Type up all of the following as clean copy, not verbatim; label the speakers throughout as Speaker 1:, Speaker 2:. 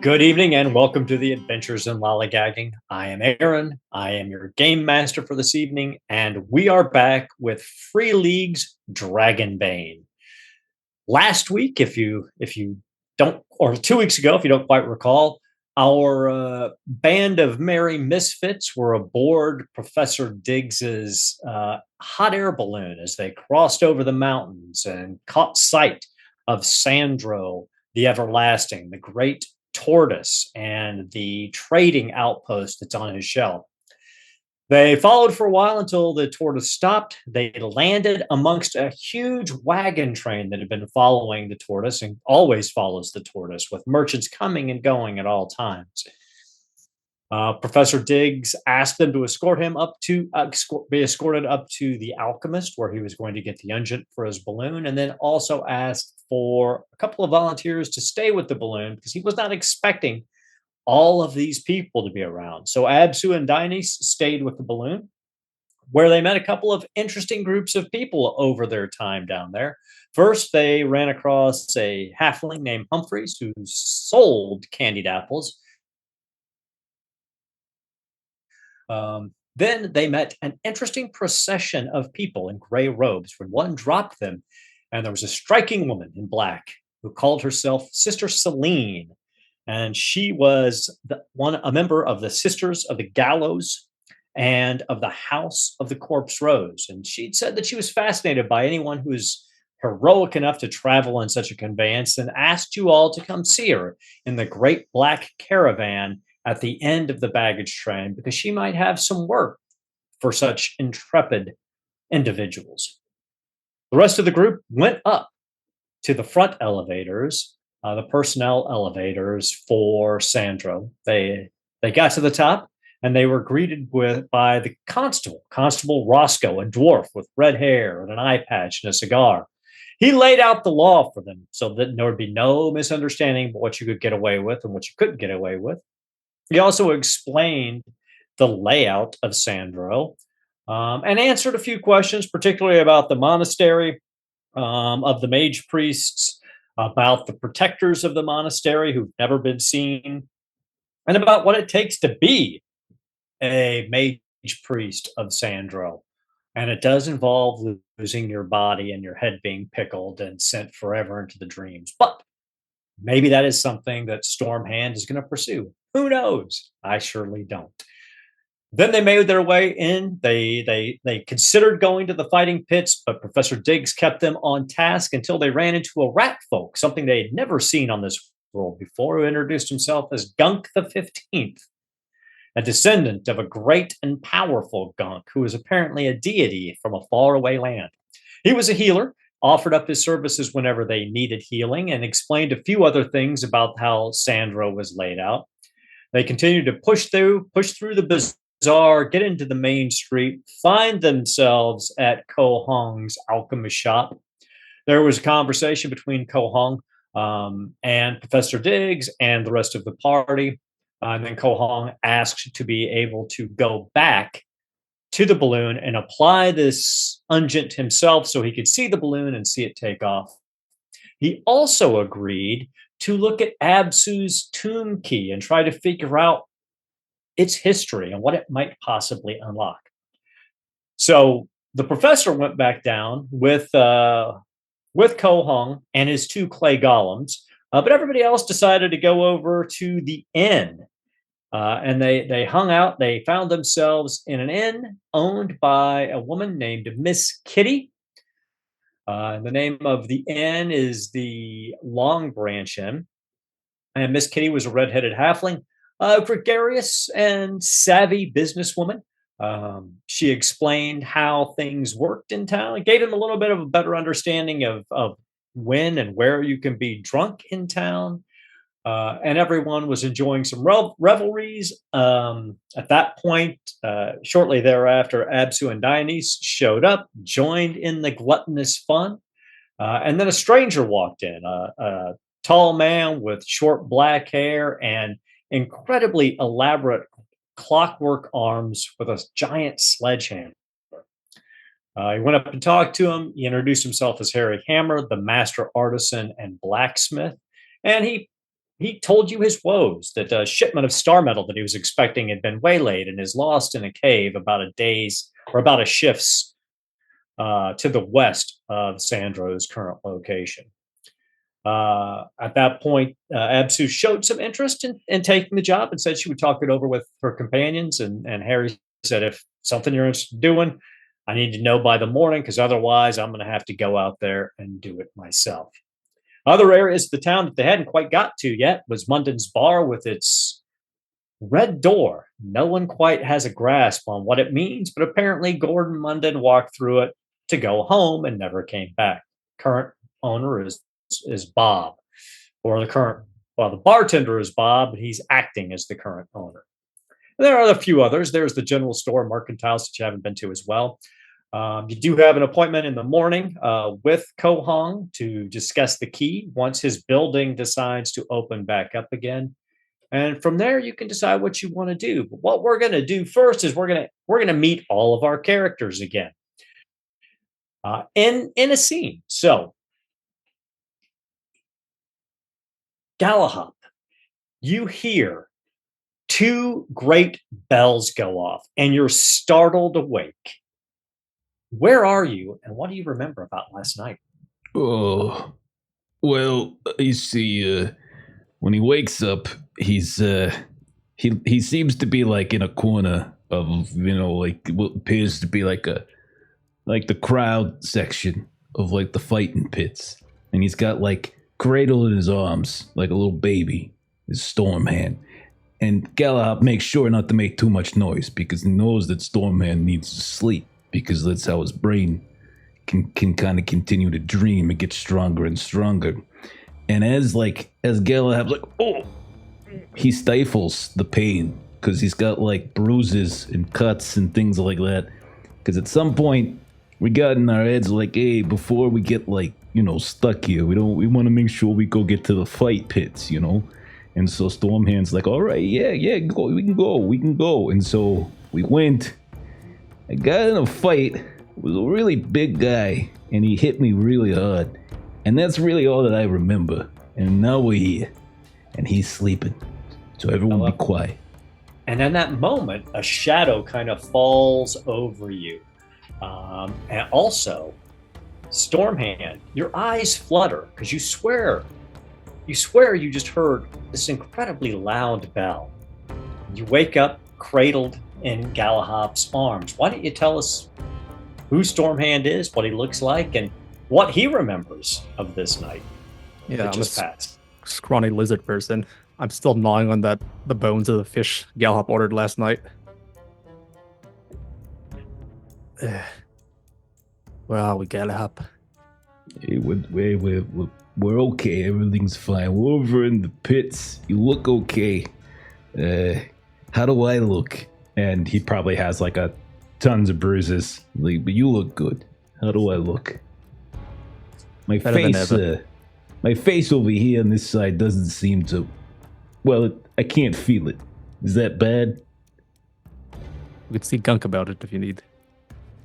Speaker 1: Good evening and welcome to the Adventures in Lollygagging. I am Aaron. I am your game master for this evening, and we are back with Free League's Dragonbane. Last week, if you don't, or 2 weeks ago, if you don't quite recall, our band of merry misfits were aboard Professor Diggs's hot air balloon as they crossed over the mountains and caught sight of Sandro, the Everlasting, the great tortoise, and the trading outpost that's on his shell. They followed for a while until the tortoise stopped. They landed amongst a huge wagon train that had been following the tortoise and always follows the tortoise, with merchants coming and going at all times. Professor Diggs asked them to escort him up to be escorted up to the alchemist, where he was going to get the unguent for his balloon, and then also asked for a couple of volunteers to stay with the balloon because he was not expecting all of these people to be around. So Absu and Dionysus stayed with the balloon, where they met a couple of interesting groups of people over their time down there. First, they ran across a halfling named Humphreys who sold candied apples. Then they met an interesting procession of people in gray robes when one dropped them, and there was a striking woman in black who called herself Sister Celine. And she was a member of the Sisters of the Gallows and of the House of the Corpse Rose. And she'd said that she was fascinated by anyone who is heroic enough to travel in such a conveyance, and asked you all to come see her in the great black caravan at the end of the baggage train because she might have some work for such intrepid individuals. The rest of the group went up to the front elevators, the personnel elevators for Sandro. They got to the top and they were greeted by the Constable Roscoe, a dwarf with red hair and an eye patch and a cigar. He laid out the law for them so that there would be no misunderstanding about what you could get away with and what you couldn't get away with. He also explained the layout of Sandro, and answered a few questions, particularly about the monastery, of the mage priests, about the protectors of the monastery who've never been seen, and about what it takes to be a mage priest of Sandro. And it does involve losing your body and your head being pickled and sent forever into the dreams. But maybe that is something that Stormhand is going to pursue. Who knows? I surely don't. Then they made their way in. They considered going to the fighting pits, but Professor Diggs kept them on task until they ran into a rat folk, something they had never seen on this world before, who introduced himself as Gunk the 15th, a descendant of a great and powerful Gunk who was apparently a deity from a faraway land. He was a healer, offered up his services whenever they needed healing, and explained a few other things about how Sandro was laid out. They continued to push through the bazaar, get into the main street, find themselves at Ko Hong's alchemist shop. There was a conversation between Ko Hong and Professor Diggs and the rest of the party. And then Ko Hong asked to be able to go back to the balloon and apply this unguent himself so he could see the balloon and see it take off. He also agreed to look at Absu's tomb key and try to figure out its history and what it might possibly unlock. So the professor went back down with Ko Hong and his two clay golems, but everybody else decided to go over to the inn. And they hung out. They found themselves in an inn owned by a woman named Miss Kitty. The name of the inn is the Long Branch Inn. And Miss Kitty was a redheaded halfling, a gregarious and savvy businesswoman. She explained how things worked in town and gave them a little bit of a better understanding of when and where you can be drunk in town. And everyone was enjoying some revelries. At that point, shortly thereafter, Absu and Dionysus showed up, joined in the gluttonous fun. And then a stranger walked in, a tall man with short black hair and incredibly elaborate clockwork arms with a giant sledgehammer. He went up and talked to him. He introduced himself as Harry Hammer, the master artisan and blacksmith. And he he told you his woes, that a shipment of star metal that he was expecting had been waylaid and is lost in a cave about a shift's to the west of Sandro's current location. At that point, Absu showed some interest in taking the job and said she would talk it over with her companions. And Harry said, if something you're interested in doing, I need to know by the morning, because otherwise I'm going to have to go out there and do it myself. Other areas of the town that they hadn't quite got to yet was Munden's Bar with its red door. No one quite has a grasp on what it means, but apparently Gordon Munden walked through it to go home and never came back. Current owner is Bob, or the bartender is Bob, but he's acting as the current owner. There are a few others. There's the general store, Mercantiles, that you haven't been to as well. You do have an appointment in the morning with Ko Hong to discuss the key once his building decides to open back up again. And from there, you can decide what you want to do. But what we're going to do first is we're going to meet all of our characters again in a scene. So, Galahop, you hear two great bells go off, and you're startled awake. Where are you, and what do you remember about last night?
Speaker 2: Oh, well, you see, when he wakes up, he's he seems to be like in a corner of, like what appears to be like the crowd section of like the fighting pits, and he's got like cradle in his arms like a little baby, his Stormhand. And Galahop makes sure not to make too much noise because he knows that Stormhand needs to sleep, because that's how his brain can kind of continue to dream and get stronger and stronger. And as Galahop's like, oh, he stifles the pain because he's got like bruises and cuts and things like that. Because at some point we got in our heads like, hey, before we get like, stuck here, we want to make sure we go get to the fight pits, And so Stormhand's like, all right, yeah, go, we can go. And so we went. I got in a fight with a really big guy, and he hit me really hard. And that's really all that I remember. And now we're here, and he's sleeping. So everyone be quiet.
Speaker 1: And in that moment, a shadow kind of falls over you. And also, Stormhand, your eyes flutter because you swear you just heard this incredibly loud bell. You wake up cradled in Galahop's arms. Why don't you tell us who Stormhand is, what he looks like, and what he remembers of this night that just passed?
Speaker 3: Scrawny lizard person. I'm still gnawing on the bones of the fish Galahop ordered last night. Where are we, Galahop?
Speaker 2: Hey, we're okay. Everything's fine. We're over in the pits. You look okay. How do I look? And he probably has like tons of bruises. Like, but you look good. How do I look? My face over here on this side doesn't seem to. Well, I can't feel it. Is that bad?
Speaker 3: We could see Gunk about it if you need.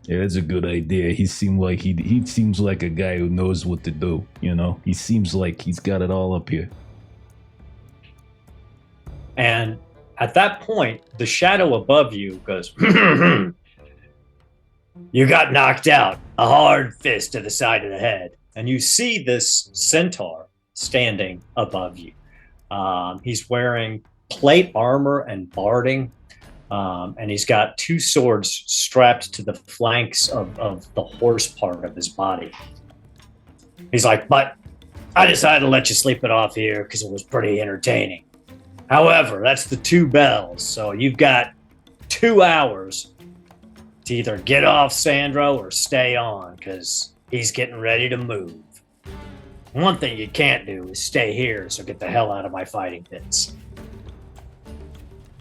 Speaker 2: Yeah, that's a good idea. He seems like a guy who knows what to do, He seems like he's got it all up here.
Speaker 1: And at that point, the shadow above you goes, you got knocked out. A hard fist to the side of the head. And you see this centaur standing above you. He's wearing plate armor and barding. And he's got two swords strapped to the flanks of the horse part of his body. He's like, but I decided to let you sleep it off here because it was pretty entertaining. However, that's the two bells, so you've got 2 hours to either get off Sandro or stay on, because he's getting ready to move. One thing you can't do is stay here, so get the hell out of my fighting pits.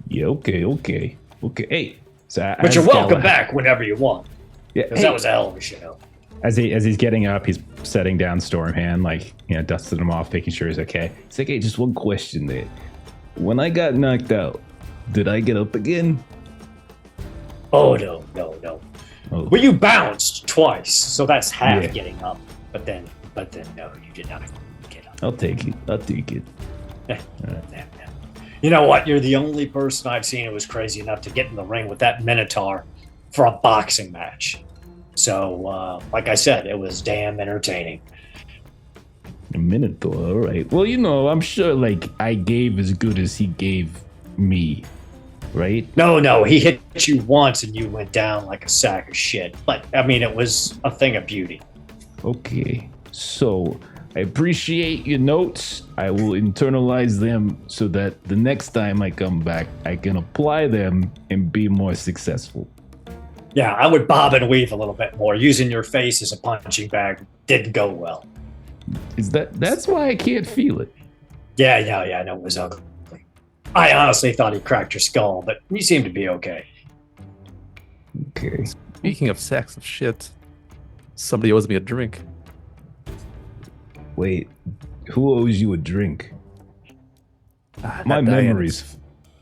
Speaker 2: Yeah, okay. Hey, so
Speaker 1: but you're welcome back whenever you want.
Speaker 2: Yeah,
Speaker 1: because that was a hell of a show.
Speaker 4: As he's getting up, he's setting down Stormhand, dusting him off, making sure he's okay.
Speaker 2: It's like, hey, just one question there. When I got knocked out, did I get up again?
Speaker 1: Oh, no.
Speaker 2: Oh.
Speaker 1: Well, you bounced twice, so that's half getting up. But then, no, you did not get up.
Speaker 2: I'll take it.
Speaker 1: You know what? You're the only person I've seen who was crazy enough to get in the ring with that Minotaur for a boxing match. So, like I said, it was damn entertaining.
Speaker 2: A Minotaur, all right. Well, I'm sure, I gave as good as he gave me, right?
Speaker 1: No, he hit you once and you went down like a sack of shit. But, I mean, it was a thing of beauty.
Speaker 2: Okay, so I appreciate your notes. I will internalize them so that the next time I come back, I can apply them and be more successful.
Speaker 1: Yeah, I would bob and weave a little bit more. Using your face as a punching bag didn't go well.
Speaker 2: That's why I can't feel it.
Speaker 1: Yeah, I know it was ugly. I honestly thought he cracked your skull, but you seem to be okay.
Speaker 2: Okay.
Speaker 3: Speaking of sacks of shit, somebody owes me a drink.
Speaker 2: Wait, who owes you a drink? My
Speaker 3: That
Speaker 2: memories.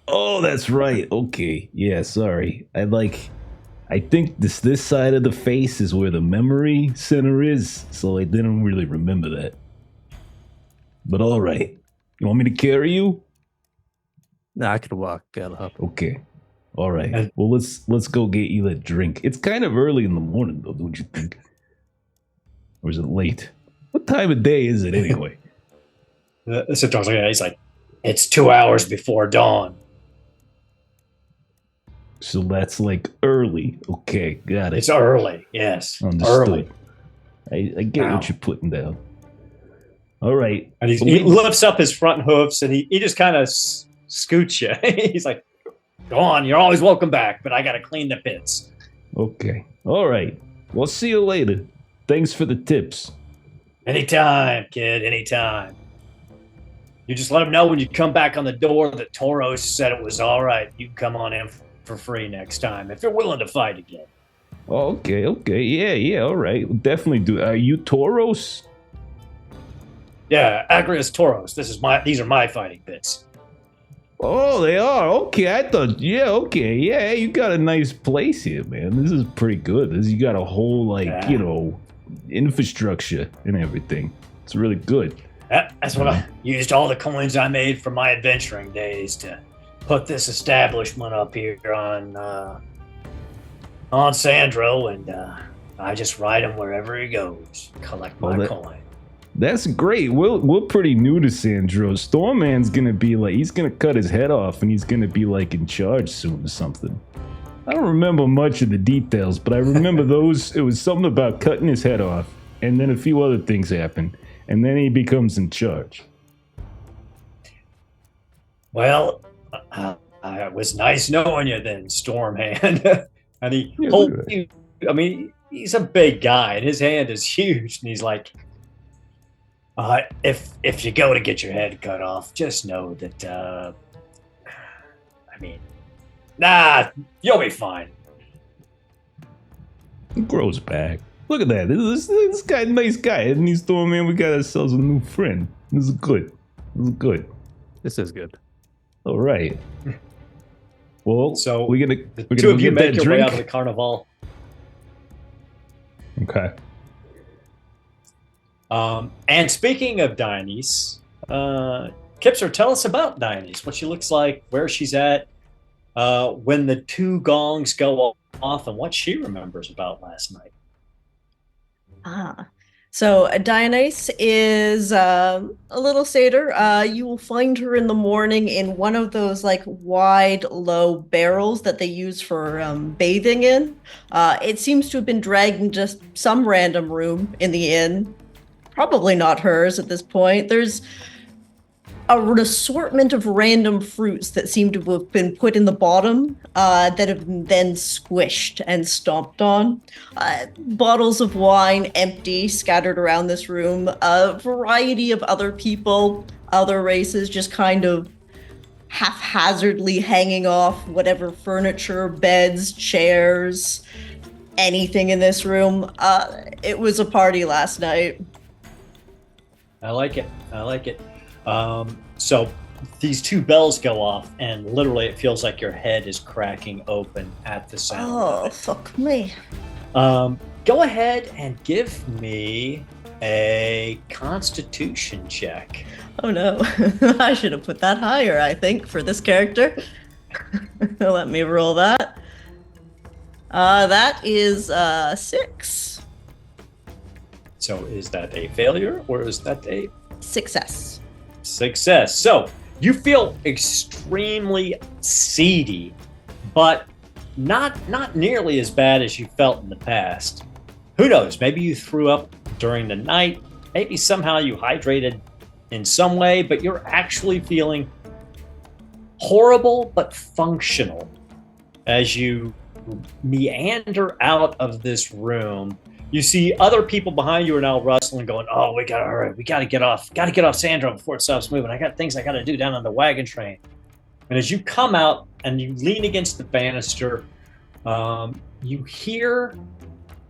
Speaker 2: Oh, that's right. Okay. Yeah, sorry. I think this side of the face is where the memory center is, so I didn't really remember that. But all right. You want me to carry you?
Speaker 3: Nah, I could walk. Up.
Speaker 2: Okay. All right. Well, let's go get you that drink. It's kind of early in the morning, though, don't you think? Or is it late? What time of day is it anyway?
Speaker 1: He's like, it's 2 hours before dawn.
Speaker 2: So that's early. Okay, got it.
Speaker 1: It's early, yes.
Speaker 2: Understood.
Speaker 1: Early.
Speaker 2: I get what you're putting down. All right.
Speaker 1: And he lifts up his front hoofs and he just kind of scoots you. He's like, go on, you're always welcome back, but I got to clean the pits.
Speaker 2: Okay. All right. Well, see you later. Thanks for the tips.
Speaker 1: Anytime, kid, anytime. You just let him know when you come back on the door that Toros said it was all right. You can come on in for free next time if you're willing to fight again.
Speaker 2: Okay. Yeah, all right. We'll definitely do. Are you Toros?
Speaker 1: Yeah, Agrius Toros. These are my fighting pits.
Speaker 2: Oh, they are. Okay, I thought. Yeah, okay. Yeah, you got a nice place here, man. This is pretty good. You got a whole infrastructure and everything. It's really good.
Speaker 1: That's what I used all the coins I made from my adventuring days to put this establishment up here on Sandro, and I just ride him wherever he goes, collect my coin.
Speaker 2: That's great. We're pretty new to Sandro. Stormhand's gonna be he's gonna cut his head off, and he's gonna be in charge soon or something. I don't remember much of the details, but I remember those. It was something about cutting his head off, and then a few other things happen, and then he becomes in charge.
Speaker 1: Well, it was nice knowing you then, Stormhand. And I mean, he's a big guy, and his hand is huge, and he's like, if you go to get your head cut off, just know that, you'll be fine.
Speaker 2: It grows back. Look at that. This guy, nice guy. And he's throwing, man, we got ourselves a new friend. This is good.
Speaker 3: This is good.
Speaker 2: All right. Well,
Speaker 1: so
Speaker 2: we're
Speaker 1: the
Speaker 2: gonna
Speaker 1: two of you make your
Speaker 2: drink.
Speaker 1: way out of the carnival.
Speaker 2: Okay.
Speaker 1: And speaking of Dionyse, Kipser, tell us about Dionyse, what she looks like, where she's at, when the two gongs go off, and what she remembers about last night.
Speaker 5: So Dionyse is a little satyr. You will find her in the morning in one of those wide, low barrels that they use for bathing in. It seems to have been dragged in just some random room in the inn. Probably not hers at this point. There's an assortment of random fruits that seem to have been put in the bottom that have been then squished and stomped on. Bottles of wine empty, scattered around this room. A variety of other people, other races, just kind of haphazardly hanging off whatever furniture, beds, chairs, anything in this room. It was a party last night.
Speaker 1: I like it. So these two bells go off, and literally it feels like your head is cracking open at the sound of it.
Speaker 5: Fuck me.
Speaker 1: Go ahead and give me a Constitution check.
Speaker 5: Oh no, I should have put that higher, I think, for this character. Let me roll that. That is 6.
Speaker 1: So is that a failure or is that a
Speaker 5: Success.
Speaker 1: success? So you feel extremely seedy, but not nearly as bad as you felt in the past. Who knows? Maybe you threw up during the night. Maybe somehow you hydrated in some way, but you're actually feeling horrible but functional as you meander out of this room. You see other people behind you are now rustling, going, "Oh, we gotta hurry! We gotta get off! Gotta get off Sandro before it stops moving! I got things I gotta do down on the wagon train." And as you come out and you lean against the banister, you hear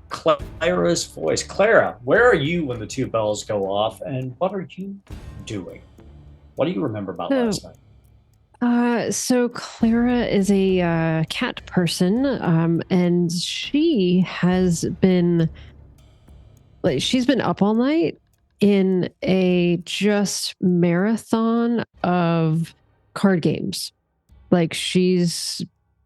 Speaker 1: Clara's voice. Clara, where are you when the 2 bells go off, and what are you doing? What do you remember about last night?
Speaker 6: So Clara is a cat person, and she has been she's been up all night in a just marathon of card games. Like, she's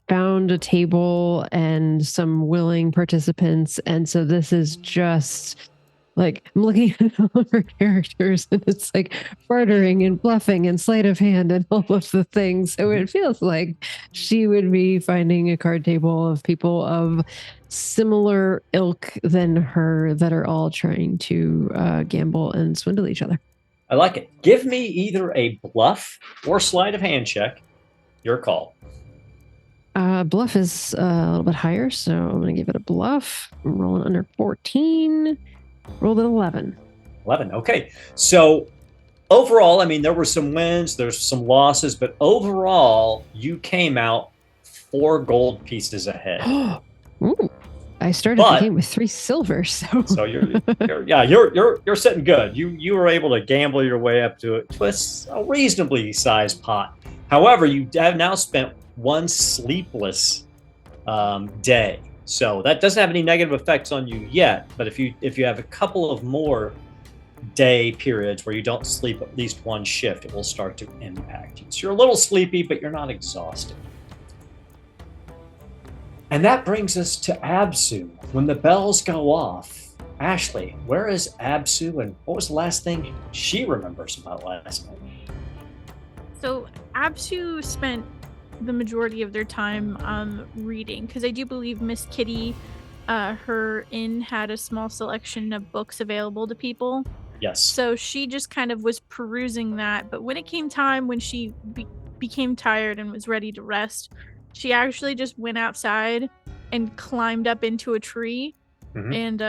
Speaker 6: found a table and some willing participants, and so this is just like, I'm looking at all of her characters, and it's like bartering and bluffing and sleight of hand and all of the things. So it feels like she would be finding a card table of people of similar ilk than her that are all trying to gamble and swindle each other.
Speaker 1: I like it. Give me either a bluff or sleight of hand check. Your call.
Speaker 6: Bluff is a little bit higher, so I'm going to give it a bluff. I'm rolling under 14. Rolled an 11.
Speaker 1: 11. Okay. So overall, I mean, there were some wins, there's some losses, but overall, you came out 4 gold pieces ahead.
Speaker 6: Ooh. I started the game with 3 silver, so
Speaker 1: you're sitting good. You were able to gamble your way up to a reasonably sized pot. However, you have now spent 1 sleepless day. So that doesn't have any negative effects on you yet, but if you have a couple of more day periods where you don't sleep at least 1 shift, it will start to impact you. So you're a little sleepy, but you're not exhausted. And that brings us to Absu. When the bells go off, Ashley, where is Absu, and what was the last thing she remembers about last night?
Speaker 7: So Absu spent the majority of their time reading, because I do believe Miss Kitty, her inn had a small selection of books available to people.
Speaker 1: Yes.
Speaker 7: So she just kind of was perusing that, but when it came time when she became tired and was ready to rest, she actually just went outside and climbed up into a tree and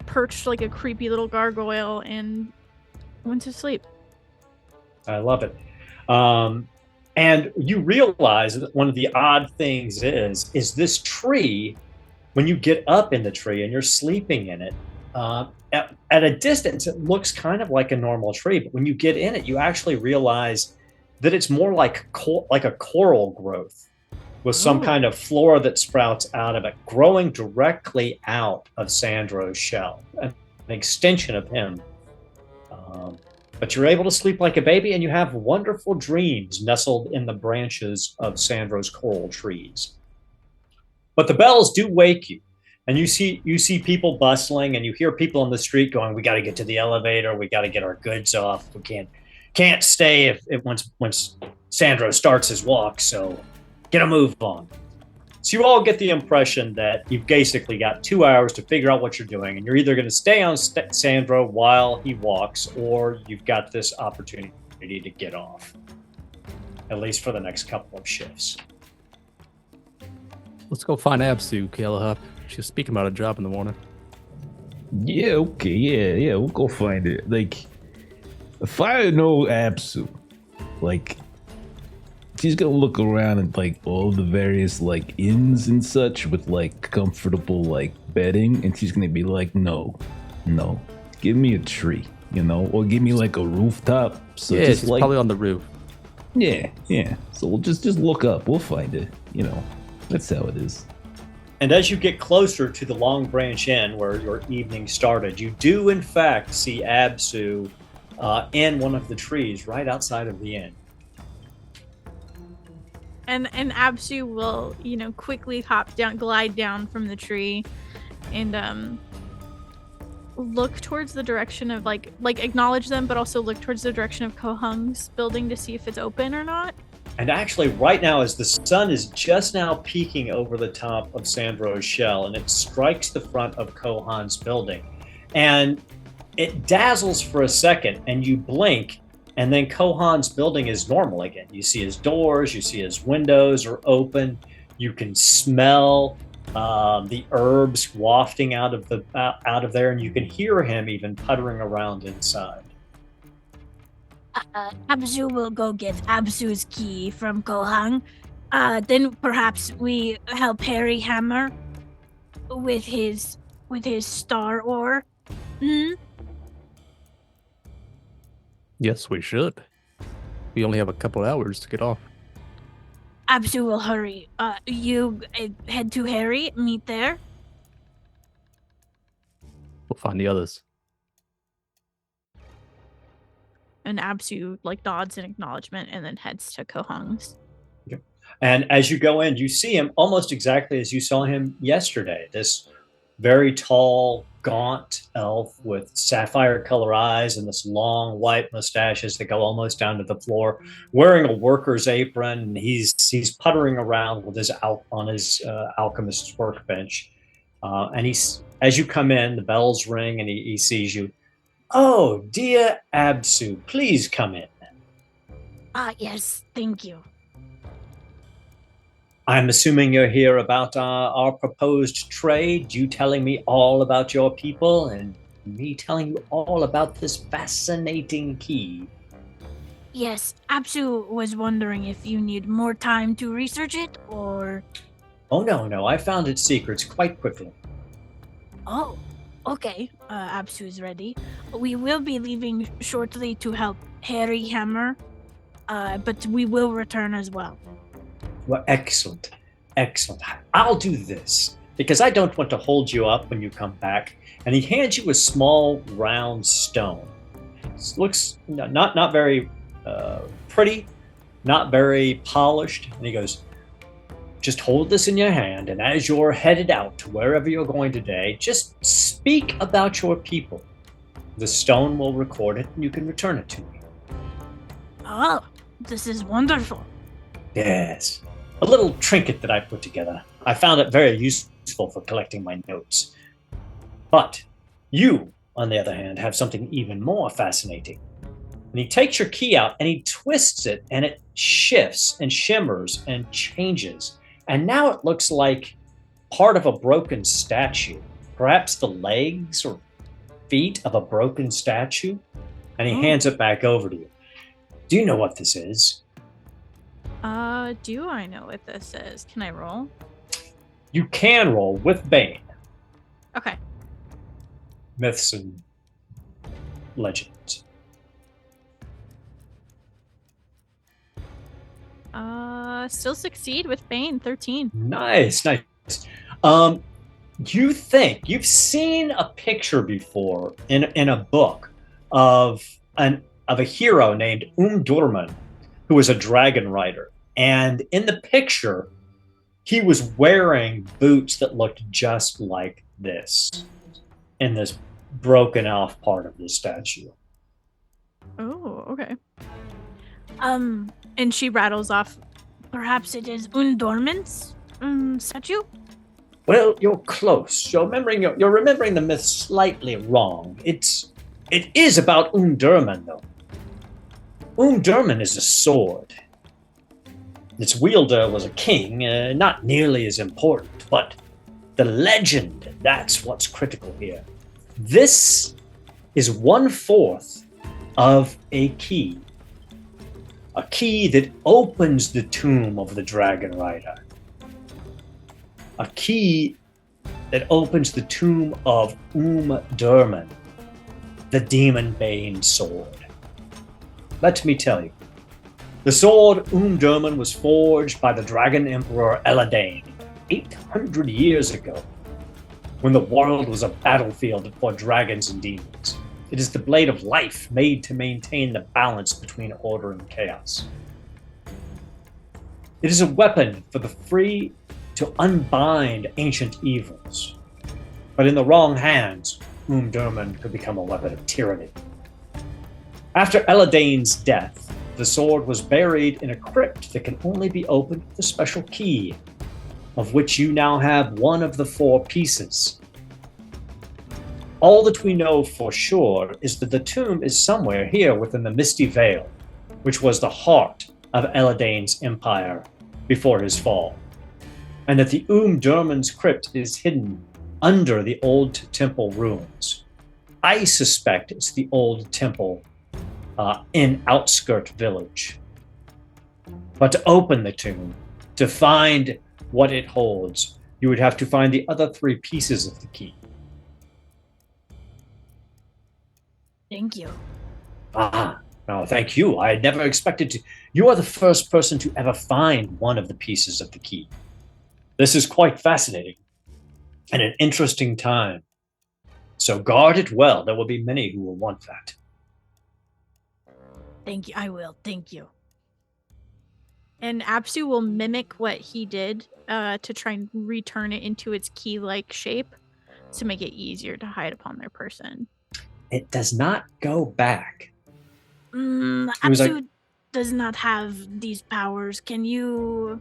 Speaker 7: perched like a creepy little gargoyle and went to sleep.
Speaker 1: I love it. And you realize that one of the odd things is this tree, when you get up in the tree and you're sleeping in it, at a distance, it looks kind of like a normal tree. But when you get in it, you actually realize that it's more like a coral growth with some kind of flora that sprouts out of it, growing directly out of Sandro's shell, an extension of him. But you're able to sleep like a baby, and you have wonderful dreams nestled in the branches of Sandro's coral trees. But the bells do wake you, and you see people bustling, and you hear people on the street going, "We got to get to the elevator. We got to get our goods off. We can't stay if once Sandro starts his walk. So get a move on." So you all get the impression that you've basically got 2 hours to figure out what you're doing, and you're either going to stay on Sandro while he walks, or you've got this opportunity to get off, at least for the next couple of shifts.
Speaker 3: Let's go find Absu, Calahop. She was speaking about a job in the morning.
Speaker 2: Yeah, okay, yeah, we'll go find it. Like, if I know Absu, like, she's gonna look around at like all the various like inns and such with like comfortable like bedding, and she's gonna be like, no, give me a tree, or give me like a rooftop. So
Speaker 3: yeah,
Speaker 2: just
Speaker 3: it's
Speaker 2: like
Speaker 3: probably on the roof.
Speaker 2: Yeah. So we'll just look up. We'll find it. That's how it is.
Speaker 1: And as you get closer to the Long Branch Inn where your evening started, you do in fact see Absu in one of the trees right outside of the inn.
Speaker 7: And Absu will, quickly glide down from the tree, and look towards the direction of like acknowledge them, but also look towards the direction of Kohung's building to see if it's open or not.
Speaker 1: And actually, right now, as the sun is just now peeking over the top of Sandro's shell, and it strikes the front of Kohung's building, and it dazzles for a second, and you blink, and then Kohung's building is normal again. You see his doors, you see his windows are open, you can smell the herbs wafting out of there, and you can hear him even puttering around inside.
Speaker 8: Absu will go get Absu's key from Kohung. Then perhaps we help Harry Hammer with his star ore.
Speaker 3: Yes, we should. We only have a couple hours to get off.
Speaker 8: Absu will hurry. You head to Harry, meet there.
Speaker 3: We'll find the others.
Speaker 7: And Absu nods in acknowledgement and then heads to Kohung's.
Speaker 1: Okay. And as you go in, you see him almost exactly as you saw him yesterday. This very tall, gaunt elf with sapphire color eyes and this long white mustaches that go almost down to the floor, wearing a worker's apron, and he's puttering around with his alchemist's workbench. And as you come in, the bells ring, and he sees you. Oh, dear Absu, please come in.
Speaker 8: Yes, thank you.
Speaker 1: I'm assuming you're here about our proposed trade, you telling me all about your people, and me telling you all about this fascinating key.
Speaker 8: Yes, Absu was wondering if you need more time to research it, or...
Speaker 1: Oh, no, I found its secrets quite quickly.
Speaker 8: Oh, okay, Absu's ready. We will be leaving shortly to help Harry Hammer, but we will return as well.
Speaker 1: Well, excellent. I'll do this, because I don't want to hold you up when you come back. And he hands you a small, round stone. It looks not very pretty, not very polished. And he goes, just hold this in your hand, and as you're headed out to wherever you're going today, just speak about your people. The stone will record it, and you can return it to me.
Speaker 8: Oh, this is wonderful.
Speaker 1: Yes. A little trinket that I put together. I found it very useful for collecting my notes. But you, on the other hand, have something even more fascinating. And he takes your key out and he twists it, and it shifts and shimmers and changes. And now it looks like part of a broken statue. Perhaps the legs or feet of a broken statue. And he hands it back over to you. Do you know what this is?
Speaker 7: Do I know what this is? Can I roll?
Speaker 1: You can roll with Bane.
Speaker 7: Okay.
Speaker 1: Myths and legends.
Speaker 7: Still succeed with Bane, 13.
Speaker 1: Nice. You think you've seen a picture before in a book of a hero named Durman, who was a dragon rider. And in the picture, he was wearing boots that looked just like this in this broken off part of the statue.
Speaker 7: Oh, okay. And she rattles off,
Speaker 8: perhaps it is Undorman's statue?
Speaker 1: Well, you're close. You're remembering the myth slightly wrong. It is about Durman, though. Durman is a sword. Its wielder was a king, not nearly as important, but the legend, that's what's critical here. This is 1/4 of a key that opens the tomb of the Dragon Rider. A key that opens the tomb of Durman, the Demon Bane sword. Let me tell you, the sword Durman was forged by the Dragon Emperor Eladane 800 years ago, when the world was a battlefield for dragons and demons. It is the blade of life made to maintain the balance between order and chaos. It is a weapon for the free to unbind ancient evils. But in the wrong hands, Durman could become a weapon of tyranny. After Eladane's death, the sword was buried in a crypt that can only be opened with a special key, of which you now have one of the 4 pieces. All that we know for sure is that the tomb is somewhere here within the Misty Vale, which was the heart of Eladane's empire before his fall, and that the Durman's crypt is hidden under the old temple ruins. I suspect it's the old temple in Outskirt Village. But to open the tomb, to find what it holds, you would have to find the other 3 pieces of the key.
Speaker 8: Thank you.
Speaker 1: No, thank you. I had never expected to. You are the first person to ever find one of the pieces of the key. This is quite fascinating and an interesting time. So guard it well. There will be many who will want that.
Speaker 8: Thank you. I will. Thank you.
Speaker 7: And Apsu will mimic what he did to try and return it into its key-like shape to make it easier to hide upon their person.
Speaker 1: It does not go back.
Speaker 8: Apsu does not have these powers. Can you...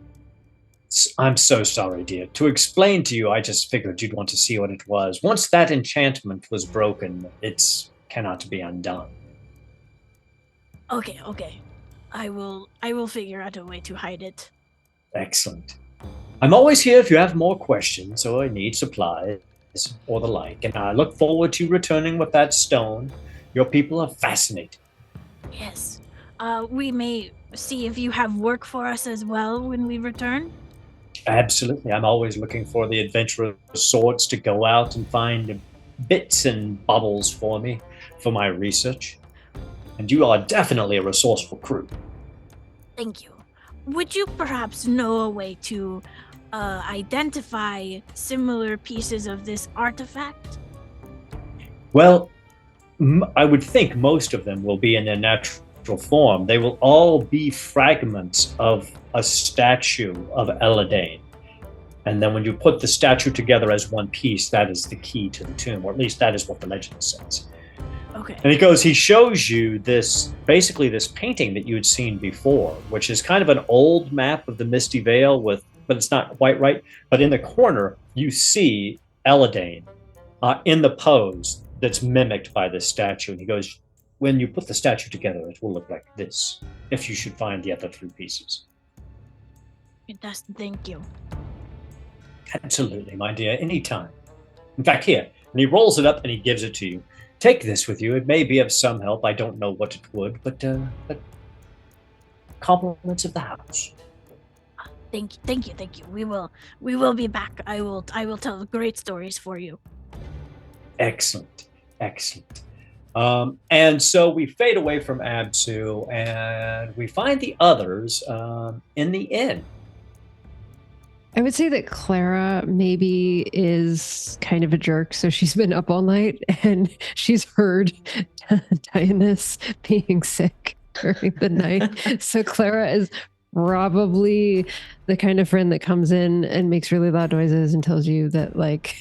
Speaker 1: I'm so sorry, dear. To explain to you, I just figured you'd want to see what it was. Once that enchantment was broken, it cannot be undone.
Speaker 8: Okay. I will figure out a way to hide it.
Speaker 1: Excellent. I'm always here if you have more questions or need supplies or the like, and I look forward to returning with that stone. Your people are fascinating.
Speaker 8: Yes. We may see if you have work for us as well when we return.
Speaker 1: Absolutely. I'm always looking for the adventurous sorts to go out and find bits and bubbles for me for my research. And you are definitely a resourceful crew.
Speaker 8: Thank you. Would you perhaps know a way to identify similar pieces of this artifact?
Speaker 1: Well, I would think most of them will be in their natural form. They will all be fragments of a statue of Eladane. And then when you put the statue together as one piece, that is the key to the tomb, or at least that is what the legend says.
Speaker 8: Okay.
Speaker 1: And he shows you this painting that you had seen before, which is kind of an old map of the Misty Vale but it's not quite right. But in the corner, you see Eladane in the pose that's mimicked by this statue. And he goes, when you put the statue together, it will look like this, if you should find the other 3 pieces.
Speaker 8: Fantastic. Thank you.
Speaker 1: Absolutely, my dear, anytime. In fact, here, and he rolls it up and he gives it to you. Take this with you. It may be of some help. I don't know what it would, but compliments of the house.
Speaker 8: Thank you. We will be back. I will tell great stories for you.
Speaker 1: Excellent. And so we fade away from Absu and we find the others in the inn.
Speaker 6: I would say that Clara maybe is kind of a jerk. So she's been up all night and she's heard Dionysus being sick during the night. So Clara is probably the kind of friend that comes in and makes really loud noises and tells you that, like,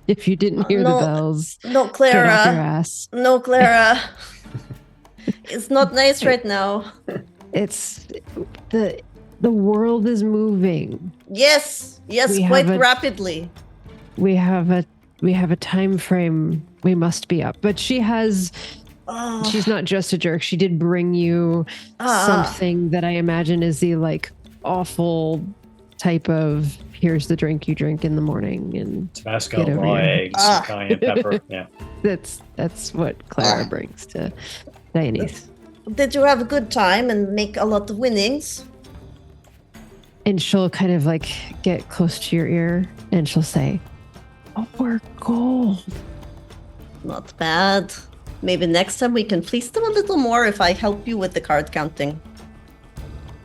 Speaker 6: if you didn't hear the bells,
Speaker 5: no,
Speaker 6: get
Speaker 5: Clara.
Speaker 6: off your ass.
Speaker 5: No, Clara. It's not nice right now.
Speaker 6: It's the world is moving.
Speaker 5: Yes, quite rapidly.
Speaker 6: We have a time frame. We must be up. But she's not just a jerk. She did bring you something that I imagine is the like awful type of here's the drink you drink in the morning and
Speaker 1: Tabasco, raw eggs, cayenne pepper. Yeah.
Speaker 6: That's what Clara brings to Dionysus.
Speaker 5: Did you have a good time and make a lot of winnings?
Speaker 6: And she'll kind of like get close to your ear and she'll say, "Oh, we're gold."
Speaker 5: Not bad. Maybe next time we can fleece them a little more if I help you with the card counting.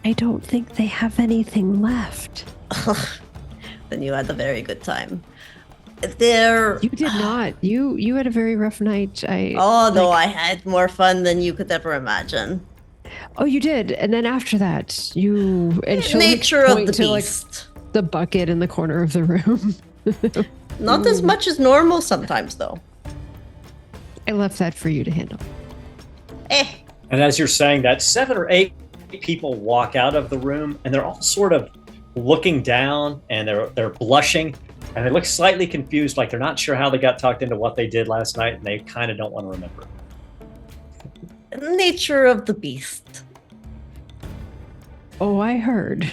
Speaker 6: I don't think they have anything left.
Speaker 5: Then you had a very good time. There.
Speaker 6: You did not. You had a very rough night.
Speaker 5: No, I had more fun than you could ever imagine.
Speaker 6: Oh, you did. And then after that, you and she'll
Speaker 5: Nature
Speaker 6: like,
Speaker 5: of
Speaker 6: point
Speaker 5: the
Speaker 6: to,
Speaker 5: beast.
Speaker 6: like, the bucket in the corner of the room.
Speaker 5: Not as much as normal sometimes, though.
Speaker 6: I left that for you to handle.
Speaker 1: And as you're saying that, 7 or 8 people walk out of the room, and they're all sort of looking down, and they're blushing, and they look slightly confused, like they're not sure how they got talked into what they did last night, and they kind of don't want to remember.
Speaker 5: Nature of the beast.
Speaker 6: Oh, I heard.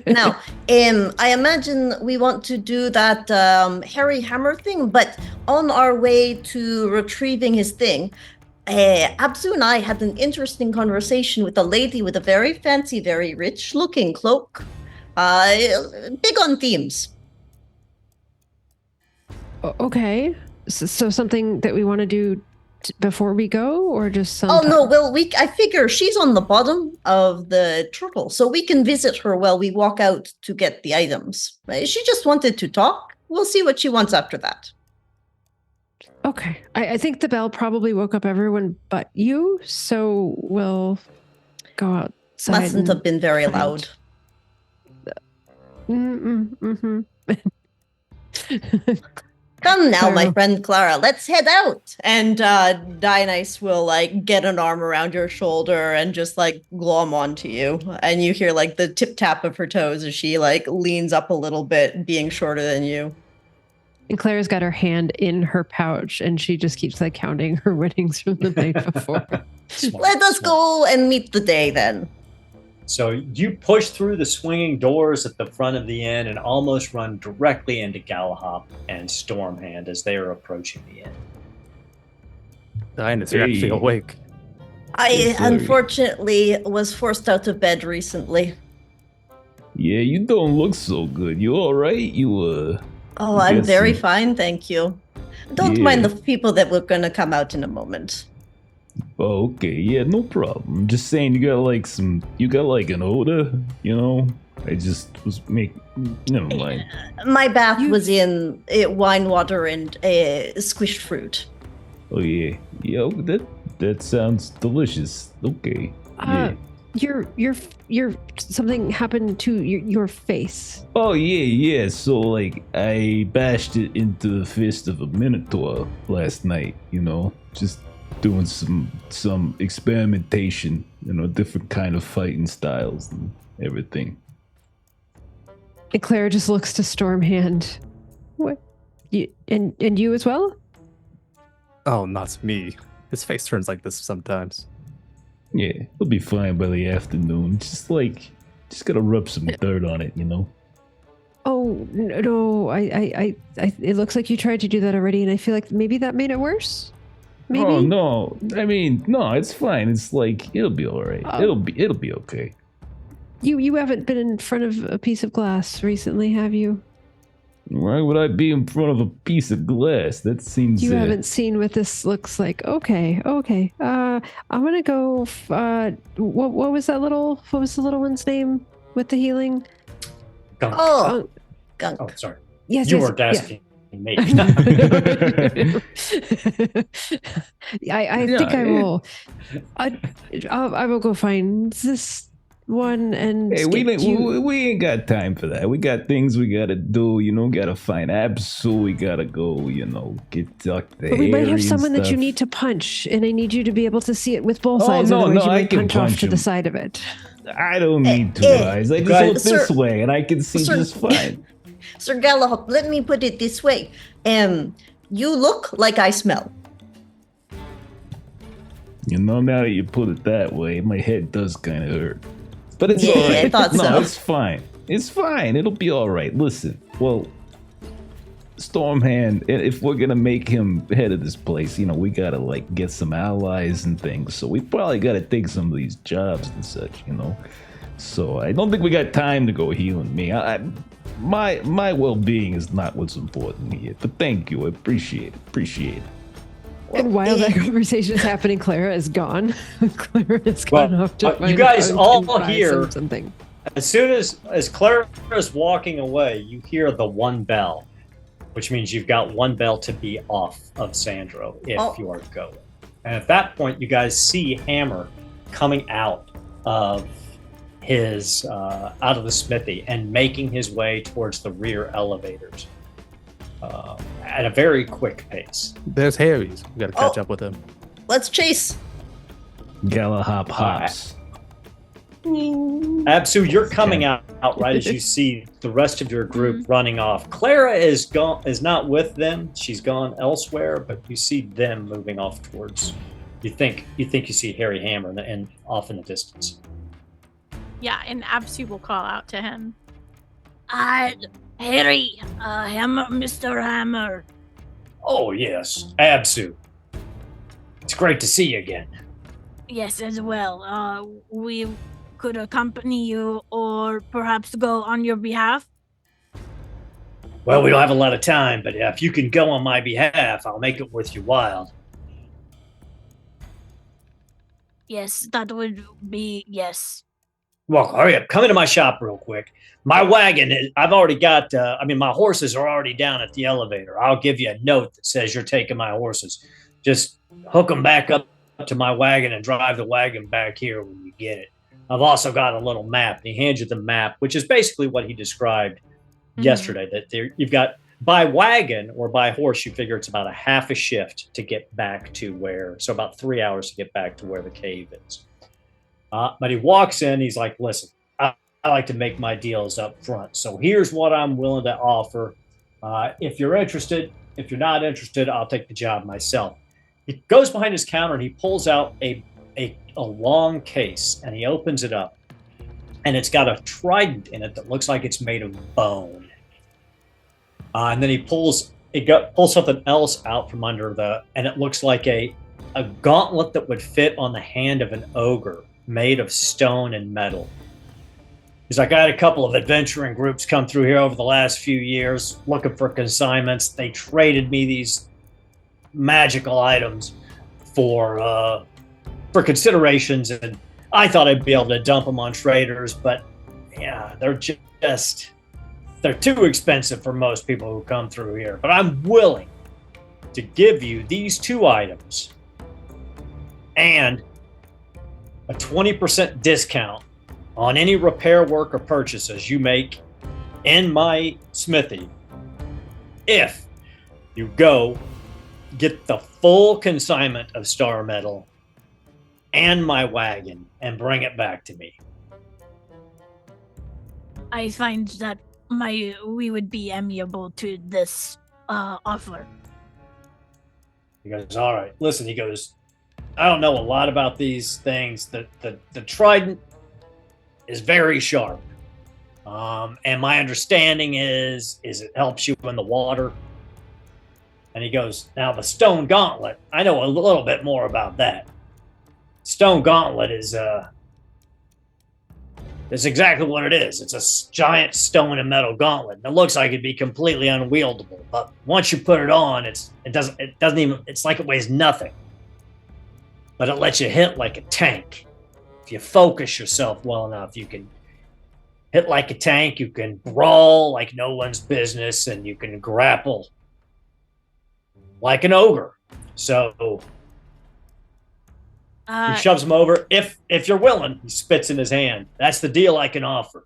Speaker 5: Now, I imagine we want to do that Harry Hammer thing, but on our way to retrieving his thing, Abzu and I had an interesting conversation with a lady with a very fancy, very rich-looking cloak. Big on themes.
Speaker 6: Okay. So something that we want to do before we go, or just some?
Speaker 5: Oh no! Well, I figure she's on the bottom of the turtle, so we can visit her while we walk out to get the items. She just wanted to talk. We'll see what she wants after that.
Speaker 6: Okay. I think the bell probably woke up everyone but you, so we'll go outside.
Speaker 5: Mustn't have been very loud.
Speaker 6: Mm-hmm.
Speaker 5: Come now, my friend Clara, let's head out. And Dionyse will like get an arm around your shoulder and just like glom onto you. And you hear like the tip tap of her toes as she like leans up a little bit, being shorter than you.
Speaker 6: And Claire's got her hand in her pouch, and she just keeps like counting her winnings from the night before.
Speaker 5: Let us go and meet the day then.
Speaker 1: So you push through the swinging doors at the front of the inn and almost run directly into Galahop and Stormhand as they are approaching the inn.
Speaker 3: Dionysus, you're actually awake.
Speaker 5: I unfortunately was forced out of bed recently.
Speaker 2: Yeah, you don't look so good. You all right?
Speaker 5: Oh, I'm very fine, thank you. Don't mind the people that were going to come out in a moment.
Speaker 2: Oh, okay, yeah, no problem. Just saying, you got like an odor, you know? I just was never mind.
Speaker 5: My bath was in wine water and squished fruit.
Speaker 2: Oh yeah, that sounds delicious. Okay. Yeah.
Speaker 6: Your something happened to your face.
Speaker 2: Oh yeah. So like I bashed it into the fist of a minotaur last night. You know, just doing some experimentation. You know, different kind of fighting styles and everything.
Speaker 6: And Claire just looks to Stormhand. What? You and you as well?
Speaker 3: Oh, not me. His face turns like this sometimes.
Speaker 2: Yeah, it'll be fine by the afternoon. Just gotta rub some dirt on it, you know.
Speaker 6: Oh no! I it looks like you tried to do that already, and I feel like maybe that made it worse. Maybe.
Speaker 2: Oh no! I mean, no, it's fine. It's like it'll be all right. It'll be okay.
Speaker 6: You haven't been in front of a piece of glass recently, have you?
Speaker 2: Why would I be in front of a piece of glass? That seems...
Speaker 6: You haven't seen what this looks like. Okay. I'm gonna go... what was the little one's name with the healing?
Speaker 1: Gunk.
Speaker 5: Oh, Gunk.
Speaker 1: Oh, sorry.
Speaker 6: Yes,
Speaker 1: you weren't asking me.
Speaker 6: I think I will. I will go find this one and
Speaker 2: hey, we ain't got time for that. We got things we gotta do, you know. Gotta find Absu. We gotta go, you know, get the.
Speaker 6: But we might have someone that you need to punch, and I need you to be able to see it with both eyes. Otherwise, you might punch off to the side of it.
Speaker 2: I don't need two eyes. I just look this way, and I can see just fine.
Speaker 5: Sir Galahop, let me put it this way: you look like I smell.
Speaker 2: You know, now that you put it that way, my head does kind of hurt. But it's all right.
Speaker 5: I thought so.
Speaker 2: It's fine. It's fine. It'll be all right. Listen, well, Stormhand, if we're gonna make him head of this place, you know, we gotta like get some allies and things. So we probably gotta take some of these jobs and such, you know. So I don't think we got time to go healing me. My well-being is not what's important here. But thank you. I appreciate it.
Speaker 6: And while that conversation is happening, Clara is gone. Clara is gone off to find
Speaker 1: you guys all
Speaker 6: buy
Speaker 1: hear
Speaker 6: something.
Speaker 1: As soon as Clara's walking away, you hear the one bell, which means you've got one bell to be off of Sandro if you are going. And at that point, you guys see Hammer coming out of his out of the smithy and making his way towards the rear elevators at a very quick pace.
Speaker 3: There's Harry's. We gotta catch up with him.
Speaker 5: Let's chase.
Speaker 2: Galahop hops.
Speaker 1: Absu, you're coming out right as you see the rest of your group running off. Clara is not with them. She's gone elsewhere, but you see them moving off towards. You think you see Harry Hammer and off in the distance.
Speaker 7: Yeah, and Absu will call out to him.
Speaker 8: Harry, Hammer, Mr. Hammer.
Speaker 1: Oh yes, Absu. It's great to see you again.
Speaker 8: Yes, as well. We could accompany you or perhaps go on your behalf.
Speaker 1: Well, we don't have a lot of time, but if you can go on my behalf, I'll make it worth your while.
Speaker 8: Yes, that would be yes.
Speaker 1: Well, hurry up. Come into my shop real quick. My wagon, I've already got, my horses are already down at the elevator. I'll give you a note that says you're taking my horses. Just hook them back up to my wagon and drive the wagon back here when you get it. I've also got a little map. And he hands you the map, which is basically what he described yesterday. That you've got, by wagon or by horse, you figure it's about a half a shift to get back to so about 3 hours to get back to where the cave is. But he walks in, he's like, listen, I like to make my deals up front. So here's what I'm willing to offer. If you're interested, if you're not interested, I'll take the job myself. He goes behind his counter and he pulls out a long case and he opens it up. And it's got a trident in it that looks like it's made of bone. And then he pulls something else out from under and it looks like a gauntlet that would fit on the hand of an ogre, made of stone and metal. He's like, I had a couple of adventuring groups come through here over the last few years looking for consignments. They traded me these magical items for considerations, and I thought I'd be able to dump them on traders, but yeah, they're too expensive for most people who come through here. But I'm willing to give you these two items and a 20% discount on any repair work or purchases you make in my smithy if you go get the full consignment of star metal and my wagon and bring it back to me.
Speaker 8: I find that we would be amiable to this offer.
Speaker 1: He goes, all right. Listen, he goes, I don't know a lot about these things. The trident is very sharp. And my understanding is it helps you in the water. And he goes, now the stone gauntlet, I know a little bit more about that. Stone gauntlet is exactly what it is. It's a giant stone and metal gauntlet. And it looks like it'd be completely unwieldable, but once you put it on, it's like it weighs nothing. But it lets you hit like a tank. If you focus yourself well enough, you can hit like a tank, you can brawl like no one's business, and you can grapple like an ogre. So he shoves him over. If you're willing, he spits in his hand. That's the deal I can offer.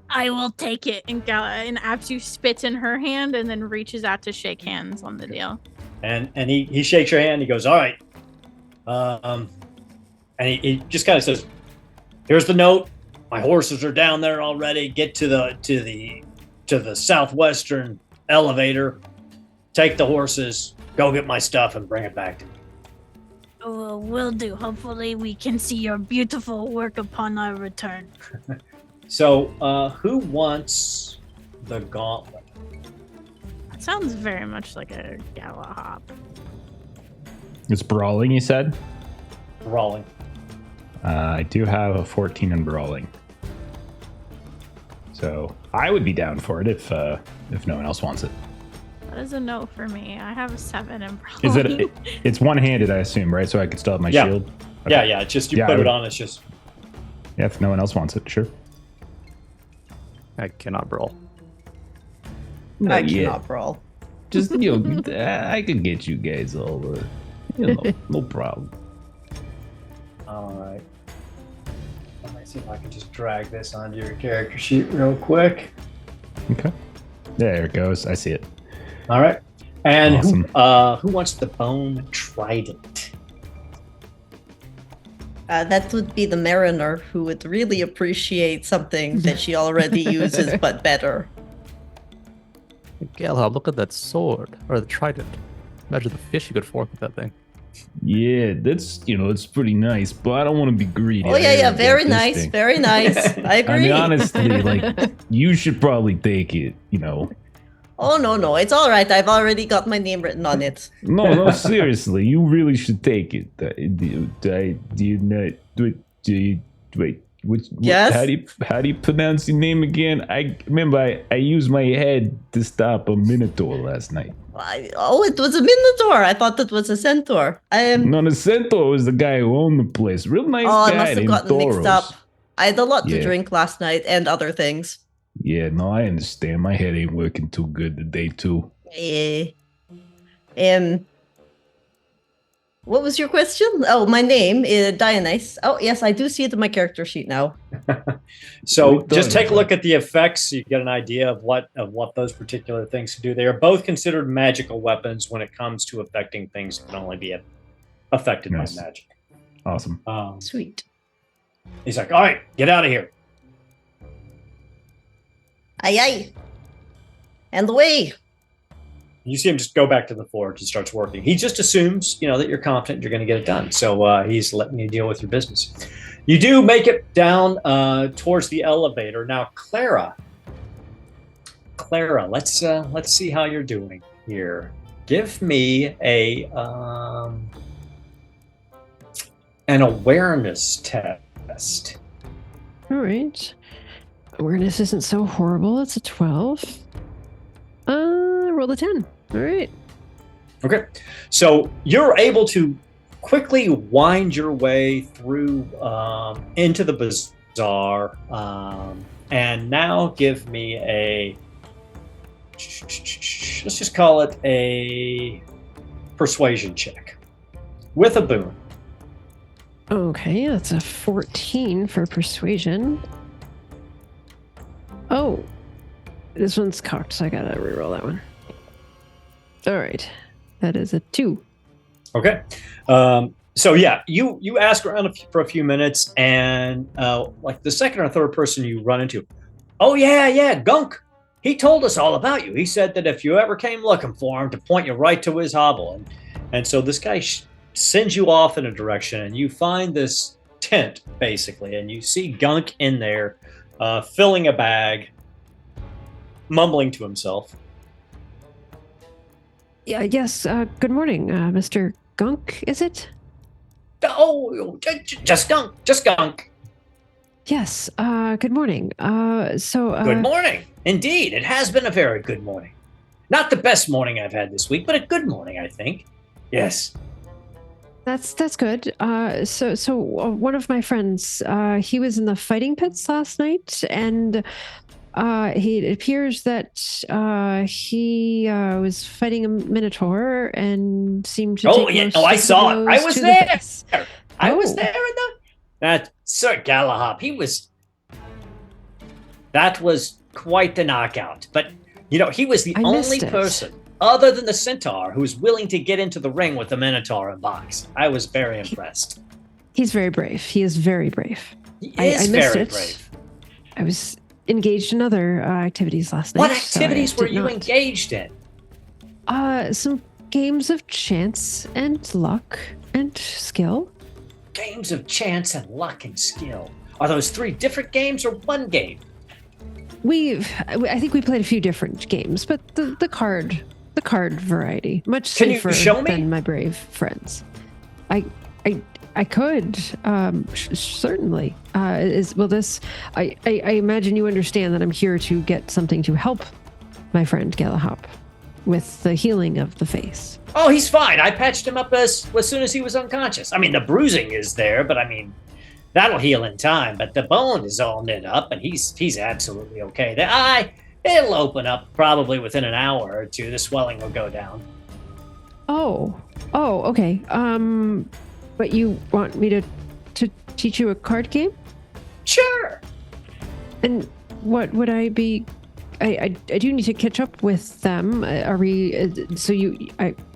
Speaker 8: I will take it.
Speaker 7: And Absu spits in her hand and then reaches out to shake hands on the deal.
Speaker 1: And he shakes your hand. He goes, all right. And he just kind of says, here's the note. My horses are down there already. Get to the southwestern elevator. Take the horses. Go get my stuff and bring it back to me.
Speaker 8: Will do. Hopefully we can see your beautiful work upon our return.
Speaker 1: So, who wants the gauntlet?
Speaker 7: That sounds very much like a Galahop.
Speaker 4: It's brawling, you said?
Speaker 1: Brawling.
Speaker 4: I do have a 14 in brawling. So I would be down for it if no one else wants it.
Speaker 7: That is a no for me. I have a 7 in brawling.
Speaker 4: Is it? It's one-handed, I assume, right? So I could still have my shield. Okay.
Speaker 1: Yeah. It's just you put it on. It's just.
Speaker 4: Yeah, if no one else wants it, sure.
Speaker 3: I cannot brawl.
Speaker 2: Not
Speaker 5: I
Speaker 2: yet.
Speaker 5: cannot brawl.
Speaker 2: Just I could get you guys all. No problem.
Speaker 1: All right. Let me see if I can just drag this onto your character sheet real quick.
Speaker 4: Okay. There it goes. I see it.
Speaker 1: All right. And
Speaker 4: Awesome.
Speaker 1: who wants the bone trident?
Speaker 5: That would be the mariner, who would really appreciate something that she already uses, but better.
Speaker 3: Galahad, look at that sword or the trident. Imagine the fish you could fork with that thing.
Speaker 2: Yeah, that's it's pretty nice, but I don't want to be greedy.
Speaker 5: Oh, yeah,
Speaker 2: gotta
Speaker 5: very
Speaker 2: get this
Speaker 5: nice,
Speaker 2: thing.
Speaker 5: very nice. I agree.
Speaker 2: I mean, honestly, like you should probably take it.
Speaker 5: Oh, no, it's all right. I've already got my name written on it.
Speaker 2: No, seriously, you really should take it. Do you not? Wait.
Speaker 5: Yes?
Speaker 2: How do you pronounce your name again? I remember I used my head to stop a minotaur last night.
Speaker 5: It was a minotaur. I thought that was a centaur.
Speaker 2: No, the centaur was the guy who owned the place. Real nice
Speaker 5: I
Speaker 2: guy
Speaker 5: must have
Speaker 2: named
Speaker 5: gotten mixed
Speaker 2: Thoros.
Speaker 5: up. I had a lot to
Speaker 2: Yeah.
Speaker 5: drink last night and other things.
Speaker 2: Yeah, no, I understand. My head ain't working too good today, too.
Speaker 5: What was your question? Oh, my name is Dionysus. Oh, yes, I do see it in my character sheet now.
Speaker 1: So
Speaker 2: We've
Speaker 1: just
Speaker 2: done
Speaker 1: take a
Speaker 2: it.
Speaker 1: look at the effects so you get an idea of what those particular things do. They are both considered magical weapons when it comes to affecting things that can only be affected
Speaker 4: Nice.
Speaker 1: by magic.
Speaker 4: Awesome.
Speaker 5: Sweet.
Speaker 1: He's like, all right, get out of here.
Speaker 5: Aye, aye. And away.
Speaker 1: You see him just go back to the forge and starts working. He just assumes, that you're confident you're going to get it done. So he's letting you deal with your business. You do make it down towards the elevator. Now, Clara, let's see how you're doing here. Give me an awareness test.
Speaker 6: All right. Awareness isn't so horrible. It's a 12. I rolled a 10. All right.
Speaker 1: Okay, so you're able to quickly wind your way through into the bazaar, and now give me let's just call it a persuasion check with a boon.
Speaker 6: Okay, that's a 14 for persuasion. Oh, this one's cocked, so I gotta reroll that one. All right, that is a 2.
Speaker 1: Okay, so yeah, you ask around for a few minutes, and like the second or third person you run into, oh yeah, Gunk. He told us all about you. He said that if you ever came looking for him, to point you right to his hovel, and so this guy sends you off in a direction, and you find this tent basically, and you see Gunk in there, filling a bag, mumbling to himself.
Speaker 6: Yeah, yes. Good morning, Mr. Gunk, is it?
Speaker 1: Oh, just Gunk.
Speaker 6: Yes. Good morning.
Speaker 1: Good morning. Indeed, it has been a very good morning. Not the best morning I've had this week, but a good morning, I think. Yes.
Speaker 6: That's good. So one of my friends, he was in the fighting pits last night, and it appears that he was fighting a minotaur and seemed to.
Speaker 1: Oh
Speaker 6: take
Speaker 1: yeah,
Speaker 6: most
Speaker 1: no, I
Speaker 6: of the
Speaker 1: saw it. I
Speaker 6: blows
Speaker 1: was
Speaker 6: to the
Speaker 1: there.
Speaker 6: face.
Speaker 1: I was
Speaker 6: Oh.
Speaker 1: there in that. Sir Galahad, that was quite the knockout. But he was the
Speaker 6: I
Speaker 1: only
Speaker 6: missed it.
Speaker 1: person other than the centaur who was willing to get into the ring with the minotaur and box. I was very impressed.
Speaker 6: He's very brave. He is very brave.
Speaker 1: He
Speaker 6: I
Speaker 1: is
Speaker 6: missed
Speaker 1: very
Speaker 6: it.
Speaker 1: brave.
Speaker 6: I was engaged in other activities last night.
Speaker 1: What
Speaker 6: so I
Speaker 1: activities were
Speaker 6: did
Speaker 1: you
Speaker 6: not.
Speaker 1: engaged in?
Speaker 6: Some games of chance and luck and skill.
Speaker 1: Games of chance and luck and skill. Are those 3 different games or one game?
Speaker 6: I think we played a few different games, but the card variety, much
Speaker 1: Can you
Speaker 6: safer
Speaker 1: show me?
Speaker 6: than my brave friends. I could certainly. I imagine you understand that I'm here to get something to help my friend Galahad with the healing of the face.
Speaker 1: Oh, he's fine. I patched him up as soon as he was unconscious. I mean, the bruising is there, but I mean, That'll heal in time, but the bone is all knit up, and he's absolutely okay. The eye, it'll open up probably within an hour or two. The swelling will go down.
Speaker 6: Oh, okay. But you want me to teach you a card game?
Speaker 1: Sure.
Speaker 6: And what would I be? I do need to catch up with them. Are we? So you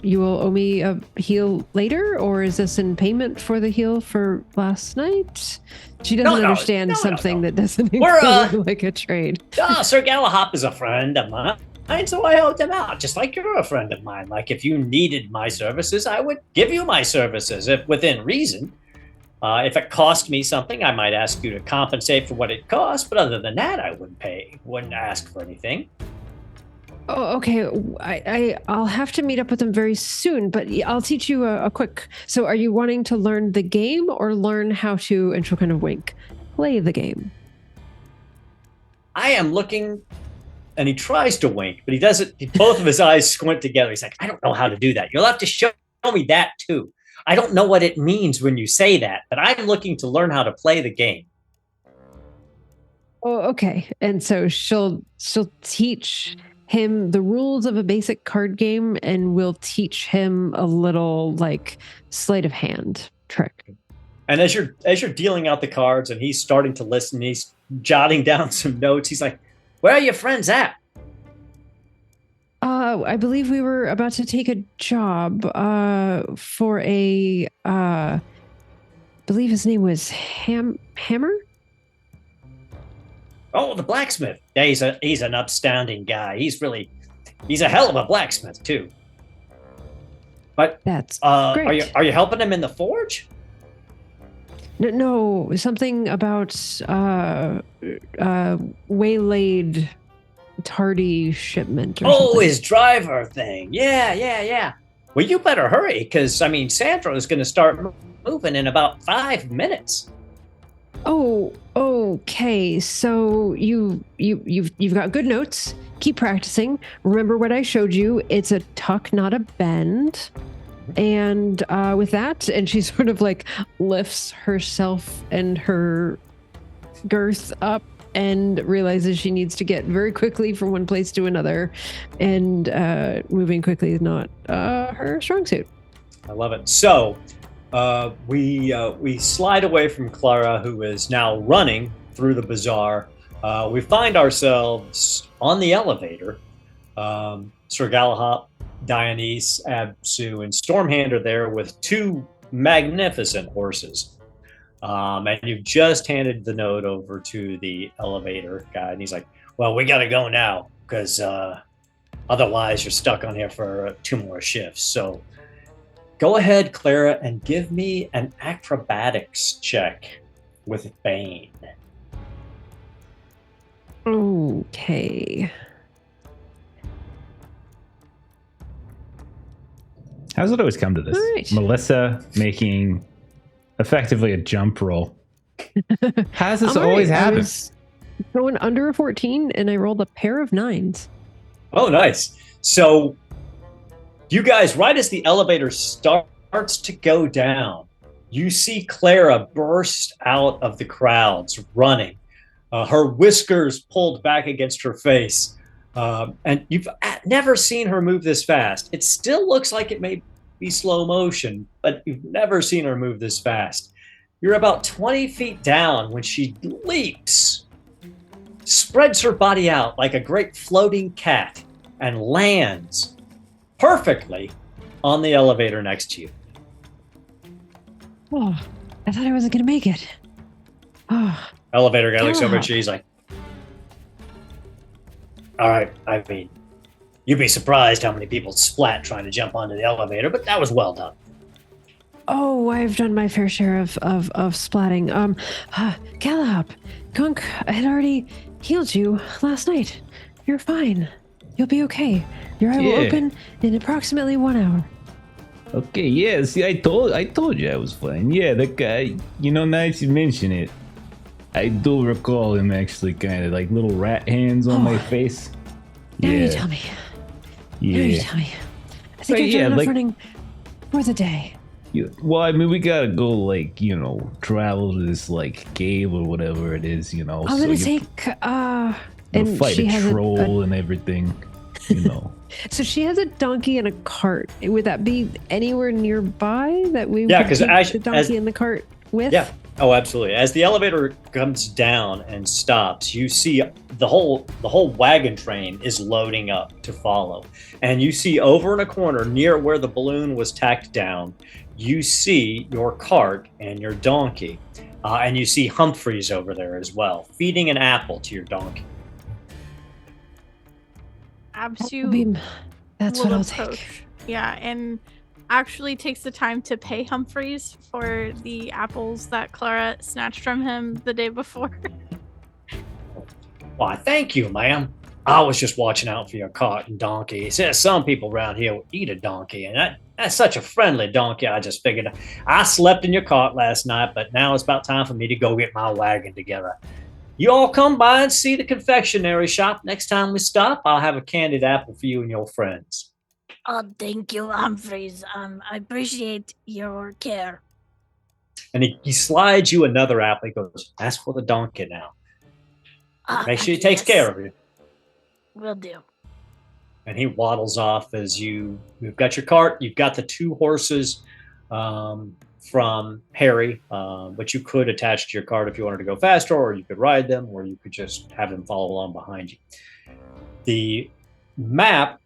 Speaker 6: will owe me a heal later, or is this in payment for the heal for last night? She doesn't understand something that doesn't include like a trade.
Speaker 1: Sir Galahop is a friend of mine. So I helped him out, just like you're a friend of mine. Like if you needed my services, I would give you my services, if within reason. If it cost me something, I might ask you to compensate for what it cost. But other than that, I wouldn't ask for anything.
Speaker 6: Oh, okay. I'll have to meet up with them very soon, but I'll teach you a quick. So are you wanting to learn the game or learn how to, and she'll kind of wink, play the game?
Speaker 1: I am looking, and he tries to wink, but he doesn't. Both of his eyes squint together. He's like, I don't know how to do that. You'll have to show me that too. I don't know what it means when you say that, but I'm looking to learn how to play the game.
Speaker 6: Oh, okay. And so she'll teach him the rules of a basic card game, and we'll teach him a little like sleight of hand trick.
Speaker 1: And as you're dealing out the cards, and he's starting to listen, he's jotting down some notes. He's like, "Where are your friends at?"
Speaker 6: I believe we were about to take a job for a believe his name was Hammer.
Speaker 1: Oh, the blacksmith. Yeah, he's an upstanding guy. He's a hell of a blacksmith too. But
Speaker 6: that's
Speaker 1: great. Are you helping him in the forge?
Speaker 6: No, something about waylaid tardy shipment. Or something.
Speaker 1: His driver thing. Yeah. Well, you better hurry, because Sandro is going to start moving in about 5 minutes.
Speaker 6: Oh, okay. So you've got good notes. Keep practicing. Remember what I showed you. It's a tuck, not a bend. And with that, and she sort of like lifts herself and her girth up and realizes she needs to get very quickly from one place to another, and moving quickly is not her strong suit.
Speaker 1: I love it. So we slide away from Clara, who is now running through the bazaar. We find ourselves on the elevator. Sir Galahop, Dionyse, Absu, and Stormhand are there with 2 magnificent horses. And you've just handed the note over to the elevator guy, and he's like, well, we got to go now, because otherwise you're stuck on here for 2 more shifts. So go ahead, Clara, and give me an acrobatics check with Bane.
Speaker 6: Okay.
Speaker 4: How's it always come to this?
Speaker 6: Right.
Speaker 4: Melissa making effectively a jump roll. How does this always happen?
Speaker 6: I was going under a 14, and I rolled a pair of 9s.
Speaker 1: Oh, nice. So you guys, right as the elevator starts to go down, you see Clara burst out of the crowds running, her whiskers pulled back against her face. And you've never seen her move this fast. It still looks like it may be slow motion, but you've never seen her move this fast. You're about 20 feet down when she leaps, spreads her body out like a great floating cat, and lands perfectly on the elevator next to you.
Speaker 6: Oh, I thought I wasn't going to make it. Oh.
Speaker 1: Elevator guy looks over at you. He's like, all right, you'd be surprised how many people splat trying to jump onto the elevator, but that was well done.
Speaker 6: Oh, I've done my fair share of splatting. Galahop, Gunk, I had already healed you last night. You're fine. You'll be okay. Your eye will open in approximately 1 hour.
Speaker 2: Okay, yeah, see, I told you I was fine. Yeah, that guy, nice you mention it. I do recall him actually kind of like little rat hands on my face.
Speaker 6: Now you tell me.
Speaker 2: Yeah.
Speaker 6: Now you tell me. I think I've done enough running for the day.
Speaker 2: Well, I mean, we gotta go, like, travel to this, like, cave or whatever it is,
Speaker 6: I'm
Speaker 2: so
Speaker 6: gonna
Speaker 2: you
Speaker 6: take
Speaker 2: and fight
Speaker 6: she
Speaker 2: a
Speaker 6: has
Speaker 2: troll and everything,
Speaker 6: So she has a donkey and a cart. Would that be anywhere nearby that we
Speaker 1: Yeah,
Speaker 6: would
Speaker 1: 'cause
Speaker 6: keep the donkey and the cart with?
Speaker 1: Yeah. Oh, absolutely. As the elevator comes down and stops, you see the whole wagon train is loading up to follow. And you see over in a corner near where the balloon was tacked down, you see your cart and your donkey. And you see Humphreys over there as well, feeding an apple to your donkey.
Speaker 7: Absu
Speaker 6: That's
Speaker 7: will
Speaker 6: what I'll
Speaker 7: approach.
Speaker 6: take.
Speaker 7: Yeah, and actually takes the time to pay Humphreys for the apples that Clara snatched from him the day before.
Speaker 1: Why, thank you, ma'am. I was just watching out for your cart and donkey. It says some people around here will eat a donkey, and that's such a friendly donkey. I just figured I slept in your cart last night, but now it's about time for me to go get my wagon together. You all come by and see the confectionery shop. Next time we stop, I'll have a candied apple for you and your friends.
Speaker 8: Oh, thank you, Humphreys. I appreciate your care.
Speaker 1: And he slides you another apple. He goes, "That's for the donkey now. Make sure he takes care of you."
Speaker 8: Will do.
Speaker 1: And he waddles off as you've got your cart. You've got the 2 horses from Harry, but you could attach to your cart if you wanted to go faster, or you could ride them, or you could just have them follow along behind you. The map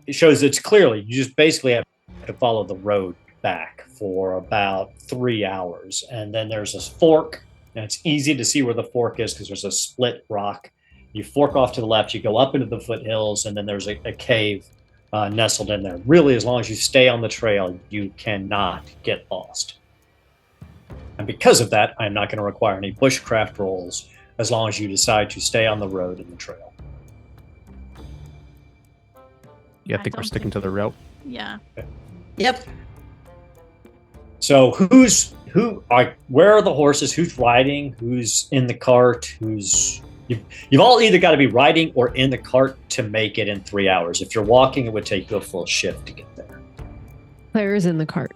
Speaker 1: shows it's clearly, you just basically have to follow the road back for about 3 hours. And then there's a fork, and it's easy to see where the fork is because there's a split rock. You fork off to the left, you go up into the foothills, and then there's a cave nestled in there. Really, as long as you stay on the trail, you cannot get lost. And because of that, I'm not going to require any bushcraft rolls as long as you decide to stay on the road and the trail.
Speaker 3: Yeah, I
Speaker 7: I
Speaker 3: think we're
Speaker 7: don't
Speaker 3: sticking
Speaker 7: think-
Speaker 3: to the route.
Speaker 7: Yeah.
Speaker 5: Yep.
Speaker 1: So where are the horses? Who's riding? Who's in the cart? You've all either got to be riding or in the cart to make it in 3 hours. If you're walking, it would take you a full shift to get there.
Speaker 6: Claire's in the cart.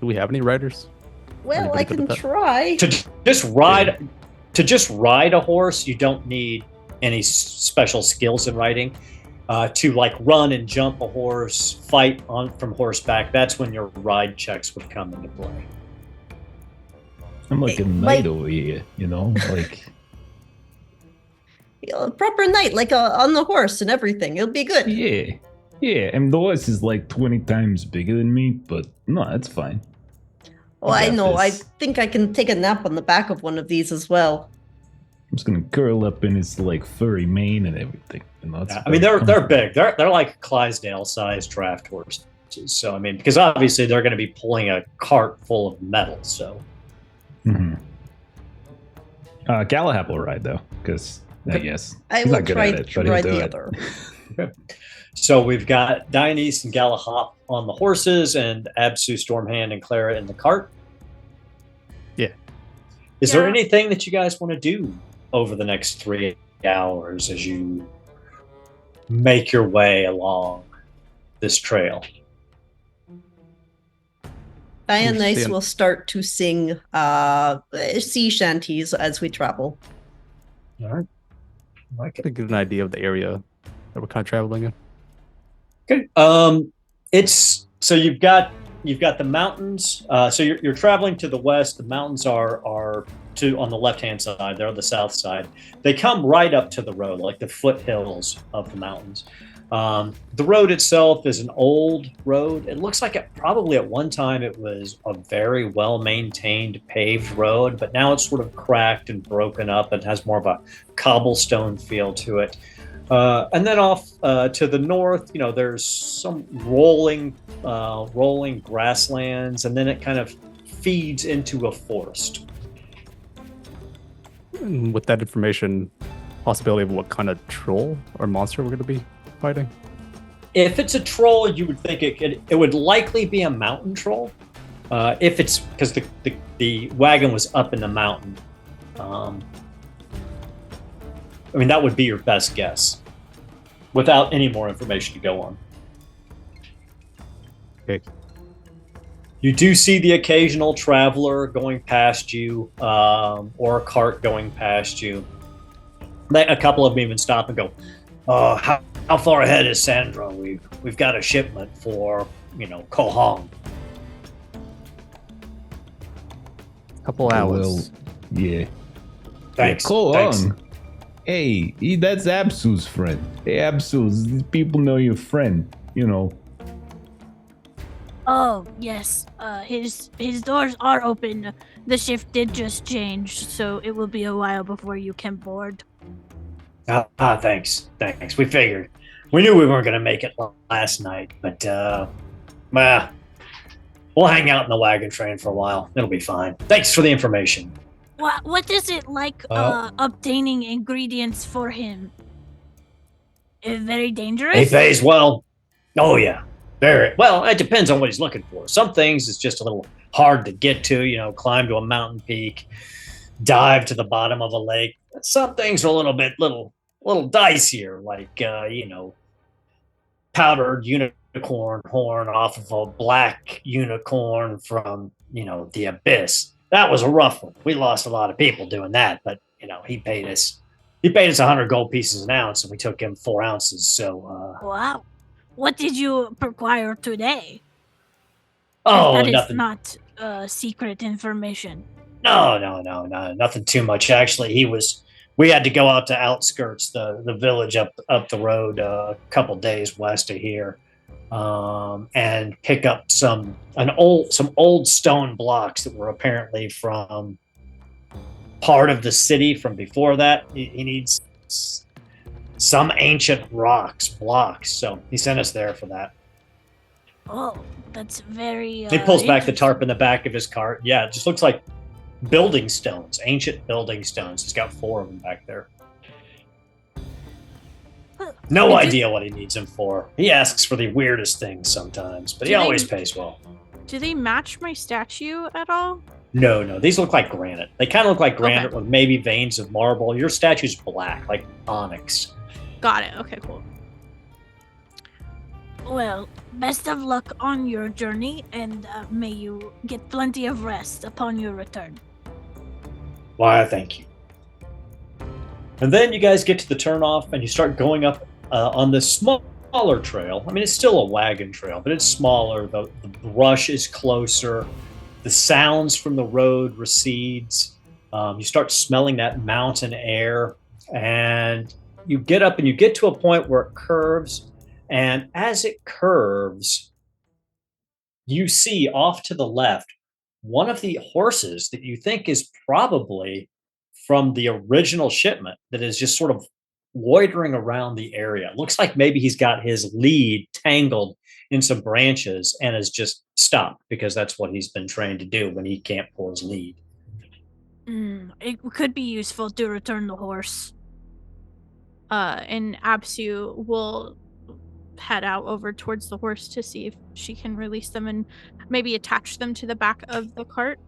Speaker 3: Do we have any riders?
Speaker 5: Well,
Speaker 3: Anybody
Speaker 5: I
Speaker 3: good
Speaker 5: can
Speaker 3: with that?
Speaker 5: try.
Speaker 1: To just ride a horse, you don't need any special skills in riding. To like run and jump a horse, fight from horseback, that's when your ride checks would come into play.
Speaker 2: I'm like a knight over here, like.
Speaker 5: Proper knight, like on the horse and everything. It'll be good.
Speaker 2: Yeah, and the horse is like 20 times bigger than me, but no, that's fine.
Speaker 5: Oh, I
Speaker 2: got
Speaker 5: know. I
Speaker 2: this.
Speaker 5: think I can take a nap on the back of one of these as well.
Speaker 2: I'm just gonna curl up in his like furry mane and everything. It's
Speaker 1: Yeah, I mean, they're big. They're like Clydesdale-sized draft horses. So I mean, because obviously they're going to be pulling a cart full of metal. So.
Speaker 2: Mm-hmm. Galahad will ride though, because I guess
Speaker 5: I
Speaker 2: he's
Speaker 5: will
Speaker 2: not good
Speaker 5: try
Speaker 2: at it,
Speaker 5: to
Speaker 2: but he'll
Speaker 5: ride
Speaker 2: do
Speaker 5: the
Speaker 2: it.
Speaker 5: other.
Speaker 1: Okay. So we've got Dionyse and Galahad on the horses, and Absu, Stormhand, and Clara in the cart.
Speaker 3: Yeah.
Speaker 1: Is there
Speaker 7: Yeah.
Speaker 1: anything that you guys want to do over the next 3 hours as you make your way along this trail?
Speaker 5: Dionyse
Speaker 3: Understand.
Speaker 5: will start to sing sea shanties as we travel.
Speaker 1: All right. I like it.
Speaker 3: To get an idea of the area that we're kind of traveling in.
Speaker 1: Okay. It's so you've got the mountains. So you're traveling to the west. The mountains are on the left hand side. They're on the south side. They come right up to the road, like the foothills of the mountains. The road itself is an old road. It looks like probably at one time it was a very well maintained paved road, but now it's sort of cracked and broken up and has more of a cobblestone feel to it. And then off to the north, there's some rolling grasslands, and then it kind of feeds into a forest.
Speaker 3: And with that information, possibility of what kind of troll or monster we're going to be fighting.
Speaker 1: If it's a troll, you would think it would likely be a mountain troll. If it's because the wagon was up in the mountain. I mean, that would be your best guess without any more information to go on.
Speaker 3: Okay.
Speaker 1: You do see the occasional traveler going past you, or a cart going past you. A couple of them even stop and go, how far ahead is Sandro? We've got a shipment for, Kohong.
Speaker 3: Couple hours.
Speaker 2: Well, yeah.
Speaker 1: Thanks.
Speaker 2: Go
Speaker 1: Thanks.
Speaker 2: on. Hey, that's Absu's friend. Hey, Absu, these people know your friend.
Speaker 8: Oh, yes. His doors are open. The shift did just change, so it will be a while before you can board.
Speaker 1: Thanks. We figured. We knew we weren't going to make it last night, but, we'll hang out in the wagon train for a while. It'll be fine. Thanks for the information.
Speaker 8: What is it like obtaining ingredients for him? Very dangerous?
Speaker 1: He pays well. Oh, yeah. Very well. It depends on what he's looking for. Some things is just a little hard to get to. Climb to a mountain peak, dive to the bottom of a lake. Some things are a little dicier, like powdered unicorn horn off of a black unicorn from the abyss. That was a rough one. We lost a lot of people doing that, but he paid us 100 gold pieces an ounce, and we took him 4 ounces. So
Speaker 8: wow. What did you acquire today?
Speaker 1: Oh,
Speaker 8: that
Speaker 1: nothing.
Speaker 8: Is not secret information.
Speaker 1: No, nothing too much. Actually, we had to go out to outskirts, the village up the road, a couple days west of here, and pick up some old stone blocks that were apparently from part of the city from before that. He needs some ancient blocks. So he sent us there for that.
Speaker 8: Oh, that's very.
Speaker 1: He pulls back the tarp in the back of his cart. Yeah, it just looks like building stones, ancient building stones. He's got 4 of them back there. No idea what he needs them for. He asks for the weirdest things sometimes, but he always pays well.
Speaker 7: Do they match my statue at all?
Speaker 1: No. These look like granite. They kind of look like granite with maybe veins of marble. Your statue's black, like onyx.
Speaker 7: Got it. Okay, cool.
Speaker 8: Well, best of luck on your journey, and may you get plenty of rest upon your return.
Speaker 1: Why, thank you. And then you guys get to the turnoff, and you start going up on this smaller trail. I mean, it's still a wagon trail, but it's smaller. The brush is closer. The sounds from the road recedes. You start smelling that mountain air, and you get up and you get to a point where it curves. And as it curves, you see off to the left one of the horses that you think is probably from the original shipment that is just sort of loitering around the area. It looks like maybe he's got his lead tangled in some branches and has just stopped because that's what he's been trained to do when he can't pull his lead.
Speaker 8: It could be useful to return the horse.
Speaker 7: And Absu will head out over towards the horse to see if she can release them and maybe attach them to the back of the cart.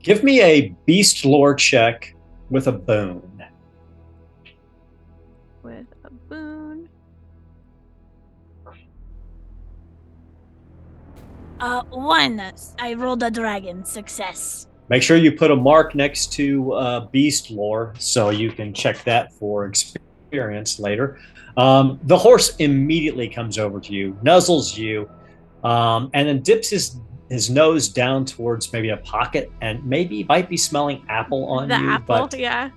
Speaker 1: Give me a beast lore check with a boon.
Speaker 7: With a boon.
Speaker 8: 1. I rolled a dragon. Success.
Speaker 1: Make sure you put a mark next to beast lore so you can check that for experience later. The horse immediately comes over to you, nuzzles you, and then dips his nose down towards maybe a pocket, and maybe might be smelling apple on
Speaker 7: the
Speaker 1: you.
Speaker 7: Apple, yeah.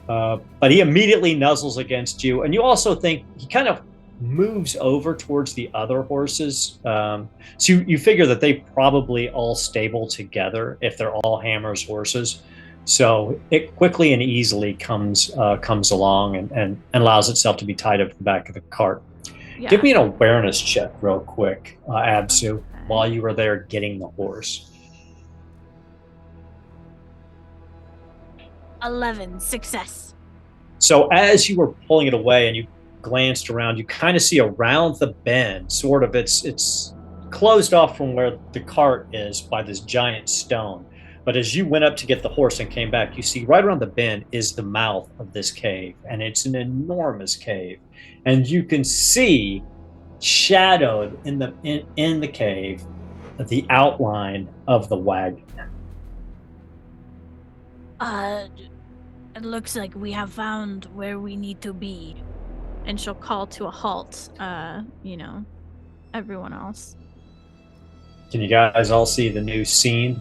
Speaker 1: But he immediately nuzzles against you, and you also think he kind of moves over towards the other horses. So you figure that they probably all stable together if they're all Hammer's horses. So it quickly and easily comes along and allows itself to be tied up to the back of the cart.
Speaker 7: Yeah.
Speaker 1: Give me an awareness check real quick, Absu, while you were there getting the horse.
Speaker 8: 11. Success.
Speaker 1: So as you were pulling it away and you glanced around, you kind of see around the bend, sort of it's closed off from where the cart is by this giant stone. But as you went up to get the horse and came back, you see right around the bend is the mouth of this cave, and it's an enormous cave. And you can see shadowed in the cave the outline of the wagon.
Speaker 8: It looks like we have found where we need to be.
Speaker 7: And she'll call to a halt, everyone else.
Speaker 1: Can you guys all see the new scene?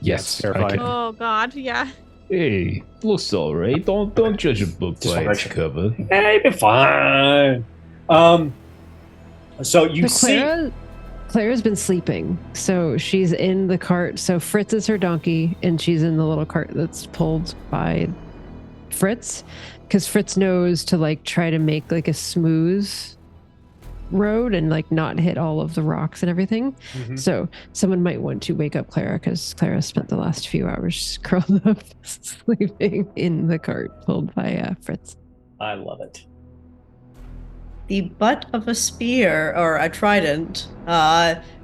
Speaker 4: Yes,
Speaker 3: terrifying.
Speaker 7: Oh God, yeah.
Speaker 2: Hey, looks all right. Don't judge a book
Speaker 1: Just
Speaker 2: by
Speaker 1: wanna
Speaker 2: its
Speaker 1: make
Speaker 2: cover.
Speaker 1: Hey, be fine. So you see,
Speaker 6: Clara's been sleeping, so she's in the cart. So Fritz is her donkey, and she's in the little cart that's pulled by Fritz, because Fritz knows to like try to make like a smooth road and like not hit all of the rocks and everything. So someone might want to wake up Clara, because Clara spent the last few hours curled up sleeping in the cart pulled by Fritz.
Speaker 1: I love it.
Speaker 5: The butt of a spear or a trident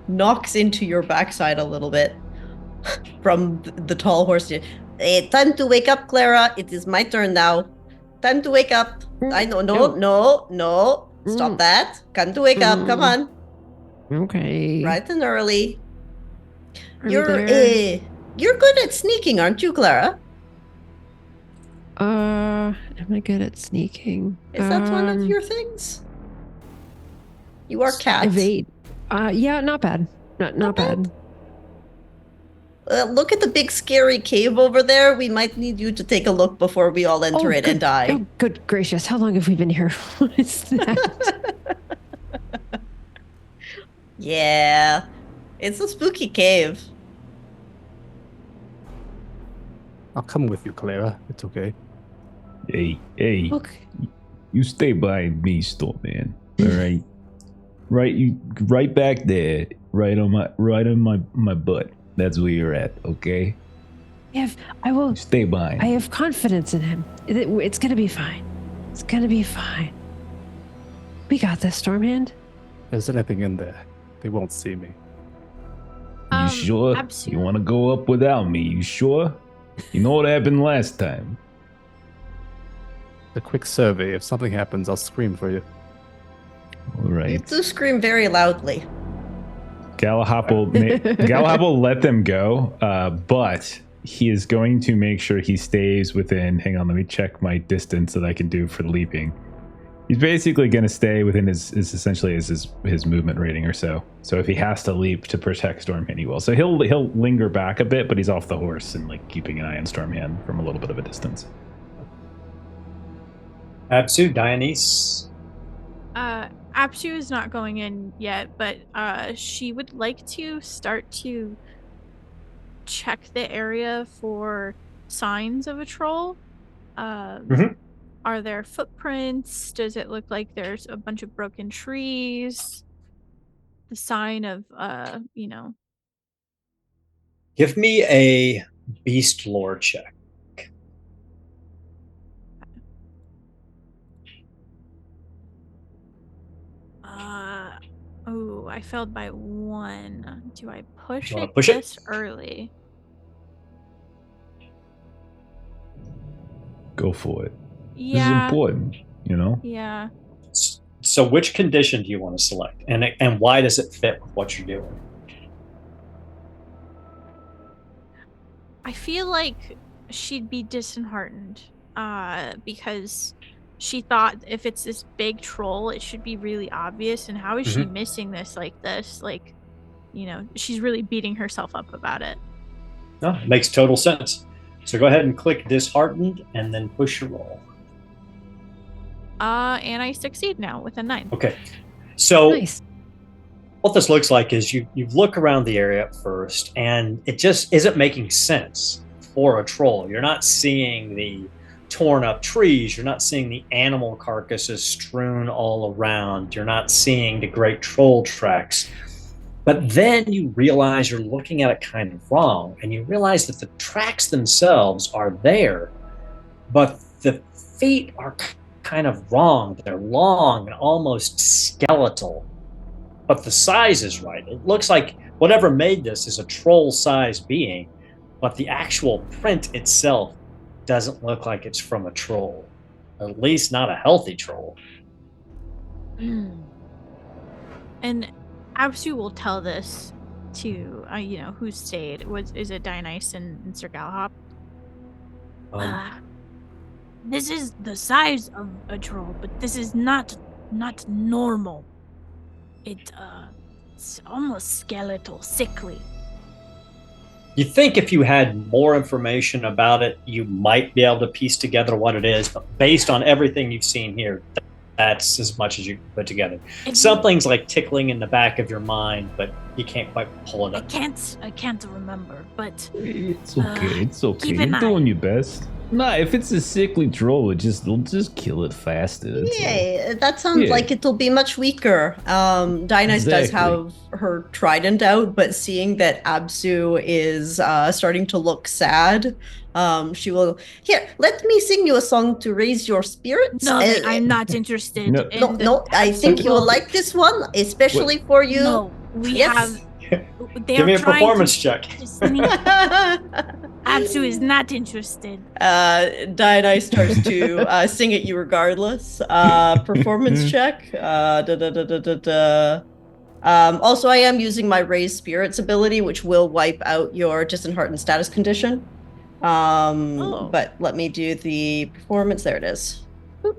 Speaker 5: knocks into your backside a little bit from the tall horse. Time to wake up, Clara. It is my turn now. Time to wake up. I know. No. Stop that. Time to wake up. Come on.
Speaker 6: Okay.
Speaker 5: Bright and early.
Speaker 6: Are we
Speaker 5: You're
Speaker 6: there?
Speaker 5: you're good at sneaking, aren't you, Clara?
Speaker 6: Am I good at sneaking?
Speaker 5: Is that one of your things? You are cat.
Speaker 6: Evade. Yeah, not bad. Not bad.
Speaker 5: Look at the big scary cave over there. We might need you to take a look before we all enter it and die.
Speaker 6: Oh, good gracious. How long have we been here? What is that?
Speaker 5: Yeah. It's a spooky cave.
Speaker 3: I'll come with you, Clara. It's okay.
Speaker 2: Hey,
Speaker 6: Look.
Speaker 2: you stay by me, Stormhand. All right, right back there, right on my butt. That's where you're at. Okay.
Speaker 6: I will.
Speaker 2: Stay by.
Speaker 6: I have confidence in him. It's gonna be fine. It's gonna be fine. We got this, Stormhand.
Speaker 3: There's anything in there. They won't see me.
Speaker 2: You sure?
Speaker 7: Absolutely.
Speaker 2: You want to go up without me? You sure? You know what happened last time.
Speaker 3: A quick survey. If something happens, I'll scream for you.
Speaker 2: All
Speaker 5: You
Speaker 2: right.
Speaker 5: do scream very loudly.
Speaker 4: Galahop will let them go, but he is going to make sure he stays within. Hang on, let me check my distance that I can do for leaping. He's basically going to stay within his movement rating or so. So if he has to leap to protect Stormhand, he will. So he'll linger back a bit, but he's off the horse and like keeping an eye on Stormhand from a little bit of a distance.
Speaker 1: Absu, Dionyse.
Speaker 7: Apsu is not going in yet, but she would like to start to check the area for signs of a troll. Are there footprints? Does it look like there's a bunch of broken trees? The sign of,
Speaker 1: Give me a beast lore check.
Speaker 7: Oh, I failed by 1. Do I push
Speaker 1: You wanna
Speaker 7: it
Speaker 1: push it?
Speaker 7: this early?
Speaker 2: Go for it. This is
Speaker 7: Yeah.
Speaker 2: important, you know?
Speaker 7: Yeah.
Speaker 1: So which condition do you want to select? And why does it fit with what you're doing?
Speaker 7: I feel like she'd be disheartened because she thought if it's this big troll, it should be really obvious. And how is she missing this like this? Like, she's really beating herself up about it.
Speaker 1: No, it makes total sense. So go ahead and click disheartened and then push your roll.
Speaker 7: And I succeed now with a 9.
Speaker 1: Okay. So
Speaker 6: Nice.
Speaker 1: what this looks like is you look around the area at first, and it just isn't making sense for a troll. You're not seeing the torn up trees. You're not seeing the animal carcasses strewn all around. You're not seeing the great troll tracks. But then you realize you're looking at it kind of wrong, and you realize that the tracks themselves are there, but the feet are kind of wrong. They're long and almost skeletal. But the size is right. It looks like whatever made this is a troll-sized being, but the actual print itself doesn't look like it's from a troll. At least not a healthy troll.
Speaker 7: And Absu will tell this to who stayed. Is it Dionysus and Sir Galahop?
Speaker 8: This is the size of a troll, but this is not normal. It's almost skeletal, sickly.
Speaker 1: You think if you had more information about it, you might be able to piece together what it is, but based on everything you've seen here, that's as much as you can put together. Something's like tickling in the back of your mind, but you can't quite pull it up.
Speaker 8: I can't remember, but
Speaker 2: It's okay. It's okay.
Speaker 8: keep
Speaker 2: You're
Speaker 8: an eye.
Speaker 2: doing your best. Nah, if it's a sickly troll, they'll just kill it faster. that's all.
Speaker 5: Yeah, that sounds
Speaker 2: Yeah.
Speaker 5: like it'll be much weaker. Dionysus does
Speaker 2: Exactly.
Speaker 5: have her trident out, but seeing that Absu is starting to look sad, she will. Here, let me sing you a song to raise your spirits.
Speaker 8: No, I'm not interested.
Speaker 2: No.
Speaker 8: in
Speaker 5: No, I think you will like this one, especially for you.
Speaker 8: No, we
Speaker 5: Yes.
Speaker 8: have.
Speaker 1: Give me a performance check.
Speaker 8: Absu is not interested.
Speaker 5: Dionysus starts to sing at you regardless. Performance check. Also, I am using my Raise Spirits ability, which will wipe out your disheartened status condition. But let me do the performance. There it is.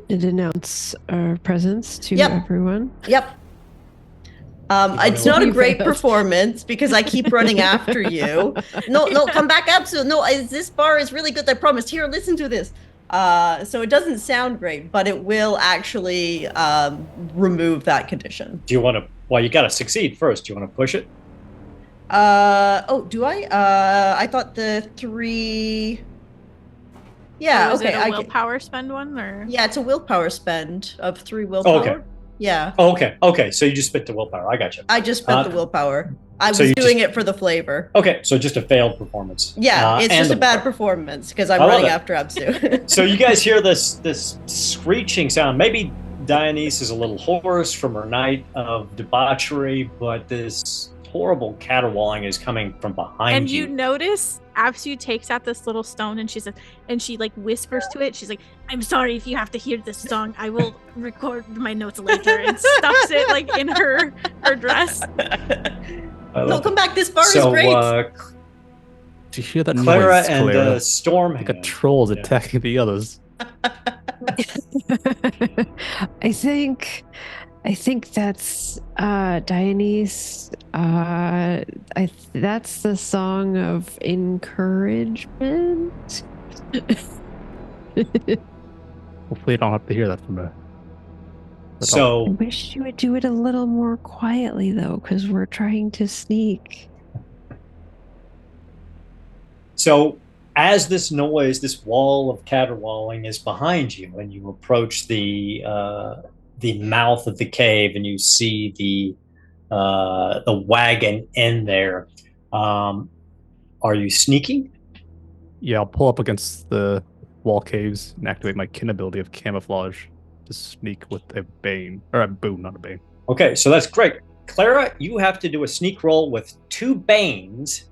Speaker 6: Did announce our presence to
Speaker 5: Yep.
Speaker 6: everyone.
Speaker 5: Yep. It's not a
Speaker 6: You
Speaker 5: great
Speaker 6: failed.
Speaker 5: performance because I keep running after you. No, come back, Absu. No, this bar is really good. I promised. Here, listen to this. So it doesn't sound great, but it will actually remove that condition.
Speaker 1: Do you want to? Well, you got to succeed first. Do you want to push it?
Speaker 5: Oh, do I? I thought the 3. Yeah.
Speaker 7: Is
Speaker 5: Okay.
Speaker 7: it a
Speaker 5: I
Speaker 7: willpower spend one or?
Speaker 5: Yeah, it's a willpower spend of 3 willpower.
Speaker 1: Okay.
Speaker 5: Yeah.
Speaker 1: Oh, okay. So you just spent the willpower. I got you.
Speaker 5: I just spent
Speaker 1: Uh,
Speaker 5: the willpower. I
Speaker 1: so
Speaker 5: was
Speaker 1: you
Speaker 5: doing it for the flavor.
Speaker 1: Okay, so just a failed performance.
Speaker 5: Yeah, it's
Speaker 1: and
Speaker 5: just
Speaker 1: the
Speaker 5: a bad
Speaker 1: willpower.
Speaker 5: performance because I'm
Speaker 1: I love
Speaker 5: running
Speaker 1: it.
Speaker 5: after Absu.
Speaker 1: So you guys hear this screeching sound. Maybe Dionysus is a little hoarse from her night of debauchery, but this horrible caterwauling is coming from behind
Speaker 7: And
Speaker 1: you.
Speaker 7: you notice Absu takes out this little stone and she says, and she like whispers to it. She's like, "I'm sorry if you have to hear this song. I will record my notes later," and stuffs it like in her dress.
Speaker 1: I
Speaker 5: No,
Speaker 1: love
Speaker 5: come
Speaker 1: it.
Speaker 5: back. This bar is
Speaker 1: So
Speaker 5: great.
Speaker 3: Do you hear that
Speaker 1: Clara
Speaker 3: noise,
Speaker 1: and
Speaker 3: Clara?
Speaker 1: Stormhand.
Speaker 3: Like a troll is
Speaker 1: Yeah.
Speaker 3: attacking the others.
Speaker 6: I think that's Dionysus. That's the song of encouragement.
Speaker 3: Hopefully, you don't have to hear that from her.
Speaker 6: I
Speaker 1: So
Speaker 6: wish you would do it a little more quietly, though, because we're trying to sneak.
Speaker 1: So as this noise, this wall of caterwauling is behind you, and you approach the mouth of the cave, and you see the wagon in there. Are you sneaking?
Speaker 3: Yeah, I'll pull up against the wall caves and activate my kin ability of camouflage to sneak with a bane. Or a boon, not a bane.
Speaker 1: Okay, so that's great. Clara, you have to do a sneak roll with 2 banes.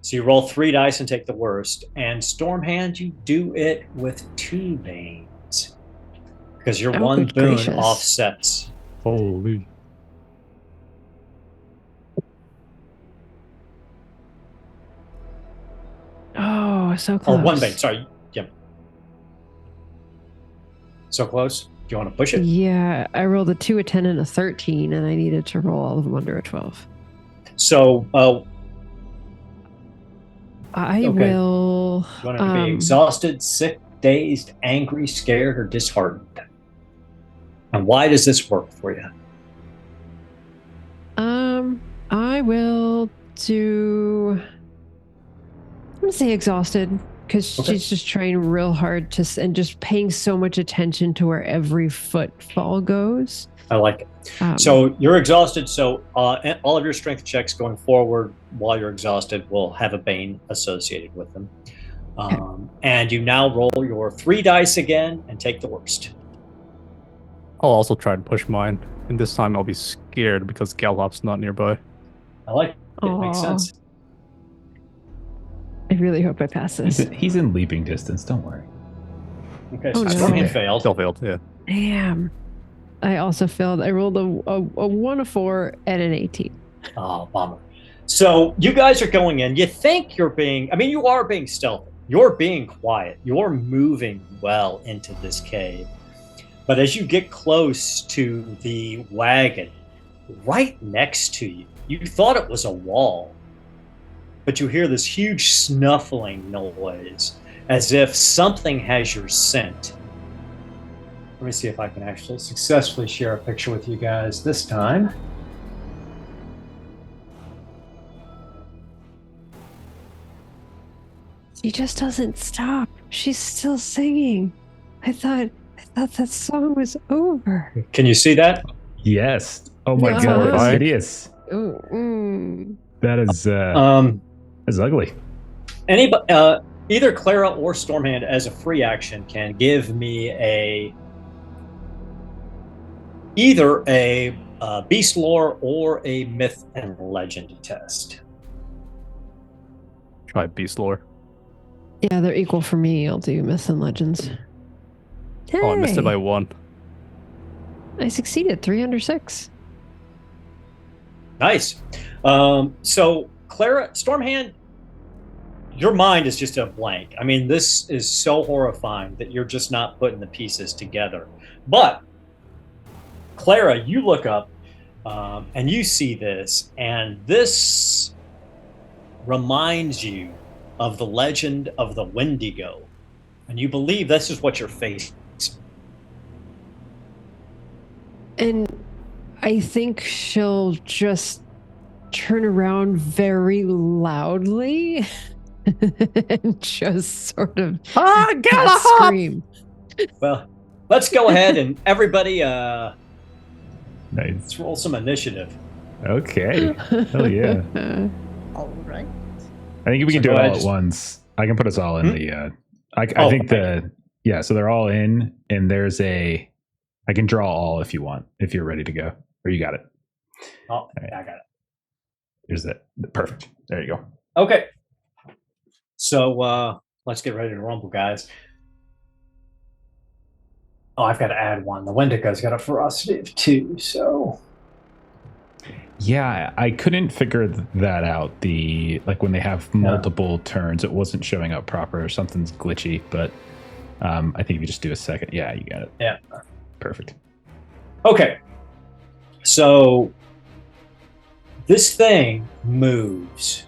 Speaker 1: So you roll 3 dice and take the worst. And Stormhand, you do it with 2 banes. Because your
Speaker 6: Oh,
Speaker 1: one
Speaker 6: good
Speaker 1: boon
Speaker 6: gracious.
Speaker 1: offsets.
Speaker 3: Holy.
Speaker 6: Oh, so close.
Speaker 1: Or 1 bane, sorry. Yep. So close. Do you want to push it?
Speaker 6: Yeah, I rolled a 2, a 10, and a 13, and I needed to roll all of them under a 12.
Speaker 1: So
Speaker 6: I
Speaker 1: Okay.
Speaker 6: will.
Speaker 1: you want it to be exhausted, sick, dazed, angry, scared, or disheartened. And why does this work for you?
Speaker 6: I will do. I'm gonna say exhausted because
Speaker 1: Okay.
Speaker 6: she's just trying real hard and just paying so much attention to where every footfall goes.
Speaker 1: I like it. So you're exhausted. So all of your strength checks going forward while you're exhausted will have a bane associated with them. And you now roll your 3 dice again and take the worst.
Speaker 3: I'll also try and push mine. And this time I'll be scared because Galhop's not nearby.
Speaker 1: I like it. It makes
Speaker 6: Aw.
Speaker 1: sense.
Speaker 6: I really hope I pass this.
Speaker 4: He's in leaping distance. Don't worry.
Speaker 1: Okay,
Speaker 6: Oh,
Speaker 1: so
Speaker 6: no.
Speaker 1: Stormhand failed.
Speaker 3: Still failed, yeah.
Speaker 6: Damn. I also failed. I rolled a 1, a 4, and an 18.
Speaker 1: Oh, bummer. So you guys are going in. You think you are being stealthy. You're being quiet. You're moving well into this cave. But as you get close to the wagon, right next to you, you thought it was a wall, but you hear this huge snuffling noise as if something has your scent. Let me see if I can actually successfully share a picture with you guys this time.
Speaker 6: She just doesn't stop. She's still singing. I thought that song was over.
Speaker 1: Can you see that?
Speaker 4: Yes. Oh my
Speaker 6: No.
Speaker 4: god, that's
Speaker 3: Horrifying.
Speaker 4: hideous. That is that's ugly.
Speaker 1: Anybody, either Clara or Stormhand, as a free action, can give me either a beast lore or a myth and legend test.
Speaker 3: Try beast lore.
Speaker 6: Yeah, they're equal for me. I'll do myths and legends.
Speaker 3: Oh, I missed it
Speaker 6: Hey,
Speaker 3: by 1.
Speaker 6: I succeeded. 3 under 6.
Speaker 1: Nice. So Clara, Stormhand, your mind is just a blank. I mean, this is so horrifying that you're just not putting the pieces together. But Clara, you look up and you see this, and this reminds you of the legend of the Windigo, and you believe this is what you're facing.
Speaker 6: And I think she'll just turn around very loudly and just sort of scream.
Speaker 1: Well, let's go ahead and everybody
Speaker 4: Nice.
Speaker 1: let's roll some initiative.
Speaker 4: Okay. Hell yeah.
Speaker 5: All right.
Speaker 4: I think we can
Speaker 1: So
Speaker 4: do it
Speaker 1: go
Speaker 4: all
Speaker 1: ahead,
Speaker 4: at once. I can put us all in the I think so they're all in, and there's I can draw all if you want, if you're ready to go. Or you got it.
Speaker 1: Oh,
Speaker 4: right.
Speaker 1: I got it.
Speaker 4: Here's that. Perfect. There you go.
Speaker 1: Okay. So let's get ready to rumble, guys. Oh, I've got to add one. The Wendigo's got a ferocity of 2, so
Speaker 4: Yeah, I couldn't figure that out. When they have multiple turns, it wasn't showing up proper, or something's glitchy, but I think if you just do a second. Yeah, you got it.
Speaker 1: Yeah.
Speaker 4: Perfect.
Speaker 1: Okay. So this thing moves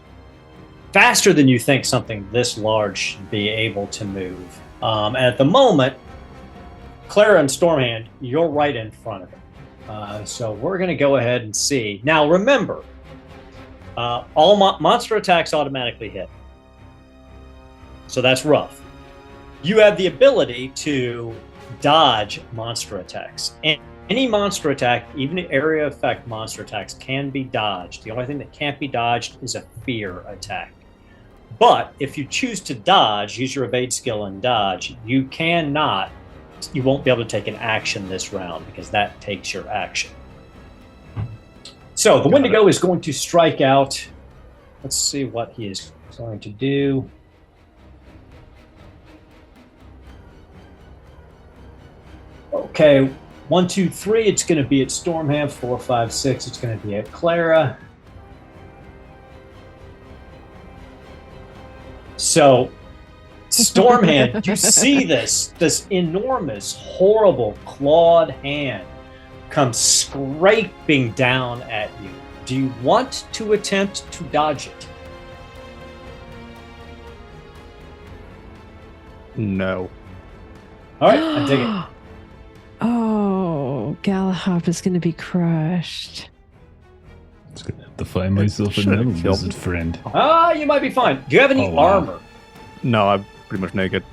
Speaker 1: faster than you think something this large should be able to move. And at the moment, Clara and Stormhand, you're right in front of it. So we're going to go ahead and see. Now, remember, all monster attacks automatically hit. So that's rough. You have the ability to dodge monster attacks. And any monster attack, even area effect monster attacks, can be dodged. The only thing that can't be dodged is a fear attack. But if you choose to dodge, use your evade skill and dodge, you won't be able to take an action this round because that takes your action. So the Wendigo is going to strike out. Let's see what he is going to do. Okay, 1, 2, 3. It's going to be at Stormhand. 4, 5, 6. It's going to be at Clara. So, Stormhand, you see this enormous, horrible clawed hand come scraping down at you. Do you want to attempt to dodge it?
Speaker 3: No.
Speaker 1: All right, I dig it.
Speaker 6: Oh, Galahop is going to be crushed.
Speaker 4: I'm just gonna have to find myself
Speaker 3: Should've
Speaker 4: another
Speaker 3: killed
Speaker 4: wizard friend.
Speaker 1: You might be fine. Do you have any
Speaker 4: Oh, wow.
Speaker 1: armor?
Speaker 3: No, I'm pretty much naked.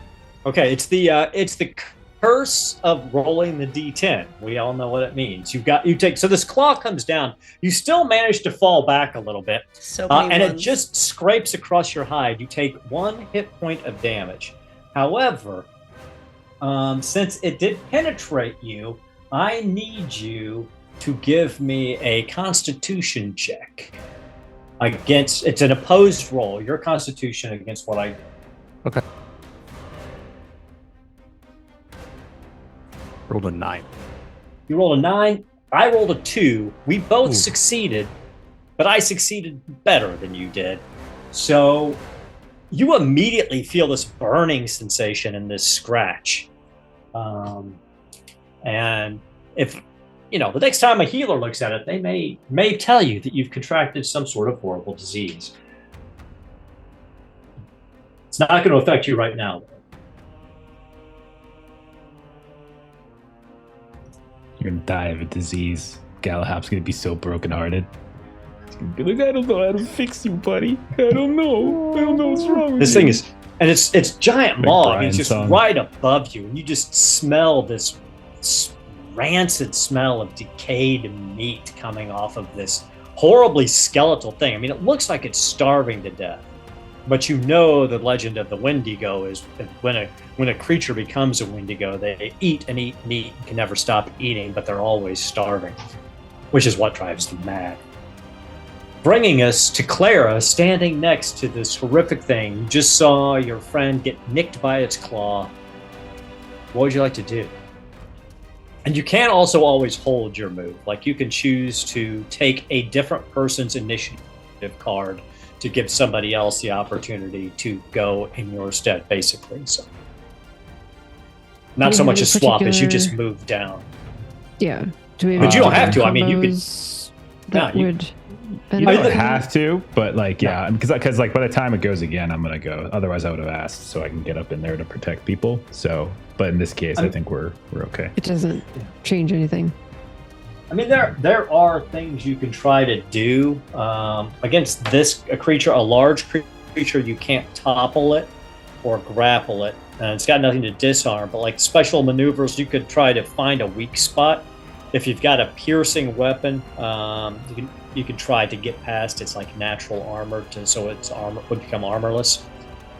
Speaker 1: Okay, it's the curse of rolling the D10. We all know what it means. So this claw comes down. You still manage to fall back a little bit,
Speaker 5: So many
Speaker 1: and it
Speaker 5: ones.
Speaker 1: just scrapes across your hide. You take 1 hit point of damage. However, since it did penetrate you, I need you to give me a Constitution check. It's an opposed roll. Your Constitution against what I do.
Speaker 3: Okay. Rolled a 9.
Speaker 1: You rolled a 9. I rolled a 2. We both succeeded, but I succeeded better than you did. So you immediately feel this burning sensation and this scratch. And if, the next time a healer looks at it, they may tell you that you've contracted some sort of horrible disease. It's not going to affect you right now, though.
Speaker 4: You're gonna die of a disease. Galahap's gonna be so brokenhearted. He's gonna be like, I don't know how to fix you, buddy. I don't know what's wrong with
Speaker 1: This
Speaker 4: you.
Speaker 1: thing is, and it's giant
Speaker 4: Like
Speaker 1: mog.
Speaker 4: Brian's
Speaker 1: It's just
Speaker 4: song.
Speaker 1: right above you, and you just smell this rancid smell of decayed meat coming off of this horribly skeletal thing. I mean, it looks like it's starving to death, but the legend of the windigo is when a creature becomes a windigo, they eat and eat and eat and can never stop eating, but they're always starving, which is what drives them mad. Bringing us to Clara, standing next to this horrific thing. You just saw your friend get nicked by its claw. What would you like to do? And you can also always hold your move. Like, you can choose to take a different person's initiative card to give somebody else the opportunity to go in your stead, basically. So, not
Speaker 6: Do
Speaker 1: so
Speaker 6: we
Speaker 1: much a
Speaker 6: have any
Speaker 1: swap as you
Speaker 6: particular-
Speaker 1: just move down.
Speaker 6: Yeah. Do we have
Speaker 1: But you don't
Speaker 6: any
Speaker 1: have to. I mean, you could-
Speaker 6: combos that
Speaker 1: No, you-
Speaker 6: would
Speaker 4: You
Speaker 6: benefit
Speaker 4: don't
Speaker 6: me?
Speaker 4: have to, but like, yeah, because like by the time it goes again, I'm gonna go. Otherwise, I would have asked so I can get up in there to protect people. So, but in this case, I think we're okay.
Speaker 6: It doesn't change anything.
Speaker 1: I mean, there are things you can try to do against a creature, a large creature. You can't topple it or grapple it, and it's got nothing to disarm. But like special maneuvers, you could try to find a weak spot. If you've got a piercing weapon, you can try to get past its like natural armor, so its armor would become armorless.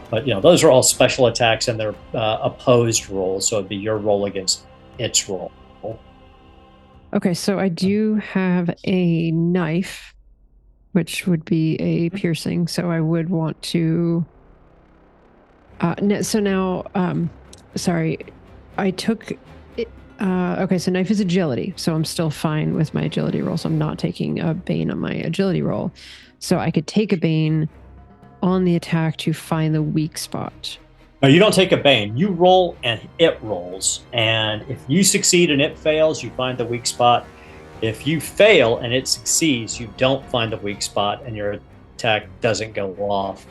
Speaker 1: But those are all special attacks, and they're opposed rolls, so it'd be your roll against its roll.
Speaker 6: Okay, so I do have a knife, which would be a piercing. So I would want to. So now, sorry, I took. Okay, so knife is agility, so I'm still fine with my agility roll. So I'm not taking a bane on my agility roll. So I could take a bane on the attack to find the weak spot.
Speaker 1: No, you don't take a bane. You roll and it rolls. And if you succeed and it fails, you find the weak spot. If you fail and it succeeds, you don't find the weak spot and your attack doesn't go off.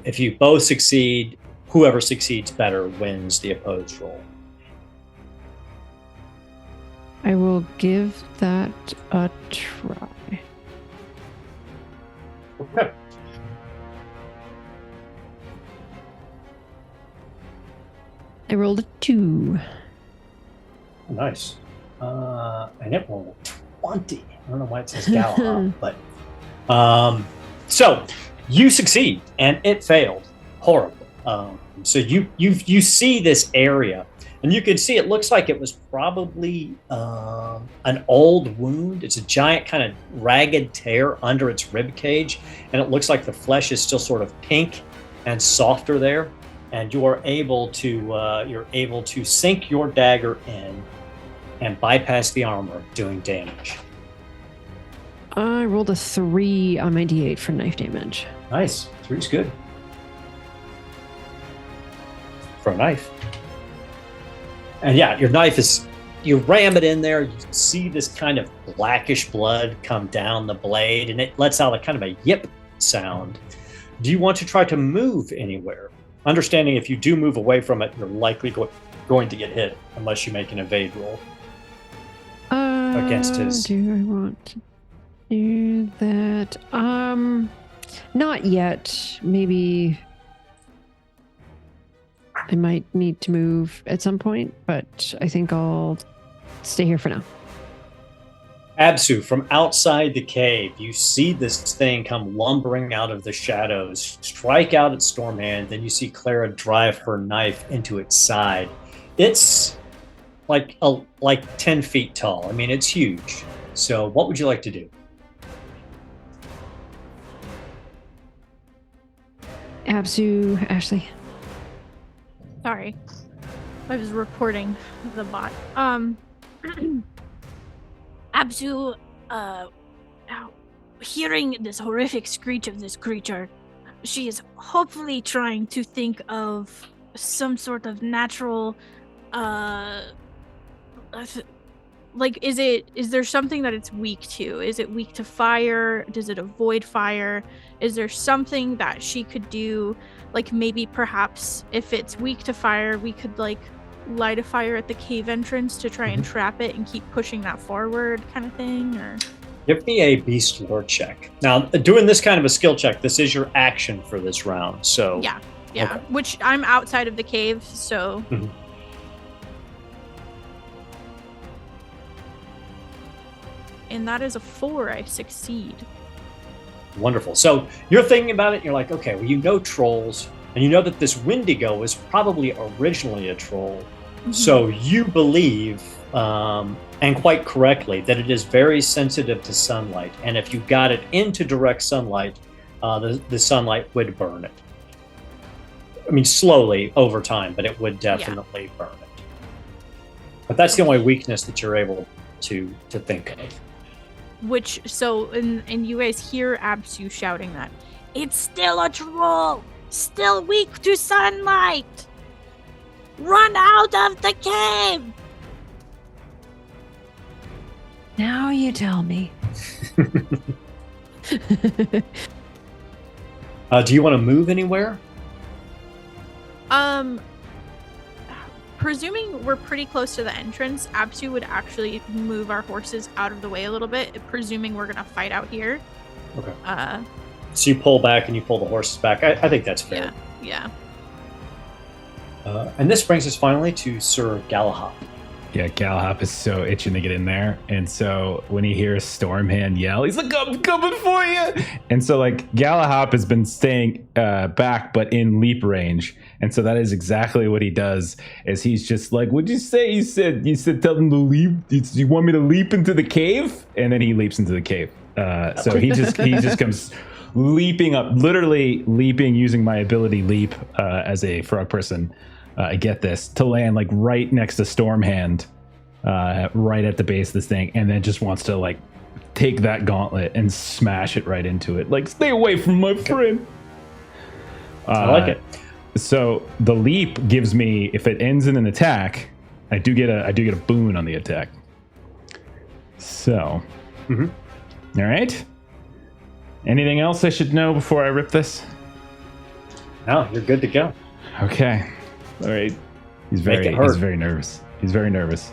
Speaker 1: If you both succeed, whoever succeeds better wins the opposed roll.
Speaker 6: I will give that a try.
Speaker 1: Okay.
Speaker 6: I rolled a 2.
Speaker 1: Nice. And it rolled 20. I don't know why it says Galahad, but so you succeed and it failed horribly. So you see this area, and you can see it looks like it was probably an old wound. It's a giant kind of ragged tear under its rib cage, and it looks like the flesh is still sort of pink and softer there. And you are able to sink your dagger in and bypass the armor, doing damage.
Speaker 6: I rolled a 3 on my d8 for knife damage.
Speaker 1: Nice. 3's good for a knife. And yeah, your knife you ram it in there, you see this kind of blackish blood come down the blade, and it lets out a kind of a yip sound. Do you want to try to move anywhere? Understanding if you do move away from it, you're likely going to get hit unless you make an evade roll against his.
Speaker 6: Do I want to do that? Not yet. Maybe I might need to move at some point, but I think I'll stay here for now.
Speaker 1: Absu, from outside the cave, you see this thing come lumbering out of the shadows, strike out at Stormhand, then you see Clara drive her knife into its side. It's like 10 feet tall. I mean, it's huge. So what would you like to do?
Speaker 6: Absu, Ashley.
Speaker 7: Sorry. I was reporting the bot.
Speaker 8: Abzu, hearing this horrific screech of this creature, she is hopefully trying to think of some sort of natural, is there something that it's weak to? Is it weak to fire? Does it avoid fire? Is there something that she could do? Like maybe perhaps if it's weak to fire, we could like light a fire at the cave entrance to try and trap it and keep pushing that forward kind of thing, or...
Speaker 1: Give me a beast lore check. Now, doing this kind of a skill check, this is your action for this round, so...
Speaker 7: Yeah,
Speaker 1: Okay.
Speaker 7: Which I'm outside of the cave, so...
Speaker 1: Mhm.
Speaker 7: And that is a 4, I succeed.
Speaker 1: Wonderful. So you're thinking about it, and you're like, okay, well, you know trolls, and you know that this Windigo was probably originally a troll. So you believe, and quite correctly, that it is very sensitive to sunlight. And if you got it into direct sunlight, the sunlight would burn it. I mean, slowly over time, but it would definitely burn it. But that's the only weakness that you're able to think of.
Speaker 7: Which, so, and you guys hear Absu shouting that.
Speaker 8: It's still a troll! Still weak to sunlight! Run out of the cave!
Speaker 6: Now you tell me.
Speaker 1: Do you want to move anywhere?
Speaker 7: Presuming we're pretty close to the entrance, Absu would actually move our horses out of the way a little bit, presuming we're gonna fight out here.
Speaker 1: Okay. So you pull back and you pull the horses back. I think that's fair.
Speaker 7: Yeah.
Speaker 1: And this brings us finally to Sir Galahop.
Speaker 4: Yeah, Galahop is so itching to get in there. And so when he hears Stormhand yell, he's like, I'm coming for you. And so like Galahop has been staying back, but in leap range. And so that is exactly what he does, is he's just like, what'd you say? You said tell them to leap. You want me to leap into the cave? And then he leaps into the cave. So he just comes leaping up, literally leaping using my ability leap as a frog person. I get this, to land like right next to Stormhand, right at the base of this thing, and then just wants to like take that gauntlet and smash it right into it. Like, stay away from my friend.
Speaker 1: I like it.
Speaker 4: So the leap gives me, if it ends in an attack, I do get a boon on the attack. So, all right. Anything else I should know before I rip this?
Speaker 1: No, you're good to go.
Speaker 4: Okay. All right. He's very nervous. He's very nervous.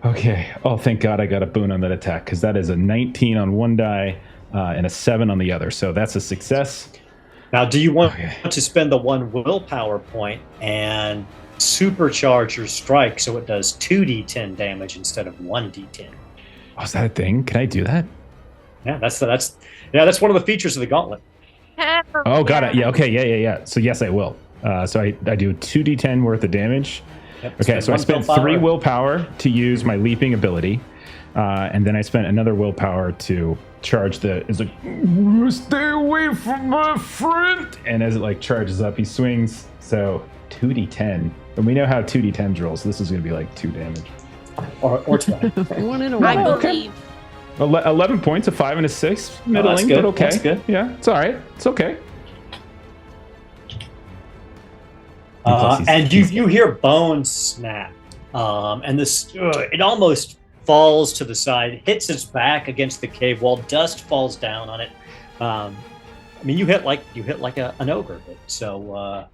Speaker 4: Okay. Oh, thank God I got a boon on that attack, because that is a 19 on one die and a 7 on the other. So that's a success.
Speaker 1: Now, do you want to spend the 1 willpower point and supercharge your strike so it does 2d10 damage instead of 1d10?
Speaker 4: Oh, is that a thing? Can I do that?
Speaker 1: Yeah, that's one of the features of the gauntlet.
Speaker 4: Oh, got it. Yeah. Okay. Yeah. So yes, I will. So I do 2d10 worth of damage.
Speaker 1: Yep,
Speaker 4: Okay, so I spent 3 willpower to use my leaping ability, and then I spent another willpower to charge the. It's like, stay away from my friend, and as it like charges up, he swings. So 2d10, and we know how 2d10s roll. So this is going to be like 2 damage,
Speaker 1: or 20.
Speaker 6: One in a
Speaker 7: I
Speaker 6: while.
Speaker 7: believe.
Speaker 4: 11 points, a 5 and a 6, middling,
Speaker 1: good.
Speaker 4: but okay.
Speaker 1: That's good.
Speaker 4: Yeah, it's all right. It's okay.
Speaker 1: And you hear bones snap, and this it almost falls to the side, hits its back against the cave wall. Dust falls down on it. I mean, you hit like an ogre hit, so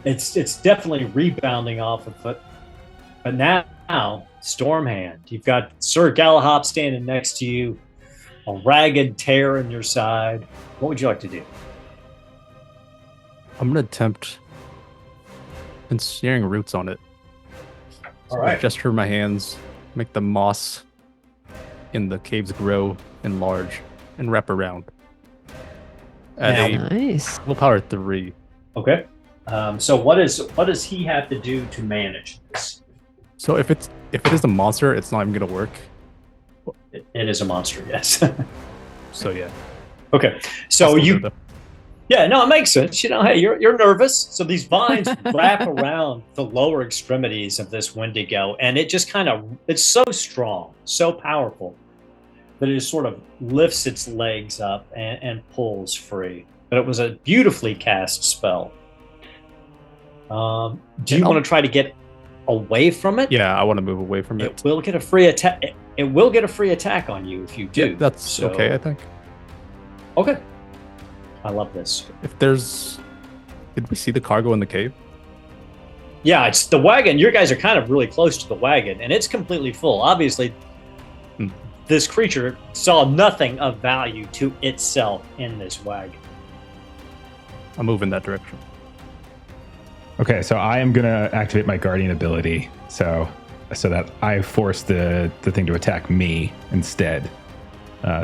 Speaker 1: it's definitely rebounding off of it. But now, Stormhand, you've got Sir Galahop standing next to you, a ragged tear in your side. What would you like to do?
Speaker 3: I'm gonna attempt ensnaring roots on it.
Speaker 1: All right.
Speaker 3: I gesture my hands, make the moss in the caves grow, enlarge, and wrap around. At a
Speaker 6: Nice.
Speaker 3: willpower 3.
Speaker 1: Okay. So what does he have to do to manage this?
Speaker 3: So if it is a monster, it's not even gonna work.
Speaker 1: It is a monster, yes.
Speaker 3: So yeah.
Speaker 1: Okay. So
Speaker 3: I'll still
Speaker 1: you
Speaker 3: do it,
Speaker 1: Yeah, no, it makes sense. Hey, you're nervous, so these vines wrap around the lower extremities of this Wendigo, and it just it's so strong, so powerful, that it just sort of lifts its legs up and pulls free. But it was a beautifully cast spell. Do you want to try to get away from it?
Speaker 3: Yeah, I want to move away from it.
Speaker 1: It will get a free attack. It will get a free attack on you if you do.
Speaker 3: Yeah, that's okay, I think.
Speaker 1: Okay. I love this.
Speaker 3: Did we see the cargo in the cave?
Speaker 1: Yeah, it's the wagon. You guys are kind of really close to the wagon, and it's completely full. Obviously, this creature saw nothing of value to itself in this wagon.
Speaker 3: I'll move in that direction.
Speaker 4: Okay, so I am gonna activate my guardian ability, so that I force the thing to attack me instead.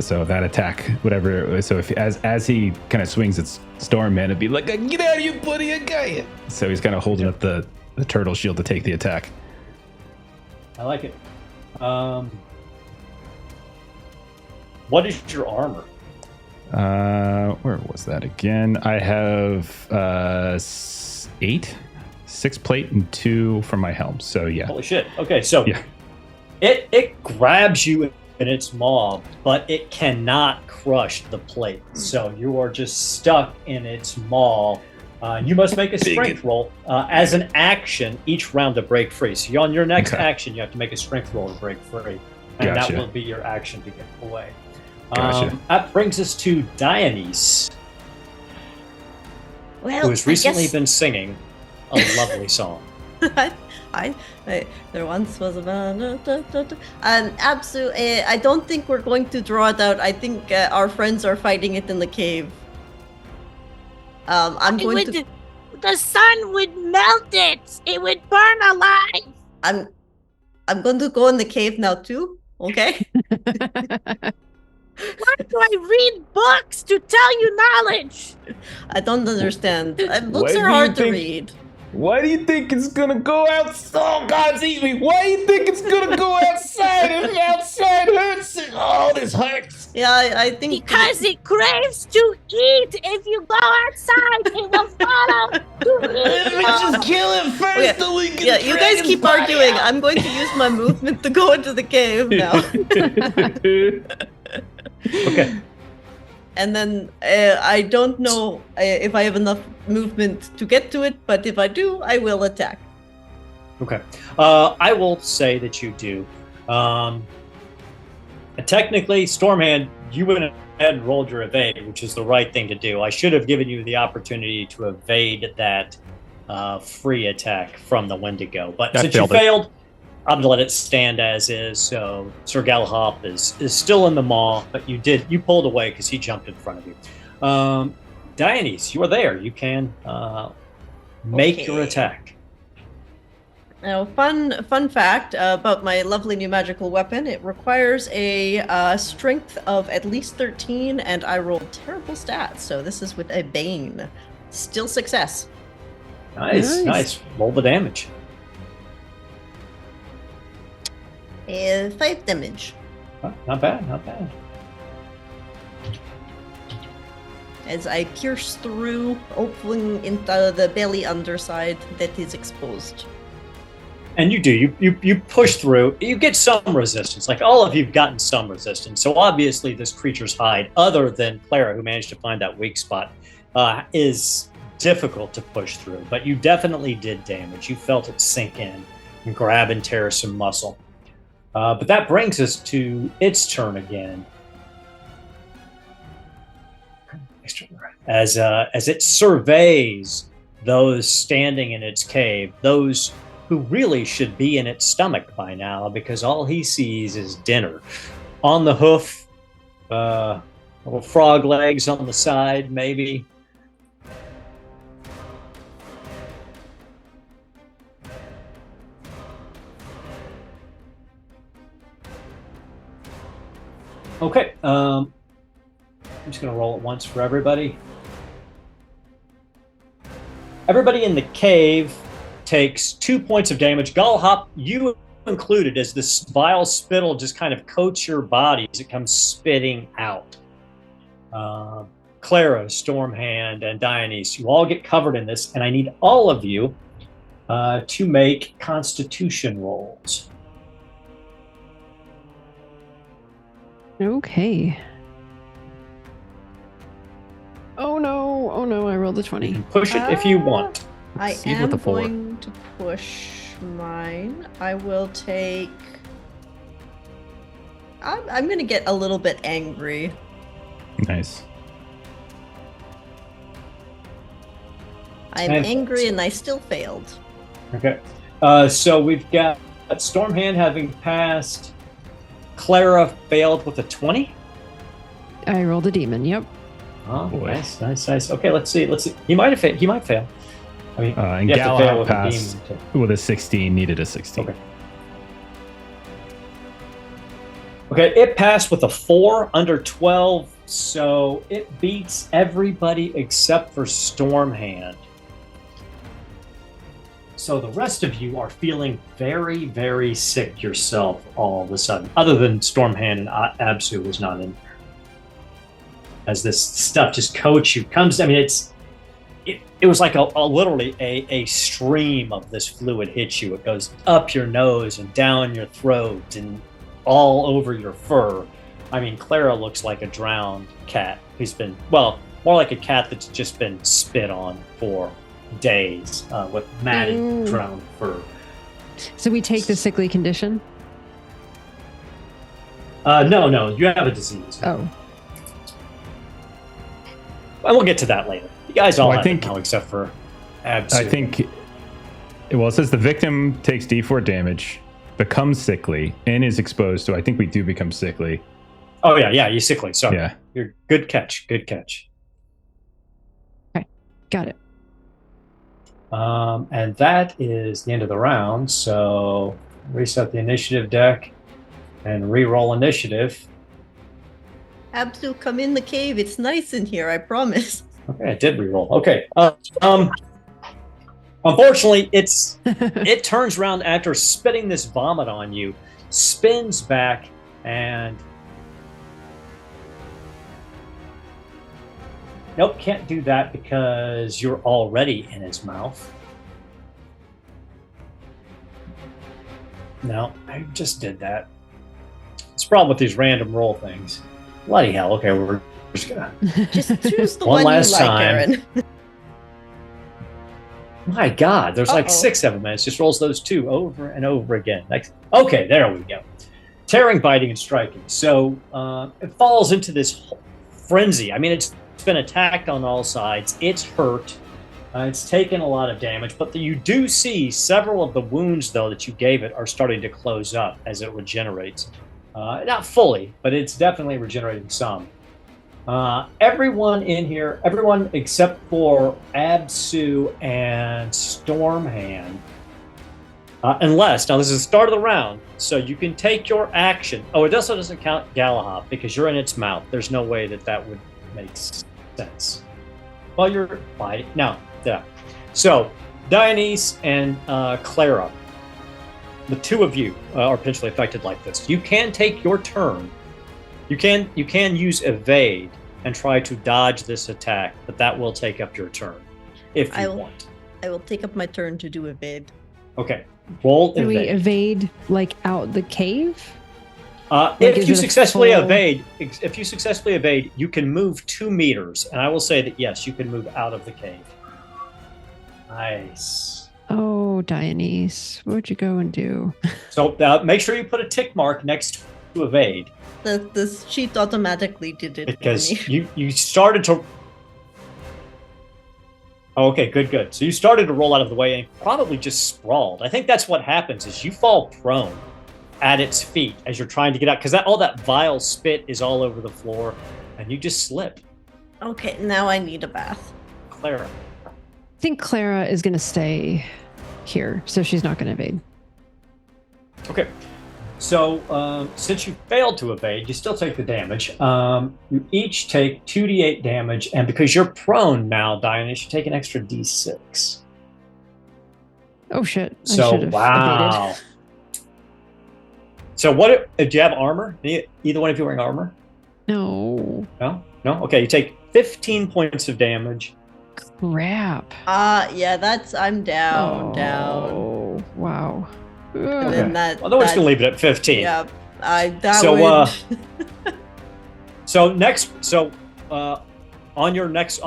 Speaker 4: So that attack, whatever. So if as he kind of swings its Stormhand, it'd be like, "Get out of here, buddy! I got you." So he's kind of holding up the turtle shield to take the attack.
Speaker 1: I like it. What is your armor?
Speaker 4: Where was that again? I have 8, 6 plate, and 2 from my helm. So yeah.
Speaker 1: Holy shit! Okay, so
Speaker 4: yeah,
Speaker 1: it grabs you in its maw, but it cannot crush the plate. So you are just stuck in its maw. You must make a strength roll as an action each round to break free. So on your next action, you have to make a strength roll to break free, and that will be your action to get away. That brings us to Dionyse, who has recently been singing a lovely song.
Speaker 5: There once was and absolutely. I don't think we're going to draw it out. I think our friends are fighting it in the cave. I'm going to.
Speaker 8: The sun would melt it. It would burn alive.
Speaker 5: I'm going to go in the cave now too. Okay.
Speaker 8: Why do I read books to tell you knowledge?
Speaker 5: I don't understand. Books are hard to read.
Speaker 4: Why do you think it's gonna go outside? Oh, God's eat me. Why do you think it's gonna go outside if outside hurts it? Oh, this hurts.
Speaker 5: Yeah, I think...
Speaker 8: Because it craves to eat. If you go outside, it will follow to eat.
Speaker 4: Let me just kill it first so we can
Speaker 5: you guys keep arguing. I'm going to use my movement to go into the cave now.
Speaker 1: Okay.
Speaker 5: And then I don't know if I have enough movement to get to it, but if I do, I will attack.
Speaker 1: Okay. I will say that you do. Technically, Stormhand, you went ahead and rolled your evade, which is the right thing to do. I should have given you the opportunity to evade that free attack from the Wendigo. But since you failed, I'm gonna let it stand as is. So Sir Galahop is still in the maw, but you pulled away because he jumped in front of you. Dionyse, you are there. You can make your attack.
Speaker 5: Now, fun fact about my lovely new magical weapon: it requires a strength of at least 13, and I rolled terrible stats. So this is with a Bane. Still success.
Speaker 1: Nice. Roll the damage.
Speaker 5: 5 damage.
Speaker 1: Not bad.
Speaker 5: As I pierce through, opening into the belly underside that is exposed.
Speaker 1: And you do. You push through. You get some resistance. Like all of you've gotten some resistance. So obviously this creature's hide, other than Clara, who managed to find that weak spot, is difficult to push through. But you definitely did damage. You felt it sink in and grab and tear some muscle. But that brings us to its turn again. As it surveys those standing in its cave, those who really should be in its stomach by now, because all he sees is dinner. On the hoof, little frog legs on the side, maybe. Okay, I'm just going to roll it once for everybody. Everybody in the cave takes 2 points of damage. Galahop, you included, as this vile spittle just kind of coats your body as it comes spitting out. Clara, Stormhand, and Dionyse, you all get covered in this, and I need all of you to make Constitution rolls.
Speaker 6: Okay. Oh no, I rolled a 20.
Speaker 1: You can push it if you want.
Speaker 5: I
Speaker 3: Proceed
Speaker 5: am
Speaker 3: with the 4.
Speaker 5: going to push mine. I will take. I'm going to get a little bit angry.
Speaker 4: Nice.
Speaker 5: I'm angry and I still failed.
Speaker 1: Okay. So we've got Stormhand having passed. Clara failed with a 20.
Speaker 6: I rolled a demon. Yep.
Speaker 1: Oh,
Speaker 4: Boy.
Speaker 1: nice. Okay, let's see. He might fail. I mean,
Speaker 4: And
Speaker 1: you have to fail
Speaker 4: Galahad
Speaker 1: with a
Speaker 4: passed
Speaker 1: demon
Speaker 4: with a 16, needed a 16.
Speaker 1: Okay. Okay, it passed with a 4 under 12, so it beats everybody except for Stormhand. So the rest of you are feeling very, very sick yourself all of a sudden, other than Stormhand and Absu was not in. As this stuff just coats you, comes. I mean, it was like literally a stream of this fluid hits you. It goes up your nose and down your throat and all over your fur. I mean, Clara looks like a drowned cat who's been, well, more like a cat that's just been spit on for days with matted, drowned fur.
Speaker 6: So we take the sickly condition?
Speaker 1: No, you have a disease.
Speaker 6: Oh.
Speaker 1: And we'll get to that later. You guys all
Speaker 4: Well, I
Speaker 1: have
Speaker 4: think-
Speaker 1: it now except for Absu.
Speaker 4: I think, well, it says the victim takes D4 damage, becomes sickly, and is exposed. So I think we do become sickly.
Speaker 1: Oh, yeah, you're sickly. Sorry.
Speaker 4: Yeah.
Speaker 1: You're good catch.
Speaker 6: Okay, got it.
Speaker 1: And that is the end of the round. So reset the initiative deck and re-roll initiative.
Speaker 5: Absu, come in the cave. It's nice in here, I promise.
Speaker 1: Okay, I did re-roll. Okay. Unfortunately, it turns around after spitting this vomit on you, spins back, and nope, can't do that because you're already in his mouth. No, I just did that. It's a problem with these random roll things. Bloody hell. Okay, we're just gonna.
Speaker 5: Just choose the
Speaker 1: One
Speaker 5: one,
Speaker 1: last
Speaker 5: you like,
Speaker 1: time.
Speaker 5: Aaron.
Speaker 1: My God, there's like
Speaker 5: Uh-oh.
Speaker 1: 6 of them, and it just rolls those 2 over and over again. Like, okay, there we go. Tearing, biting, and striking. So it falls into this frenzy. I mean, it's been attacked on all sides. It's hurt. It's taken a lot of damage, but you do see several of the wounds, though, that you gave it are starting to close up as it regenerates. Not fully, but it's definitely regenerating some. Everyone in here, everyone except for Absu and Stormhand, unless, now this is the start of the round, so you can take your action. Oh, it also doesn't count Galahad because you're in its mouth. There's no way that would make sense. Well, you're biting. No, yeah. So, Dionyse and Clara, the 2 of you are potentially affected like this. You can take your turn. You can use evade and try to dodge this attack, but that will take up your turn if you want.
Speaker 5: I will take up my turn to do evade.
Speaker 1: Okay, roll
Speaker 6: Do we
Speaker 1: evade.
Speaker 6: evade like out the cave?
Speaker 1: If
Speaker 6: is
Speaker 1: you
Speaker 6: it a
Speaker 1: successfully
Speaker 6: full-
Speaker 1: evade, you can move 2 meters, and I will say that yes, you can move out of the cave. Nice.
Speaker 6: Oh, Dionyse, what'd you go and do?
Speaker 1: So make sure you put a tick mark next to evade.
Speaker 5: The sheet automatically did it
Speaker 1: Because
Speaker 5: for me.
Speaker 1: you started to. Oh, okay, good. So you started to roll out of the way and probably just sprawled. I think that's what happens is you fall prone at its feet as you're trying to get out because all that vile spit is all over the floor, and you just slip.
Speaker 5: Okay, now I need a bath.
Speaker 1: Clara.
Speaker 6: I think Clara is going to stay here, so she's not going to evade.
Speaker 1: Okay. So since you failed to evade, you still take the damage. You each take 2d8 damage, and because you're prone now, Dionysus, you take an extra d6.
Speaker 6: Oh shit! I
Speaker 1: So
Speaker 6: should have
Speaker 1: wow.
Speaker 6: evaded.
Speaker 1: So what? Do you have armor? Either one of you wearing armor?
Speaker 6: No.
Speaker 1: No. No? Okay, you take 15 points of damage.
Speaker 6: Crap.
Speaker 5: Yeah, I'm down.
Speaker 6: Oh, wow.
Speaker 5: And then that.
Speaker 1: Well, no one's gonna leave it at 15.
Speaker 5: Yeah,
Speaker 1: on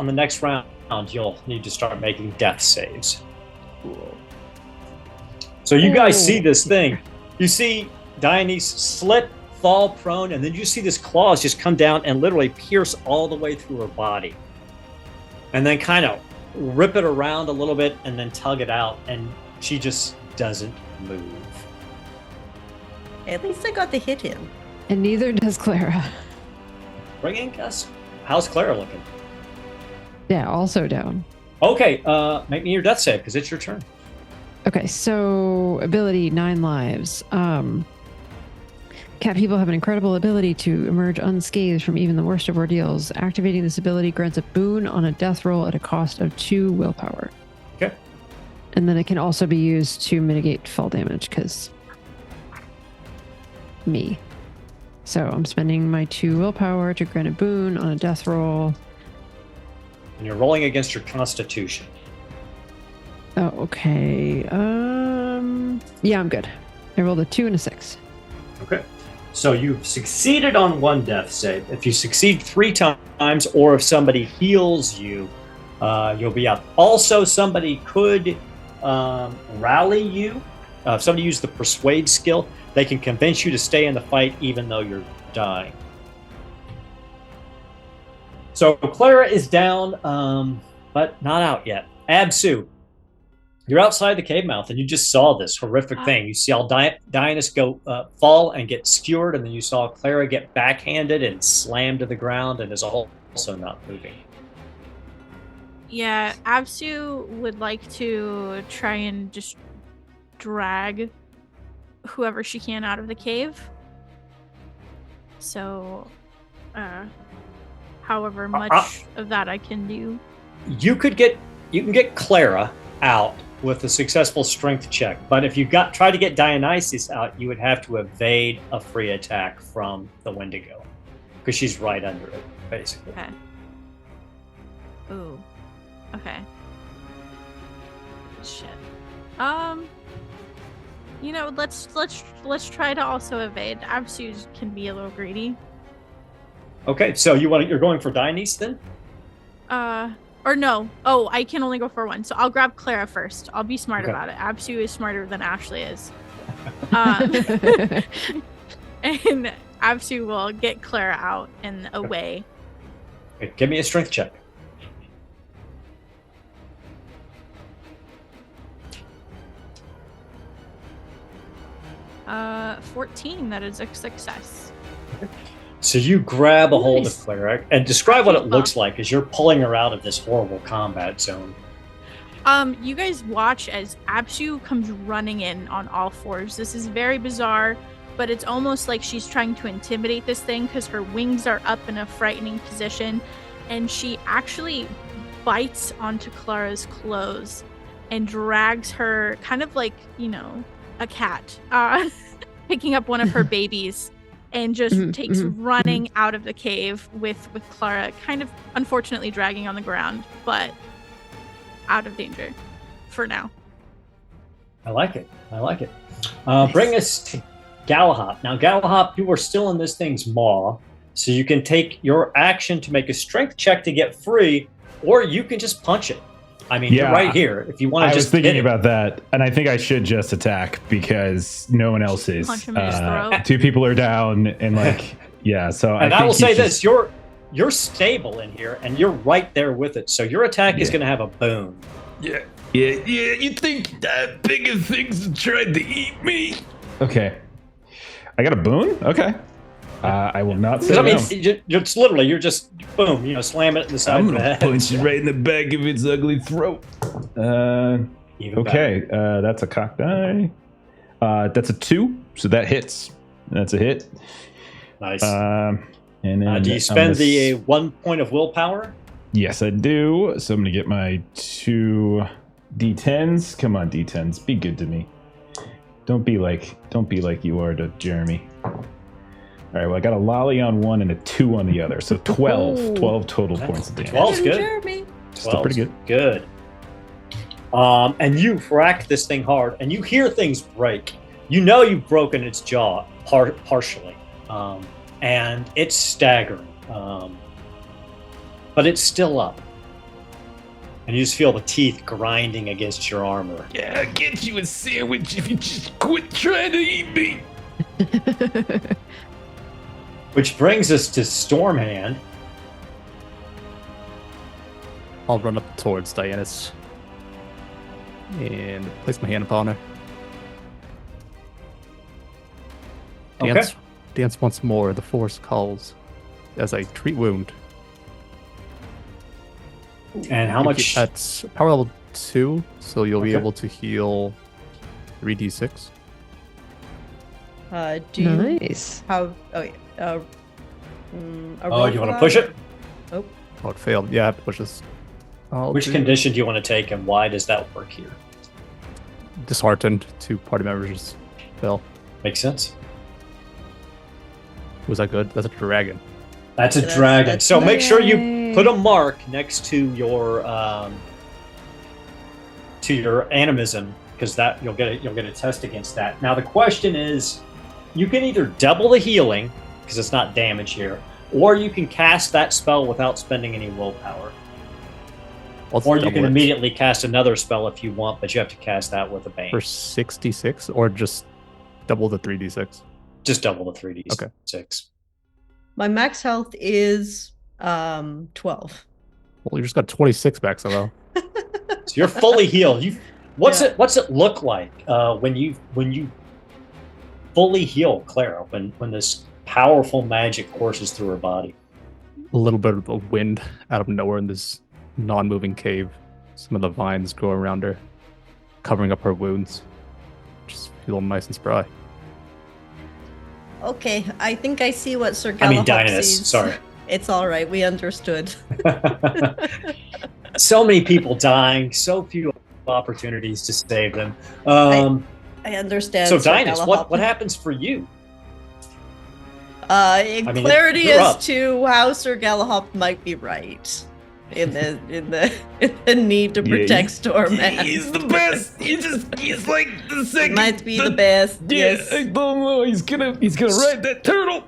Speaker 1: the next round, you'll need to start making death saves. So you guys see this thing. You see Dionysus slip, fall prone, and then you see this claws just come down and literally pierce all the way through her body. And then kind of rip it around a little bit and then tug it out, and she just doesn't move.
Speaker 5: At least I got to hit him.
Speaker 6: And neither does Clara.
Speaker 1: Bring in Gus. How's Clara looking?
Speaker 6: Yeah, also down.
Speaker 1: Okay, make me your death save because it's your turn.
Speaker 6: Okay, so ability 9 lives. Cat people have an incredible ability to emerge unscathed from even the worst of ordeals. Activating this ability grants a boon on a death roll at a cost of 2 willpower.
Speaker 1: Okay.
Speaker 6: And then it can also be used to mitigate fall damage, because me. So I'm spending my 2 willpower to grant a boon on a death roll.
Speaker 1: And you're rolling against your constitution.
Speaker 6: Oh, okay. Yeah, I'm good. I rolled a 2 and a 6.
Speaker 1: Okay. So you've succeeded on 1 death save. If you succeed 3 times, or if somebody heals you, you'll be up. Also, somebody could rally you. If somebody used the persuade skill, they can convince you to stay in the fight even though you're dying. So Clara is down, but not out yet. Absu, you're outside the cave mouth, and you just saw this horrific thing. You saw Dionysus go fall and get skewered, and then you saw Clara get backhanded and slammed to the ground, and is also not moving.
Speaker 8: Yeah, Absu would like to try and just drag whoever she can out of the cave. So, however much of that I can do.
Speaker 1: You can get Clara out with a successful strength check, but if you try to get Dionysus out, you would have to evade a free attack from the Windigo, because she's right under it, basically.
Speaker 8: Okay. Ooh. Okay. Shit. Let's try to also evade. Absu can be a little greedy.
Speaker 1: Okay, so you're going for Dionysus then?
Speaker 8: Or no. Oh, I can only go for 1. So I'll grab Clara first. I'll be smart about it. Absu is smarter than Ashley is. And Absu will get Clara out and away.
Speaker 1: Okay, give me a strength check.
Speaker 8: 14. That is a success.
Speaker 1: So you grab a hold of
Speaker 6: Nice.
Speaker 1: Clara and describe what it looks like as you're pulling her out of this horrible combat zone.
Speaker 8: You guys watch as Absu comes running in on all 4s. This is very bizarre, but it's almost like she's trying to intimidate this thing because her wings are up in a frightening position, and she actually bites onto Clara's clothes and drags her kind of like, a cat, picking up one of her babies and just takes running out of the cave with Clara kind of unfortunately dragging on the ground, but out of danger for now.
Speaker 1: I like it. Bring us to Galahop. Now, Galahop, you are still in this thing's maw, so you can take your action to make a strength check to get free, or you can just punch it. I mean, you're right here. If you want to
Speaker 4: I
Speaker 1: just
Speaker 4: was thinking
Speaker 1: hit
Speaker 4: about that, and I think I should just attack because no one else is.
Speaker 8: Punch him in his throat.
Speaker 4: 2 people are down, and yeah. So
Speaker 1: And
Speaker 4: I
Speaker 1: I will
Speaker 4: think
Speaker 1: say
Speaker 4: he's
Speaker 1: this: you're stable in here, and you're right there with it. So your attack is going to have a boon.
Speaker 2: Yeah. You think bigger things have tried to eat me?
Speaker 4: Okay. I got a boon. Okay. I will not say
Speaker 1: Because
Speaker 4: no.
Speaker 1: you're just boom, slam it in the side
Speaker 2: I'm
Speaker 1: of the
Speaker 2: gonna
Speaker 1: head.
Speaker 2: punch it right in the back of its ugly throat.
Speaker 1: Even
Speaker 4: Okay.
Speaker 1: better.
Speaker 4: That's a cock die. That's a 2, so that hits. That's a hit.
Speaker 1: Nice.
Speaker 4: And then
Speaker 1: Do you spend the 1 point of willpower?
Speaker 4: Yes, I do. So I'm gonna get my 2 D10s. Come on, D10s, be good to me. Don't be like you are to Jeremy. All right, well, I got a lolly on one and a 2 on the other, so 12.
Speaker 6: Ooh.
Speaker 4: 12 total points of damage.
Speaker 1: 12's good.
Speaker 5: Jeremy.
Speaker 4: Still pretty good.
Speaker 1: Good. And you rack this thing hard, and you hear things break. You know you've broken its jaw partially, and it's staggering. But it's still up. And you just feel the teeth grinding against your armor.
Speaker 2: Yeah, I'll get you a sandwich if you just quit trying to eat me.
Speaker 1: Which brings us to Stormhand.
Speaker 3: I'll run up towards Dianus and place my hand upon her.
Speaker 1: Okay.
Speaker 3: Dance once more, the force calls as I treat wound.
Speaker 1: And how much?
Speaker 3: That's power level 2, so you'll be
Speaker 1: Okay.
Speaker 3: able to heal 3d6.
Speaker 5: Do you
Speaker 6: Nice.
Speaker 5: have? Oh yeah. A
Speaker 1: Oh,
Speaker 5: roll
Speaker 1: you want to
Speaker 5: for
Speaker 1: push
Speaker 5: that?
Speaker 1: it?
Speaker 5: Oh,
Speaker 3: Oh, it failed. Yeah, I have to push this.
Speaker 1: Which condition do you want to take, and why does that work here?
Speaker 3: Disheartened. 2 party members fell.
Speaker 1: Makes sense.
Speaker 3: Was that good? That's a dragon.
Speaker 1: That's a
Speaker 5: That's-
Speaker 1: dragon.
Speaker 5: that's
Speaker 1: So make sure you
Speaker 6: Yay.
Speaker 1: put a mark next to your animism, because that you'll get a test against that. Now the question is, you can either double the healing because it's not damage here, or you can cast that spell without spending any willpower,
Speaker 3: Let's
Speaker 1: or you
Speaker 3: double
Speaker 1: can
Speaker 3: it.
Speaker 1: immediately cast another spell if you want, but you have to cast that with a bane.
Speaker 3: For 66, or just double the 3d6.
Speaker 1: Just double the 3d6.
Speaker 3: Okay.
Speaker 5: my max health is 12.
Speaker 3: Well, you just got 26 back somehow.
Speaker 1: So you're fully healed. What's
Speaker 5: Yeah.
Speaker 1: it look like when you fully heal Clara, when this powerful magic courses through her body?
Speaker 3: A little bit of a wind out of nowhere in this non-moving cave. Some of the vines grow around her, covering up her wounds. Just feel nice and spry.
Speaker 5: Okay, I think I see what Sir
Speaker 1: I mean,
Speaker 5: Galahad
Speaker 1: Dianus,
Speaker 5: sees.
Speaker 1: sorry.
Speaker 5: It's all right. We understood.
Speaker 1: So many people dying, so few opportunities to save them.
Speaker 5: I understand.
Speaker 1: So
Speaker 5: Sir
Speaker 1: Dianus,
Speaker 5: Galahad.
Speaker 1: what happens for you?
Speaker 5: In
Speaker 1: mean,
Speaker 5: clarity
Speaker 1: you're
Speaker 5: as
Speaker 1: up.
Speaker 5: to how Sir Galahad might be right in the need to
Speaker 2: Yeah,
Speaker 5: protect Stormhand.
Speaker 2: He's the best. He's like the second.
Speaker 5: Might be the best.
Speaker 2: Yeah,
Speaker 5: Yes.
Speaker 2: I don't know. He's gonna ride that turtle.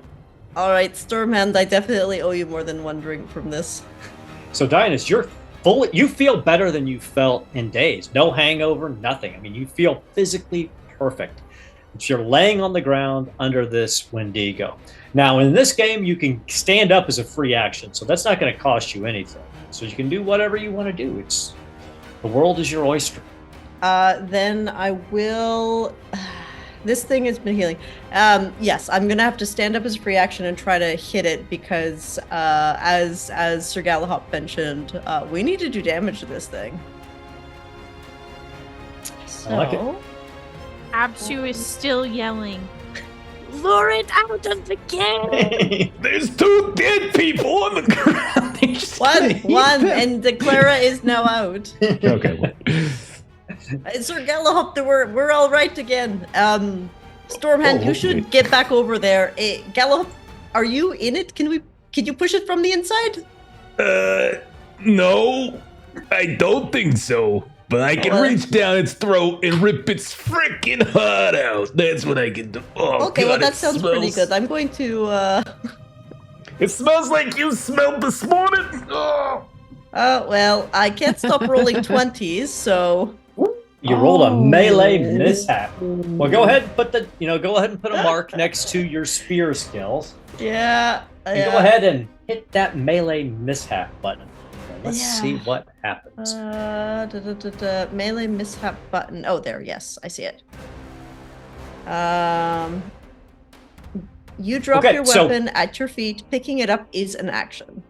Speaker 5: All right, Stormhand. I definitely owe you more than one drink from this.
Speaker 1: So Dianus, you feel better than you felt in days. No hangover, nothing. I mean, you feel physically perfect. But you're laying on the ground under this Windigo. Now, in this game, you can stand up as a free action, so that's not going to cost you anything. So you can do whatever you want to do. The world is your oyster.
Speaker 5: Then I will. This thing has been healing. Yes, I'm gonna have to stand up as a free action and try to hit it because, as Sir Galahad mentioned, we need to do damage to this thing. So,
Speaker 1: I like it.
Speaker 8: Absu is still yelling, "Lure it out of the cave!"
Speaker 2: There's 2 dead people on the ground. He's gonna eat
Speaker 5: one,
Speaker 2: them.
Speaker 5: and the Clara is now out.
Speaker 4: Okay, well,
Speaker 5: Sir Galahad, we're all right again. Stormhand, you should get back over there. Galahad, are you in it? Can you push it from the inside?
Speaker 2: No, I don't think so. But I can
Speaker 5: Well-
Speaker 2: reach down its throat and rip its freaking heart out. That's what I can do. Oh,
Speaker 5: Okay,
Speaker 2: God,
Speaker 5: well that
Speaker 2: it
Speaker 5: sounds pretty
Speaker 2: smells-
Speaker 5: good. I'm going to.
Speaker 2: It smells like you smelled this morning. Oh.
Speaker 5: Well, I can't stop rolling 20s, so.
Speaker 1: You rolled a
Speaker 6: Oh.
Speaker 1: melee mishap. Well, go ahead and put a mark next to your spear skills.
Speaker 5: Yeah.
Speaker 1: And go ahead and hit that melee mishap button. Let's
Speaker 5: Yeah.
Speaker 1: see what happens.
Speaker 5: Melee mishap button. Oh, there. Yes, I see it. You drop
Speaker 1: Okay,
Speaker 5: your
Speaker 1: so-
Speaker 5: weapon at your feet. Picking it up is an action.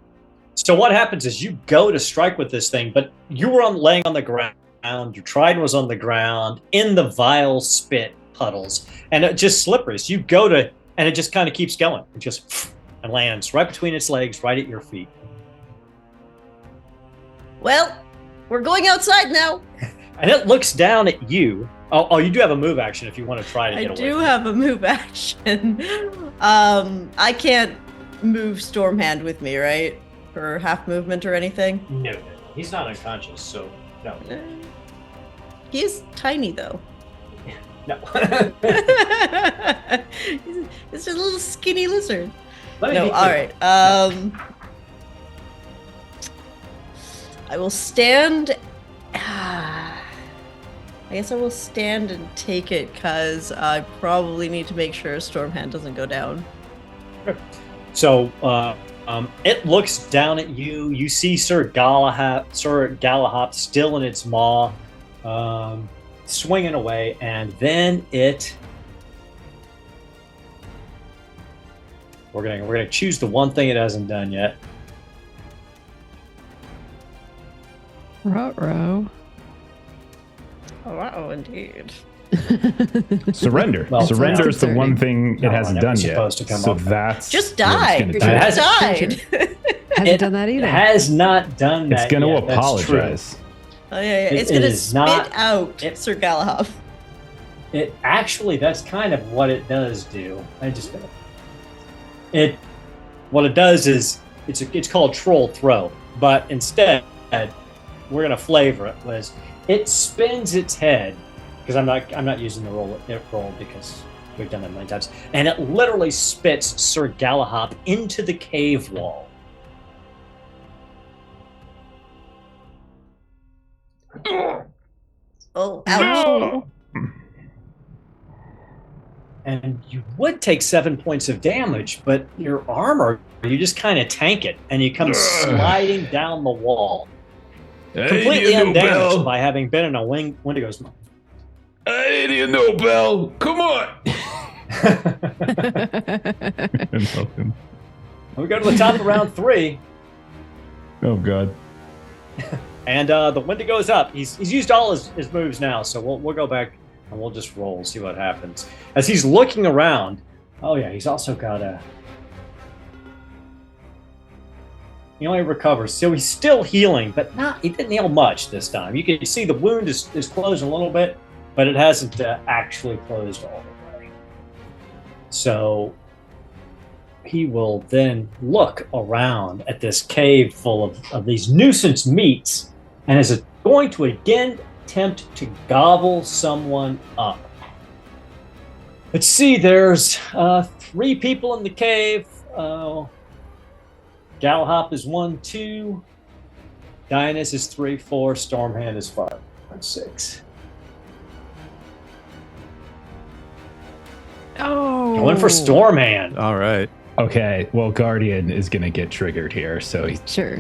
Speaker 1: So what happens is you go to strike with this thing, but you were laying on the ground. Your trident was on the ground in the vile spit puddles, and it just slippery. So you go to, and it just kind of keeps going. It just and lands right between its legs, right at your feet.
Speaker 5: Well, we're going outside now.
Speaker 1: And it looks down at you. Oh, you do have a move action if you want to try to get
Speaker 5: I
Speaker 1: away.
Speaker 5: do
Speaker 1: from it.
Speaker 5: have a move action. I can't move Stormhand with me, right? For half movement or anything?
Speaker 1: No. He's not unconscious, so no.
Speaker 5: He is tiny, though.
Speaker 1: No.
Speaker 5: It's just a little skinny lizard.
Speaker 1: Let me
Speaker 5: No,
Speaker 1: be
Speaker 5: all
Speaker 1: clear.
Speaker 5: right. I will stand. I guess I will stand and take it because I probably need to make sure Stormhand doesn't go down.
Speaker 1: So it looks down at you. You see Sir Galahop still in its maw, swinging away, and then it. We're gonna choose the one thing it hasn't done yet.
Speaker 6: Ruh-roh.
Speaker 5: Oh, wow, indeed.
Speaker 4: Surrender.
Speaker 1: Well,
Speaker 4: Surrender is the one thing
Speaker 1: No,
Speaker 4: it hasn't
Speaker 1: that
Speaker 4: done
Speaker 1: was
Speaker 4: yet.
Speaker 1: supposed to come
Speaker 4: So
Speaker 1: up.
Speaker 4: that's
Speaker 5: Just
Speaker 4: what it's
Speaker 5: died.
Speaker 4: gonna
Speaker 5: You
Speaker 4: do.
Speaker 1: It
Speaker 5: just
Speaker 1: has-
Speaker 5: died.
Speaker 6: Hasn't done that either.
Speaker 1: Has not done that.
Speaker 4: It's going to
Speaker 1: yet. That's true.
Speaker 4: apologize.
Speaker 5: Oh, yeah.
Speaker 1: It-
Speaker 5: It's
Speaker 1: it
Speaker 5: going to
Speaker 1: is
Speaker 5: spit
Speaker 1: not-
Speaker 5: out
Speaker 1: it-
Speaker 5: Sir Galahop.
Speaker 1: It actually, that's kind of what it does do. What it does is it's called Troll Throw, but instead we're gonna flavor it. Was it spins its head because I'm not using the roll because we've done it many times, and it literally spits Sir Galahop into the cave wall.
Speaker 5: Oh, ouch.
Speaker 1: And you would take 7 points of damage, but your armor, you just kind of tank it, and you come sliding down the wall, completely undamaged by having been in a Wendigo's mouth.
Speaker 2: Hey, do you know, Bell? Come on.
Speaker 1: We go to the top of round 3,
Speaker 4: Oh god.
Speaker 1: and the Wendigo's up. He's used all his moves now, so we'll go back and we'll just roll, see what happens. As he's looking around, oh yeah, he's also got a... He only recovers, so he's still healing, but he didn't heal much this time. You can see the wound is closing a little bit, but it hasn't actually closed all the way. So he will then look around at this cave full of these nuisance meats, and is going to again attempt to gobble someone up. Let's see, there's 3 people in the cave. Galahop is 1, 2. Dionysus is 3, 4. Stormhand is 5, 6.
Speaker 6: Oh.
Speaker 1: Going for Stormhand.
Speaker 3: All right.
Speaker 4: Okay, well, Guardian is going to get triggered here, so he,
Speaker 6: Sure.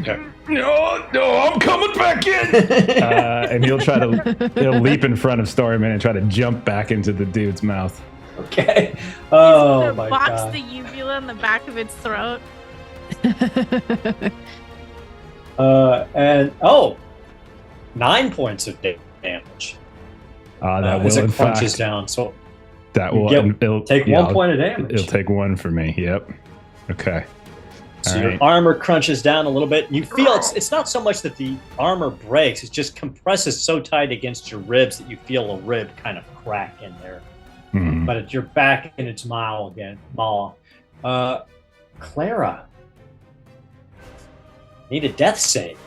Speaker 2: No, I'm coming back in.
Speaker 4: and he'll leap in front of Stormman and try to jump back into the dude's mouth.
Speaker 1: Okay.
Speaker 7: He's
Speaker 1: Oh
Speaker 7: gonna
Speaker 1: my
Speaker 7: box
Speaker 1: god.
Speaker 7: the uvula in the back of its throat.
Speaker 1: And 9 points of damage.
Speaker 4: That
Speaker 1: as
Speaker 4: will,
Speaker 1: it
Speaker 4: in
Speaker 1: crunches
Speaker 4: fact,
Speaker 1: down. So
Speaker 4: that
Speaker 1: you
Speaker 4: will it'll
Speaker 1: take
Speaker 4: yeah,
Speaker 1: 1 point of damage.
Speaker 4: It'll take 1 for me. Yep. Okay.
Speaker 1: So
Speaker 4: All
Speaker 1: your
Speaker 4: right.
Speaker 1: armor crunches down a little bit. You feel it's not so much that the armor breaks, it just compresses so tight against your ribs that you feel a rib kind of crack in there.
Speaker 4: Hmm.
Speaker 1: But you're back in its maw again. Clara. Need a death save.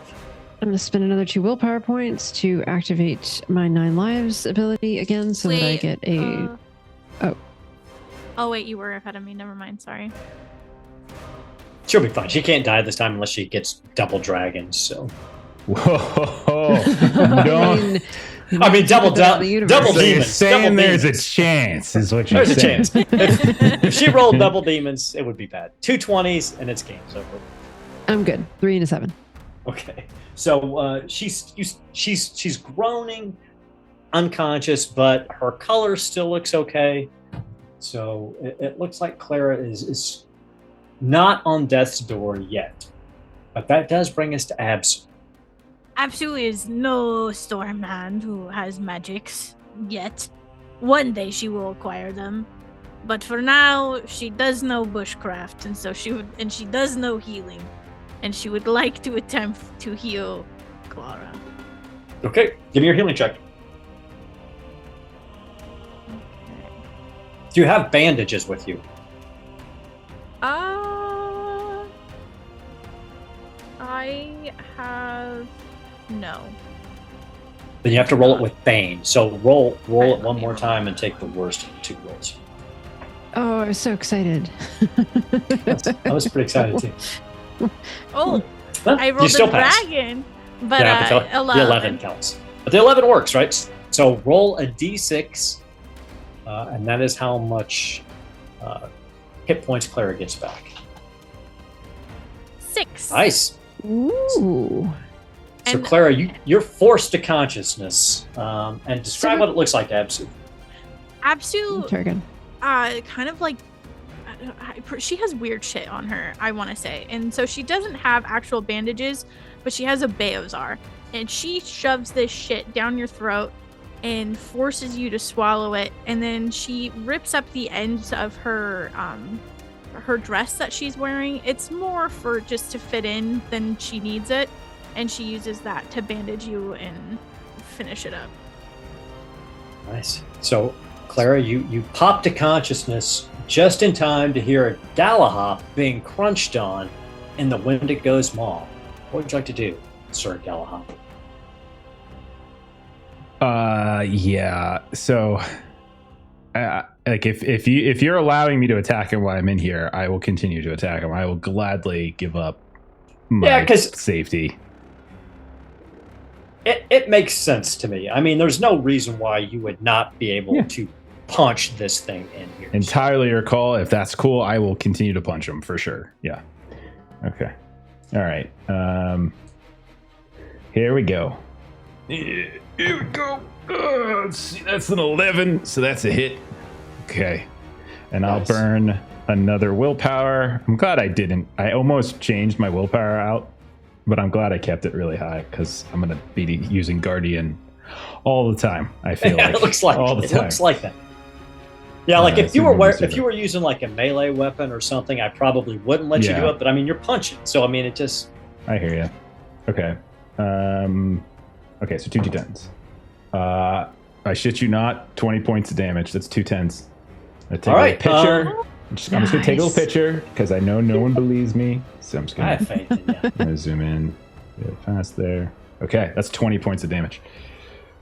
Speaker 6: I'm going to spend another 2 willpower points to activate my 9 lives ability again so that I
Speaker 7: Wait,
Speaker 6: get a...
Speaker 7: Oh wait, you were ahead of me. Never mind. Sorry.
Speaker 1: She'll be fine. She can't die this time unless she gets double dragons. So
Speaker 4: Whoa.
Speaker 6: I
Speaker 1: I mean, double
Speaker 6: the universe.
Speaker 1: double
Speaker 4: So you're
Speaker 1: demons.
Speaker 4: saying
Speaker 1: double
Speaker 4: there's
Speaker 1: demons.
Speaker 4: a chance, is what you're
Speaker 1: There's a
Speaker 4: saying.
Speaker 1: chance. If she rolled double demons, it would be bad. 2 20s and it's game's over.
Speaker 6: I'm good. 3 and a 7.
Speaker 1: Okay. So she's groaning, unconscious, but her color still looks okay. So it looks like Clara is not on death's door yet. But that does bring us to Abs.
Speaker 7: Absolutely is no Stormhand who has magics yet. One day she will acquire them. But for now, she does know bushcraft, and she does know healing. And she would like to attempt to heal Clara.
Speaker 1: Okay, give me your healing check. Do you have bandages with you?
Speaker 8: I have no.
Speaker 1: Then you have to roll it with Bane. So roll
Speaker 8: Okay,
Speaker 1: it one
Speaker 8: let me
Speaker 1: more
Speaker 8: roll.
Speaker 1: time and take the worst of the 2 rolls.
Speaker 6: Oh, I was so excited.
Speaker 1: I was pretty excited too.
Speaker 8: Oh,
Speaker 1: Well,
Speaker 8: I
Speaker 1: you
Speaker 8: rolled
Speaker 1: still
Speaker 8: a
Speaker 1: pass.
Speaker 8: dragon, but
Speaker 1: Yeah, but the 11 counts. But the 11 works, right? So roll a d6, and that is how much hit points Clara gets back.
Speaker 8: 6.
Speaker 1: Nice.
Speaker 6: Ooh.
Speaker 1: So
Speaker 8: And-
Speaker 1: Clara, you're forced to consciousness, and describe
Speaker 6: So-
Speaker 1: what it looks like, Absu.
Speaker 8: Absu,
Speaker 6: Turgan.
Speaker 8: kind of like she has weird shit on her, I want to say, and so she doesn't have actual bandages, but she has a Beozar, and she shoves this shit down your throat and forces you to swallow it, and then she rips up the ends of her dress that she's wearing. It's more for just to fit in than she needs it, and she uses that to bandage you and finish it up.
Speaker 1: Nice. So, Clara, you pop to consciousness just in time to hear a Galahop being crunched on in the Windigo's maw. What would you like to do, Sir Galahop?
Speaker 4: Yeah. So, like if you're allowing me to attack him while I'm in here, I will continue to attack him. I will gladly give up my
Speaker 1: 'cause-
Speaker 4: safety.
Speaker 1: It makes sense to me. I mean, there's no reason why you would not be able to punch this thing in here.
Speaker 4: Entirely your call. If that's cool, I will continue to punch him for sure. Yeah. Okay. All right. Here we go. Here we go. Let's see. That's an 11, so that's a hit. Okay. And
Speaker 1: Nice.
Speaker 4: I'll burn another willpower. I'm glad I didn't. I almost changed my willpower out, but I'm glad I kept it really high because I'm going to be using Guardian all the time. I feel
Speaker 1: Yeah,
Speaker 4: like
Speaker 1: it looks like
Speaker 4: all the
Speaker 1: it
Speaker 4: time.
Speaker 1: looks like that. Yeah, like if
Speaker 4: so
Speaker 1: you were
Speaker 4: maybe
Speaker 1: if you were using like a melee weapon or something, I probably wouldn't let you do
Speaker 4: Yeah.
Speaker 1: it. But I mean, you're punching, so I mean, it just
Speaker 4: I hear you. Okay. Okay, so 2 d10s. I shit you not, 20 points of damage. That's 2 10s. I take
Speaker 1: All right,
Speaker 4: a picture. I'm just gonna take a little
Speaker 6: Nice.
Speaker 4: picture because I know no one believes me. So I'm just
Speaker 1: I
Speaker 4: gonna,
Speaker 1: have faith in you.
Speaker 4: I'm gonna zoom in really fast there. Okay, that's 20 points of damage.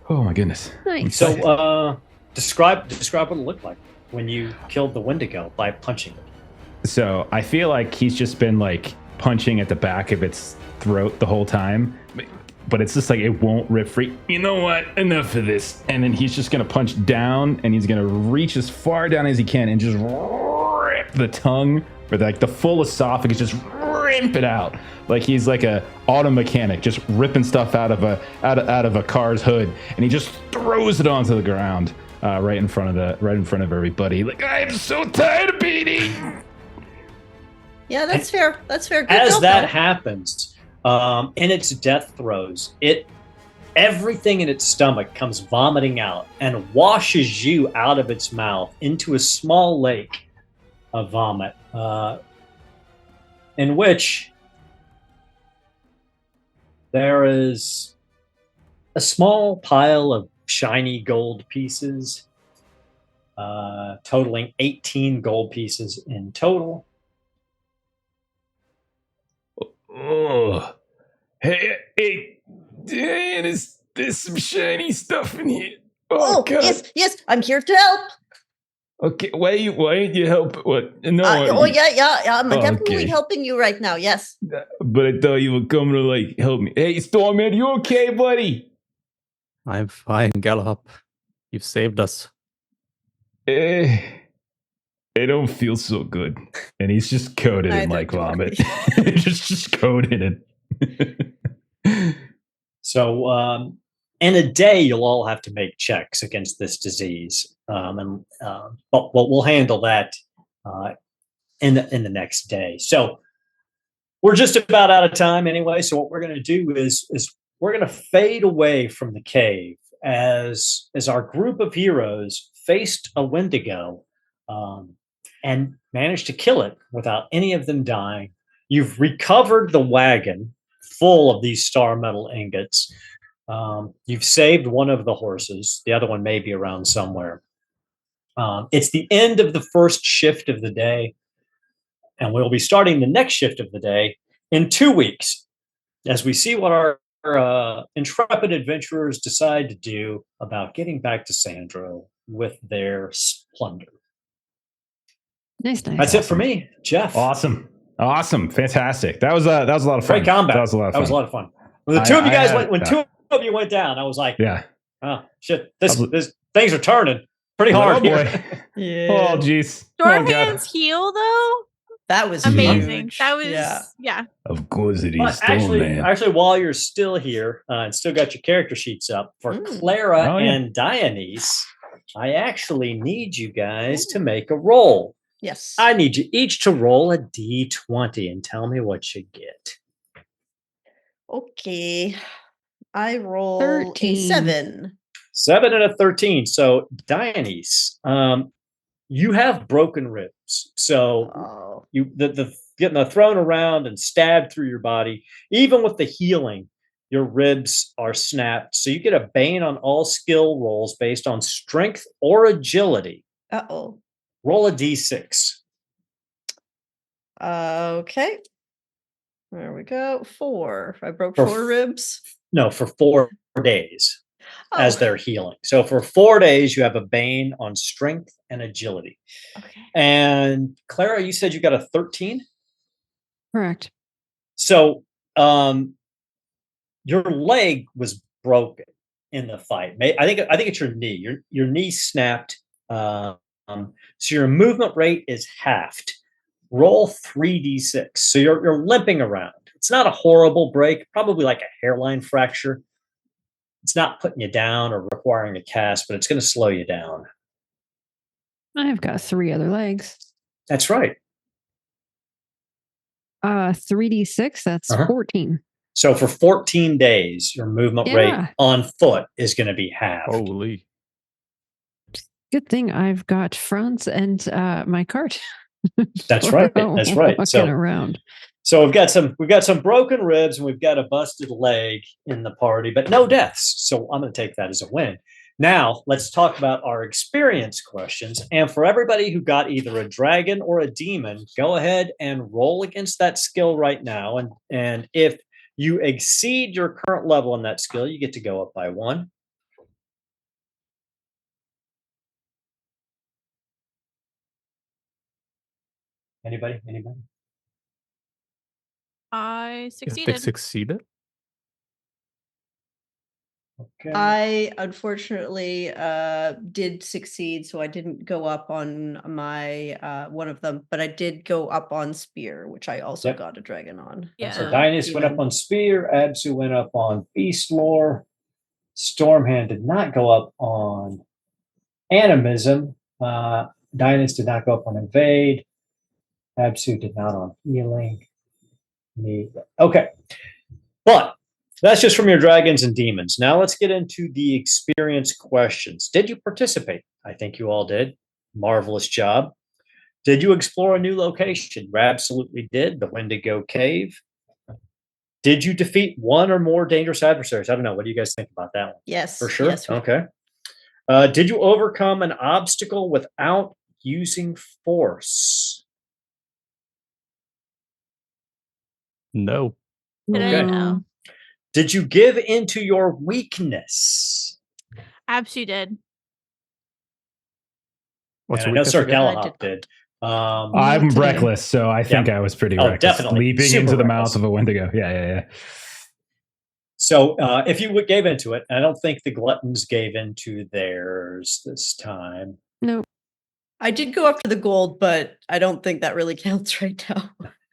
Speaker 4: Oh my goodness.
Speaker 6: Nice.
Speaker 1: So, describe what it looked like when you killed the Windigo by punching it.
Speaker 4: So I feel like he's just been like punching at the back of its throat the whole time, but it's just like it won't rip free. You know what? Enough of this. And then he's just gonna punch down, and he's gonna reach as far down as he can and just rip the tongue or like the full esophagus, just rip it out. Like he's like a auto mechanic, just ripping stuff out of a car's hood, and he just throws it onto the ground. Right in front of everybody. Like, I'm so tired of beating.
Speaker 5: Yeah, that's fair. That's fair. Good
Speaker 1: As
Speaker 5: job,
Speaker 1: that
Speaker 5: though.
Speaker 1: happens, in its death throes, everything in its stomach comes vomiting out and washes you out of its mouth into a small lake of vomit, in which there is a small pile of shiny gold pieces, totaling 18 gold pieces in total.
Speaker 2: Oh, hey, Dan, there's some shiny stuff in here.
Speaker 5: Oh,
Speaker 2: God.
Speaker 5: yes, I'm here to help.
Speaker 2: Okay, why ain't you help? What? No,
Speaker 5: Yeah, I'm
Speaker 2: Oh,
Speaker 5: definitely
Speaker 2: okay.
Speaker 5: helping you right now. Yes.
Speaker 2: But I thought you were coming to like help me. Hey, Stormhand, you okay, buddy?
Speaker 3: I'm fine, Galahop. You've saved us.
Speaker 2: I don't feel so good.
Speaker 4: And he's just coated in
Speaker 5: Neither
Speaker 4: like
Speaker 5: do
Speaker 4: vomit.
Speaker 5: we.
Speaker 4: just coated in.
Speaker 1: So, in a day, you'll all have to make checks against this disease, but we'll handle that in the next day. So, we're just about out of time anyway. So, what we're going to do is we're going to fade away from the cave as our group of heroes faced a Wendigo and managed to kill it without any of them dying. You've recovered the wagon full of these star metal ingots. You've saved one of the horses. The other one may be around somewhere. It's the end of the first shift of the day, and we'll be starting the next shift of the day in 2 weeks as we see what our intrepid adventurers decide to do about getting back to Sandro with their plunder.
Speaker 6: Nice.
Speaker 1: That's it for me, Jeff.
Speaker 4: Awesome, fantastic. That was a lot of fun.
Speaker 1: Great combat.
Speaker 4: That was a lot of fun.
Speaker 1: When the two of you guys when two of you went down, I was like,
Speaker 4: yeah,
Speaker 1: oh shit, this things are turning pretty hard.
Speaker 4: Oh boy.
Speaker 5: Yeah.
Speaker 4: Oh jeez.
Speaker 7: Stormhand's heal though.
Speaker 5: That was
Speaker 7: Amazing.
Speaker 5: huge.
Speaker 7: That was
Speaker 5: yeah.
Speaker 2: Of course it is.
Speaker 1: But
Speaker 2: Stormhand.
Speaker 1: actually, while you're still here and still got your character sheets up for Clara and Dionyse, I actually need you guys to make a roll.
Speaker 5: Yes.
Speaker 1: I need you each to roll a d20 and tell me what you get.
Speaker 5: Okay. I roll
Speaker 6: 13.
Speaker 5: a 7.
Speaker 1: 7 and a 13. So Dionyse, you have broken ribs. So the getting thrown around and stabbed through your body, even with the healing, your ribs are snapped. So you get a bane on all skill rolls based on strength or agility.
Speaker 5: Uh-oh.
Speaker 1: Roll a d6.
Speaker 5: Okay. There we go. 4. I broke 4 ribs.
Speaker 1: No, for 4 days as
Speaker 5: Oh.
Speaker 1: they're healing. So for 4 days, you have a bane on strength and agility.
Speaker 5: Okay.
Speaker 1: And Clara, you said you got a 13?
Speaker 6: Correct.
Speaker 1: So your leg was broken in the fight. I think it's your knee. Your knee snapped. So your movement rate is halved. Roll 3d6. So you're limping around. It's not a horrible break, probably like a hairline fracture. It's not putting you down or requiring a cast, but it's going to slow you down.
Speaker 6: I've got 3 other legs.
Speaker 1: That's right.
Speaker 6: 3d6, that's 14.
Speaker 1: So for 14 days, your movement rate on foot is going to be halved.
Speaker 3: Holy.
Speaker 6: Good thing I've got Franz and my cart.
Speaker 1: That's right. That's right.
Speaker 6: Walking around.
Speaker 1: So we've got some broken ribs and we've got a busted leg in the party, but no deaths. So I'm going to take that as a win. Now let's talk about our experience questions. And for everybody who got either a dragon or a demon, go ahead and roll against that skill right now. And if you exceed your current level in that skill, you get to go up by 1. Anybody?
Speaker 7: I
Speaker 3: They
Speaker 7: succeeded.
Speaker 3: succeeded?
Speaker 1: Okay.
Speaker 5: I unfortunately did succeed, so I didn't go up on my one of them, but I did go up on spear, which I also got a dragon on.
Speaker 7: Yeah.
Speaker 1: So Dionysus went up on spear, Absu went up on beast lore, Stormhand did not go up on animism, Dionysus did not go up on evade, Absu did not on healing. Okay, but that's just from your dragons and demons. Now let's get into the experience questions. Did you participate? I think you all did. Marvelous job. Did you explore a new location? You absolutely did. The Windigo Cave. Did you defeat one or more dangerous adversaries? I don't know. What do you guys think about that one?
Speaker 5: Yes.
Speaker 1: For sure?
Speaker 5: Yes,
Speaker 1: Okay. Did you overcome an obstacle without using force?
Speaker 3: No.
Speaker 7: Did I know?
Speaker 1: Did you give into your weakness?
Speaker 7: Absu did.
Speaker 3: What's
Speaker 1: And I know Sir
Speaker 3: again?
Speaker 1: Galahop did.
Speaker 4: I'm
Speaker 6: today.
Speaker 4: reckless, so I think I was pretty reckless.
Speaker 1: Definitely.
Speaker 4: Leaping
Speaker 1: Super
Speaker 4: into the
Speaker 1: reckless.
Speaker 4: mouth of a Wendigo. Yeah.
Speaker 1: So if you gave into it, I don't think the gluttons gave into theirs this time.
Speaker 6: No.
Speaker 5: I did go after the gold, but I don't think that really counts right now.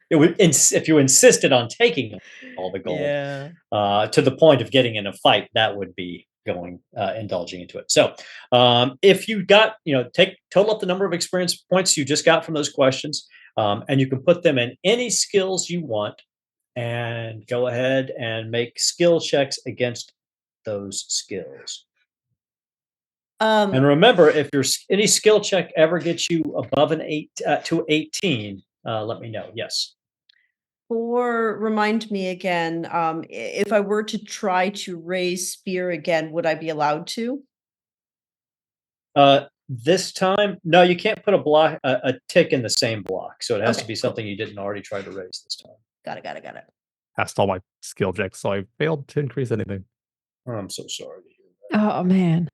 Speaker 1: It would, if you insisted on taking all the gold to the point of getting in a fight, that would be going indulging into it. So if you got, total up the number of experience points you just got from those questions, and you can put them in any skills you want, and go ahead and make skill checks against those skills. And remember, if any skill check ever gets you above an 8 to 18, let me know. Yes.
Speaker 5: Or remind me again, if I were to try to raise spear again, would I be allowed to?
Speaker 1: This time, no, you can't put a tick in the same block. So it has to be something you didn't already try to raise this time.
Speaker 5: Got it.
Speaker 3: Passed all my skill checks, so I failed to increase anything.
Speaker 1: Oh, I'm so sorry to hear that.
Speaker 6: Oh man.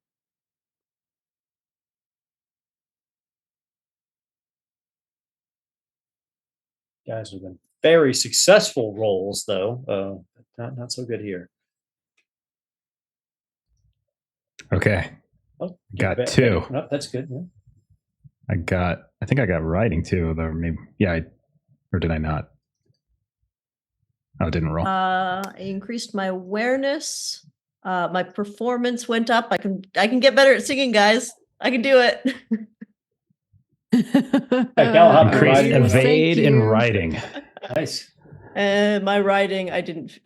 Speaker 1: Guys have been very successful rolls, though. Not so good here.
Speaker 4: Okay.
Speaker 1: Oh,
Speaker 4: Got 2.
Speaker 1: No, that's good. Yeah.
Speaker 4: I think I got writing too, though. Maybe, yeah, or did I not? Oh, it didn't roll.
Speaker 5: I increased my awareness. My performance went up. I can get better at singing, guys. I can do it.
Speaker 4: Increase evade in writing.
Speaker 1: Nice.
Speaker 5: My writing, I didn't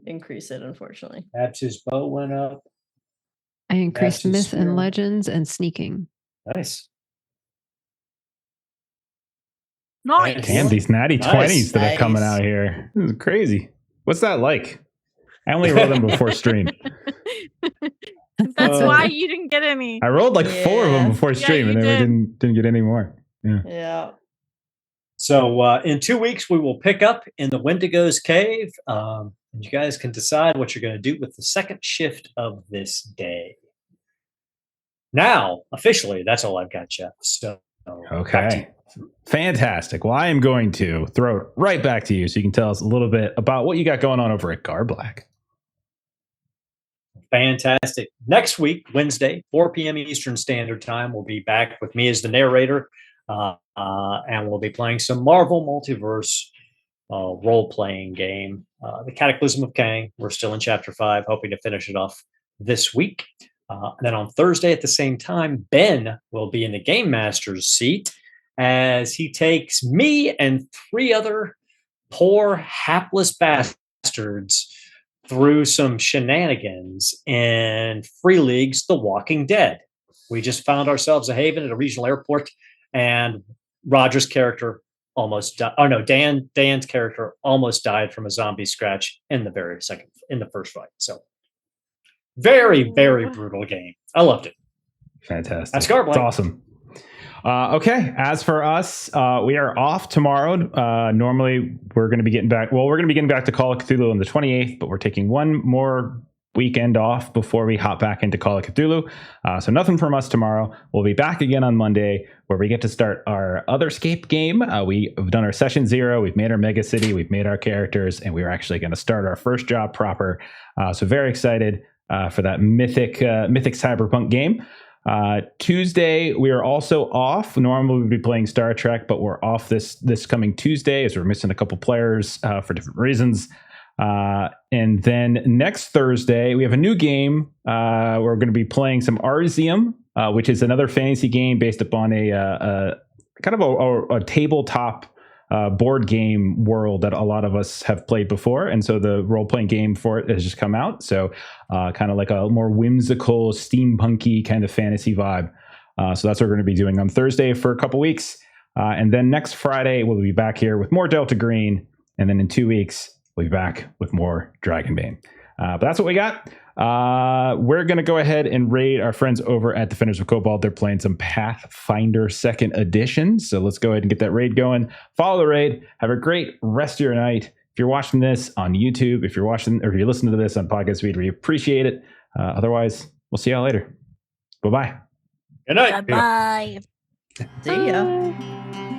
Speaker 5: increase it, unfortunately.
Speaker 1: Abs's bow went up.
Speaker 6: I increased
Speaker 1: Abs's
Speaker 6: myth
Speaker 1: spear.
Speaker 6: and legends and sneaking.
Speaker 1: Nice.
Speaker 7: Nice.
Speaker 4: Damn, these natty
Speaker 1: Nice.
Speaker 4: 20s that are coming out here. This is crazy. What's that like? I only rolled them before stream.
Speaker 7: That's why you didn't get any.
Speaker 4: I rolled like 4 of them before
Speaker 7: Yeah,
Speaker 4: stream,
Speaker 7: you
Speaker 4: and then we
Speaker 7: did.
Speaker 4: didn't get any more. Yeah.
Speaker 5: Yeah.
Speaker 1: So in 2 weeks, we will pick up in the Wendigo's cave. And you guys can decide what you're going to do with the second shift of this day. Now, officially, that's all I've got, Jeff. So, back to
Speaker 4: Okay. Fantastic. Well, I am going to throw it right back to you so you can tell us a little bit about what you got going on over at Garblack.
Speaker 1: Fantastic. Next week, Wednesday, 4 p.m. Eastern Standard Time, we'll be back with me as the narrator, and we'll be playing some Marvel Multiverse role-playing game, The Cataclysm of Kang. We're still in Chapter 5, hoping to finish it off this week. And then on Thursday at the same time, Ben will be in the Gamemaster's seat as he takes me and 3 other poor, hapless bastards through some shenanigans in Free League's The Walking Dead. We just found ourselves a haven at a regional airport, and Roger's character almost died. Oh no, Dan's character almost died from a zombie scratch in the first fight. So very, very brutal game. I loved it.
Speaker 4: Fantastic.
Speaker 1: That's Garblack.
Speaker 4: It's awesome. Okay, as for us, we are off tomorrow. Normally, we're going to be getting back. Well, we're going to be getting back to Call of Cthulhu on the 28th, but we're taking one more weekend off before we hop back into Call of Cthulhu. So nothing from us tomorrow. We'll be back again on Monday, where we get to start our Otherscape game. We've done our session 0. We've made our mega city. We've made our characters, and we're actually going to start our first job proper. So very excited for that mythic cyberpunk game. Tuesday, we are also off. Normally we'd be playing Star Trek, but we're off this coming Tuesday as we're missing a couple players for different reasons. And then next Thursday, we have a new game. We're going to be playing some Arzium, which is another fantasy game based upon a kind of a tabletop board game world that a lot of us have played before. And so the role-playing game for it has just come out. So kind of like a more whimsical, steampunky kind of fantasy vibe. So that's what we're going to be doing on Thursday for a couple weeks. And then next Friday, we'll be back here with more Delta Green. And then in 2 weeks, we'll be back with more Dragonbane. But that's what we got. We're going to go ahead and raid our friends over at Defenders of Cobalt. They're playing some Pathfinder 2nd Edition. So let's go ahead and get that raid going. Follow the raid. Have a great rest of your night. If you're watching this on YouTube, if you're listening to this on podcast feed, we appreciate it. Otherwise, we'll see y'all later. Bye-bye.
Speaker 1: Good night.
Speaker 7: Bye-bye.
Speaker 5: See ya.